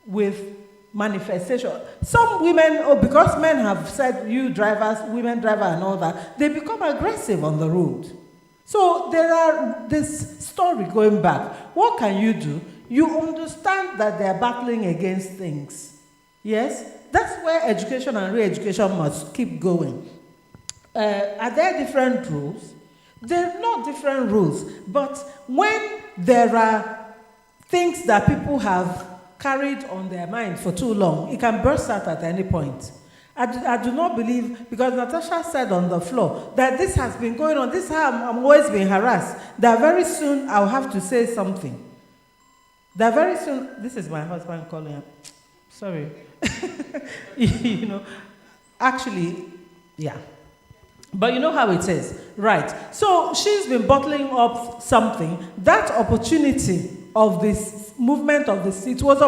with manifestation. Some women, because men have said you drivers, women driver and all that, they become aggressive on the road. So there are this story going back. What can you do? You understand that they are battling against things. Yes? that's where education and re-education must keep going. Are there different rules? There are not different rules, but when there are things that people have carried on their mind for too long, it can burst out at any point. I do not believe, because Natasha said on the floor, that this has been going on, this is how I'm always being harassed, that very soon I'll have to say something. That very soon, this is my husband calling up. Sorry. You know, actually, yeah. But you know how it is, right? So she's been bottling up something. That opportunity of this movement of the seat was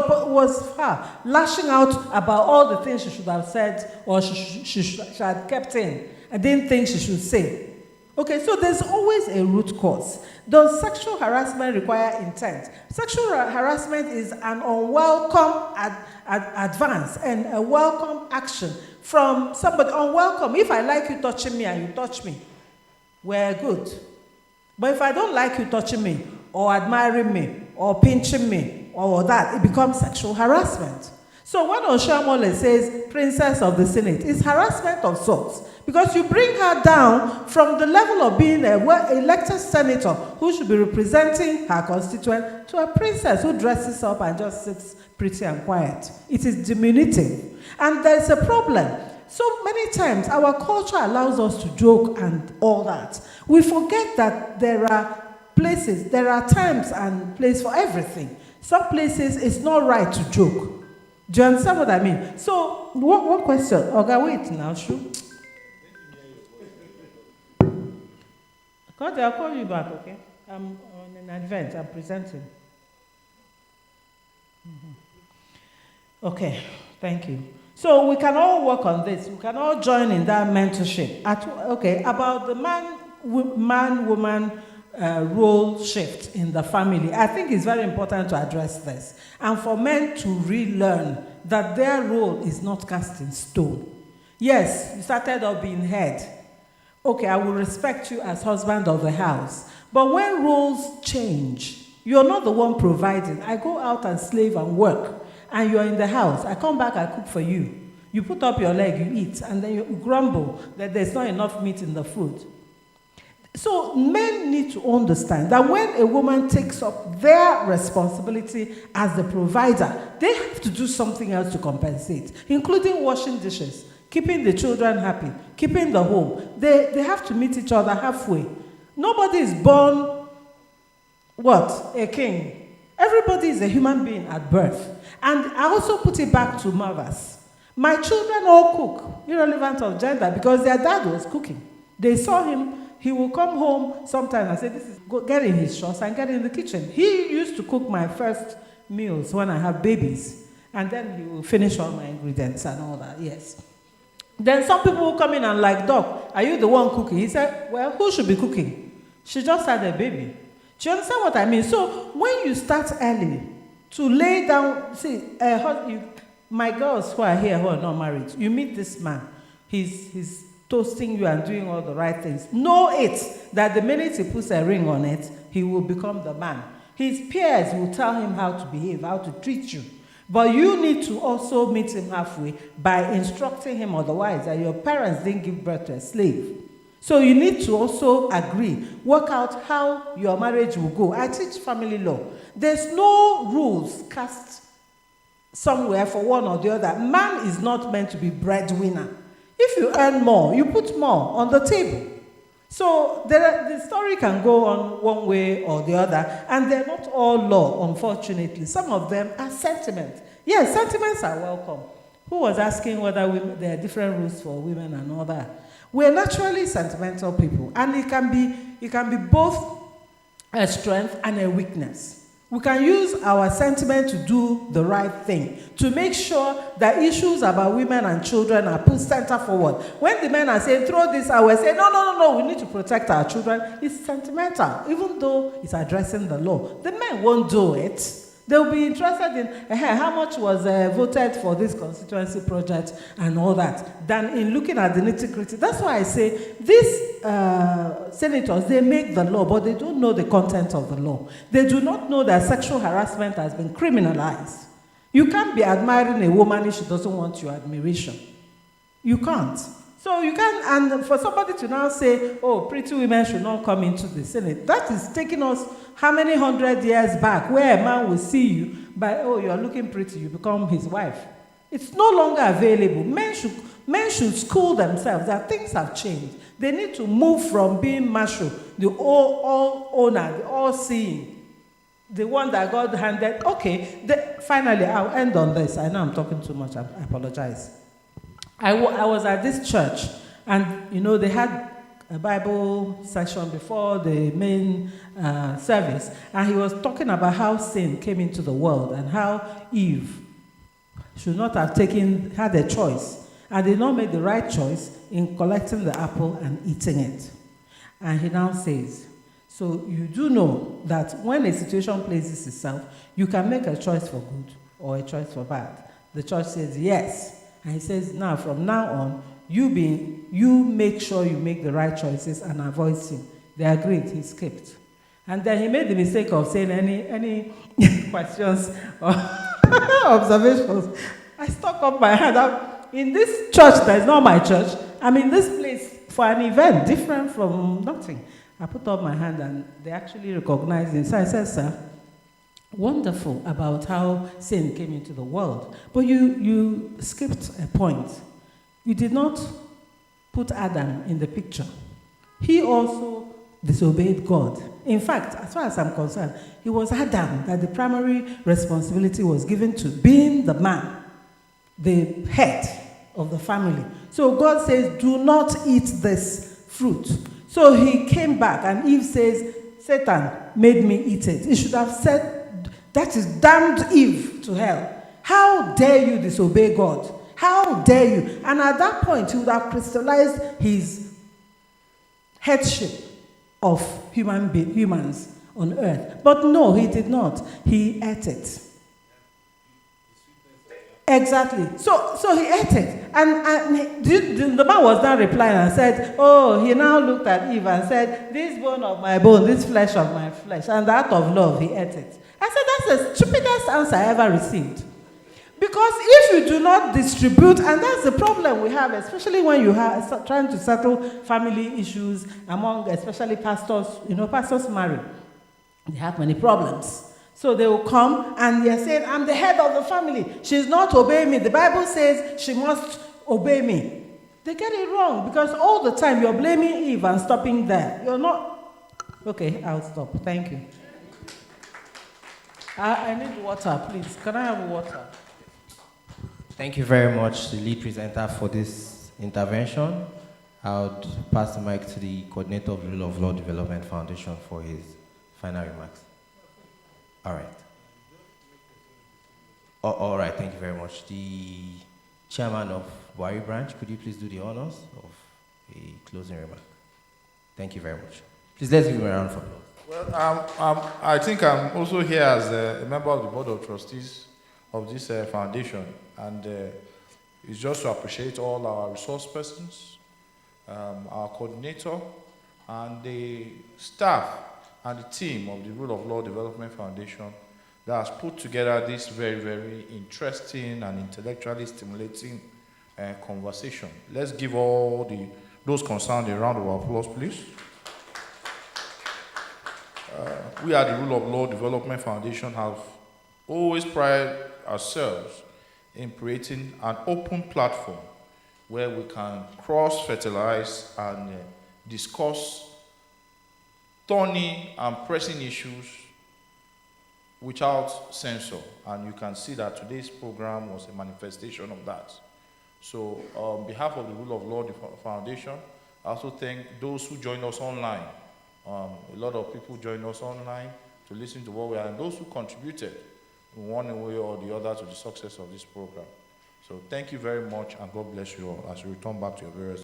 her lashing out about all the things she should have said or she had kept in. I didn't think she should say. Okay, so there's always a root cause. Does sexual harassment require intent? Sexual harassment is an unwelcome advance and a welcome action from somebody. Unwelcome. If I like you touching me and you touch me, we're good. But if I don't like you touching me or admiring me or pinching me or that, it becomes sexual harassment. So when Oshiomhole says princess of the Senate, it's harassment of sorts. Because you bring her down from the level of being an elected senator who should be representing her constituent to a princess who dresses up and just sits pretty and quiet. It is diminutive. And there's a problem. So many times our culture allows us to joke and all that. We forget that there are places, there are times and places for everything. Some places it's not right to joke. Do you understand what I mean? So, one question. Okay, wait now, Shu. I'll call you back, okay? I'm on an event, I'm presenting. Okay, thank you. So we can all work on this. We can all join in that mentorship. Okay, about the man-woman role shift in the family. I think it's very important to address this. And for men to relearn that their role is not cast in stone. Yes, you started off being head. Okay, I will respect you as husband of the house. But when roles change, you're not the one providing. I go out and slave and work, and you're in the house. I come back, I cook for you. You put up your leg, you eat, and then you grumble that there's not enough meat in the food. So men need to understand that when a woman takes up their responsibility as the provider, they have to do something else to compensate, including washing dishes, keeping the children happy, keeping the home. They have to meet each other halfway. Nobody is born, a king. Everybody is a human being at birth. And I also put it back to mothers. My children all cook, irrelevant of gender, because their dad was cooking. They saw him. He will come home sometimes and say, get in his shorts and get in the kitchen. He used to cook my first meals when I have babies. And then he will finish all my ingredients and all that, yes. Then some people will come in and like, Doc, are you the one cooking? He said, well, who should be cooking? She just had a baby. Do you understand what I mean? So when you start early to lay down, my girls who are here who are not married, you meet this man. He's toasting you and doing all the right things. Know it, that the minute he puts a ring on it, he will become the man. His peers will tell him how to behave, how to treat you. But you need to also meet him halfway by instructing him otherwise, that your parents didn't give birth to a slave. So you need to also agree, work out how your marriage will go. I teach family law. There's no rules cast somewhere for one or the other. Man is not meant to be breadwinner. If you earn more, you put more on the table. So the story can go on one way or the other, and they're not all law, unfortunately. Some of them are sentiment. Yes, sentiments are welcome. Who was asking whether there are different rules for women and all that? We're naturally sentimental people, and it can be both a strength and a weakness. We can use our sentiment to do the right thing, to make sure that issues about women and children are put center forward. When the men are saying, throw this away, say, no, we need to protect our children, it's sentimental, even though it's addressing the law. The men won't do it. They'll be interested in how much was voted for this constituency project and all that, than in looking at the nitty-gritty. That's why I say these senators, they make the law, but they don't know the content of the law. They do not know that sexual harassment has been criminalized. You can't be admiring a woman if she doesn't want your admiration. You can't. So you can't, and for somebody to now say, oh, pretty women should not come into the Senate, that is taking us how many 100 years back, where a man will see you by, oh, you're looking pretty, you become his wife. It's no longer available. Men should school themselves that things have changed. They need to move from being macho, the all owner, the all-seeing, the one that God handed. Okay, finally, I'll end on this. I know I'm talking too much. I apologize. I was at this church, and they had a Bible session before the main service, and he was talking about how sin came into the world and how Eve should not have had a choice, and did not make the right choice in collecting the apple and eating it. And he now says, so you do know that when a situation places itself, you can make a choice for good or a choice for bad. The church says yes. And he says, now, from now on, you make sure you make the right choices and avoid sin. They agreed, he skipped. And then he made the mistake of saying any questions or observations. I stuck up my hand. In this church, that is not my church, I'm in this place for an event different from nothing. I put up my hand and they actually recognized it. So I said, sir, wonderful about how sin came into the world. But you skipped a point. You did not put Adam in the picture. He also disobeyed God. In fact, as far as I'm concerned, it was Adam that the primary responsibility was given to, being the man, the head of the family. So God says, do not eat this fruit. So he came back and Eve says, Satan made me eat it. He should have said, that is damned Eve to hell. How dare you disobey God? How dare you? And at that point, he would have crystallized his headship of humans on earth. But no, he did not. He ate it. Exactly. So he ate it. And the man was now replying and said, oh, he now looked at Eve and said, this bone of my bone, this flesh of my flesh. And out of love, he ate it. I said, that's the stupidest answer I ever received. Because if you do not distribute, and that's the problem we have, especially when you are trying to settle family issues among, especially pastors, pastors marry. They have many problems. So they will come and they're saying, I'm the head of the family. She's not obeying me. The Bible says she must obey me. They get it wrong because all the time you're blaming Eve and stopping there. You're not. Okay, I'll stop. Thank you. I need water, please. Can I have water? Thank you very much, the lead presenter, for this intervention. I would pass the mic to the coordinator of the Rule of Law Development Foundation for his final remarks. All right. All right, thank you very much. The chairman of Buhari branch, could you please do the honors of a closing remark? Thank you very much. Please let's give him a round of applause. Well, I think I'm also here as a member of the board of trustees of this foundation, and it's just to appreciate all our resource persons, our coordinator, and the staff and the team of the Rule of Law Development Foundation that has put together this very, very interesting and intellectually stimulating conversation. Let's give all those concerned a round of applause, please. We at the Rule of Law Development Foundation have always prided ourselves in creating an open platform where we can cross-fertilize and discuss thorny and pressing issues without censor. And you can see that today's program was a manifestation of that. So on behalf of the Rule of Law Foundation, I also thank those who joined us online. A lot of people joined us online to listen to what we are, and those who contributed in one way or the other to the success of this program. So thank you very much, and God bless you all as you return back to your various.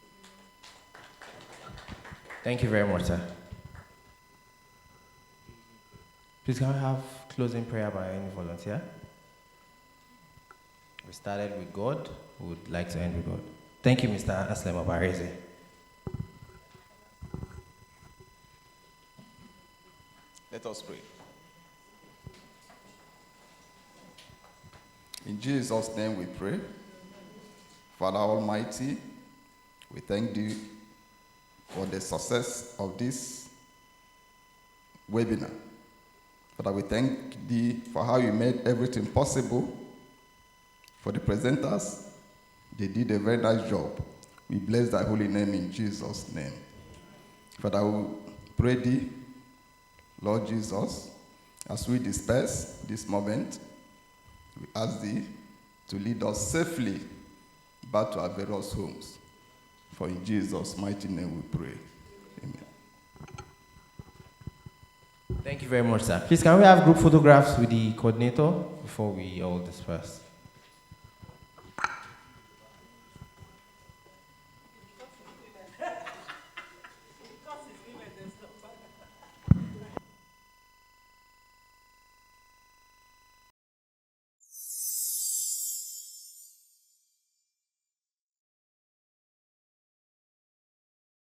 Thank you very much, sir. Please can I have closing prayer by any volunteer? We started with God. We would like to end with God. Thank you, Mr. Aslem Obareze. Let us pray. In Jesus' name we pray. Father Almighty, we thank thee for the success of this webinar. Father, we thank thee for how you made everything possible. For the presenters, they did a very nice job. We bless thy holy name in Jesus' name. Father, we pray thee, Lord Jesus, as we disperse this moment, we ask thee to lead us safely back to our various homes. For in Jesus' mighty name we pray. Amen. Thank you very much, sir. Please, can we have group photographs with the coordinator before we all disperse?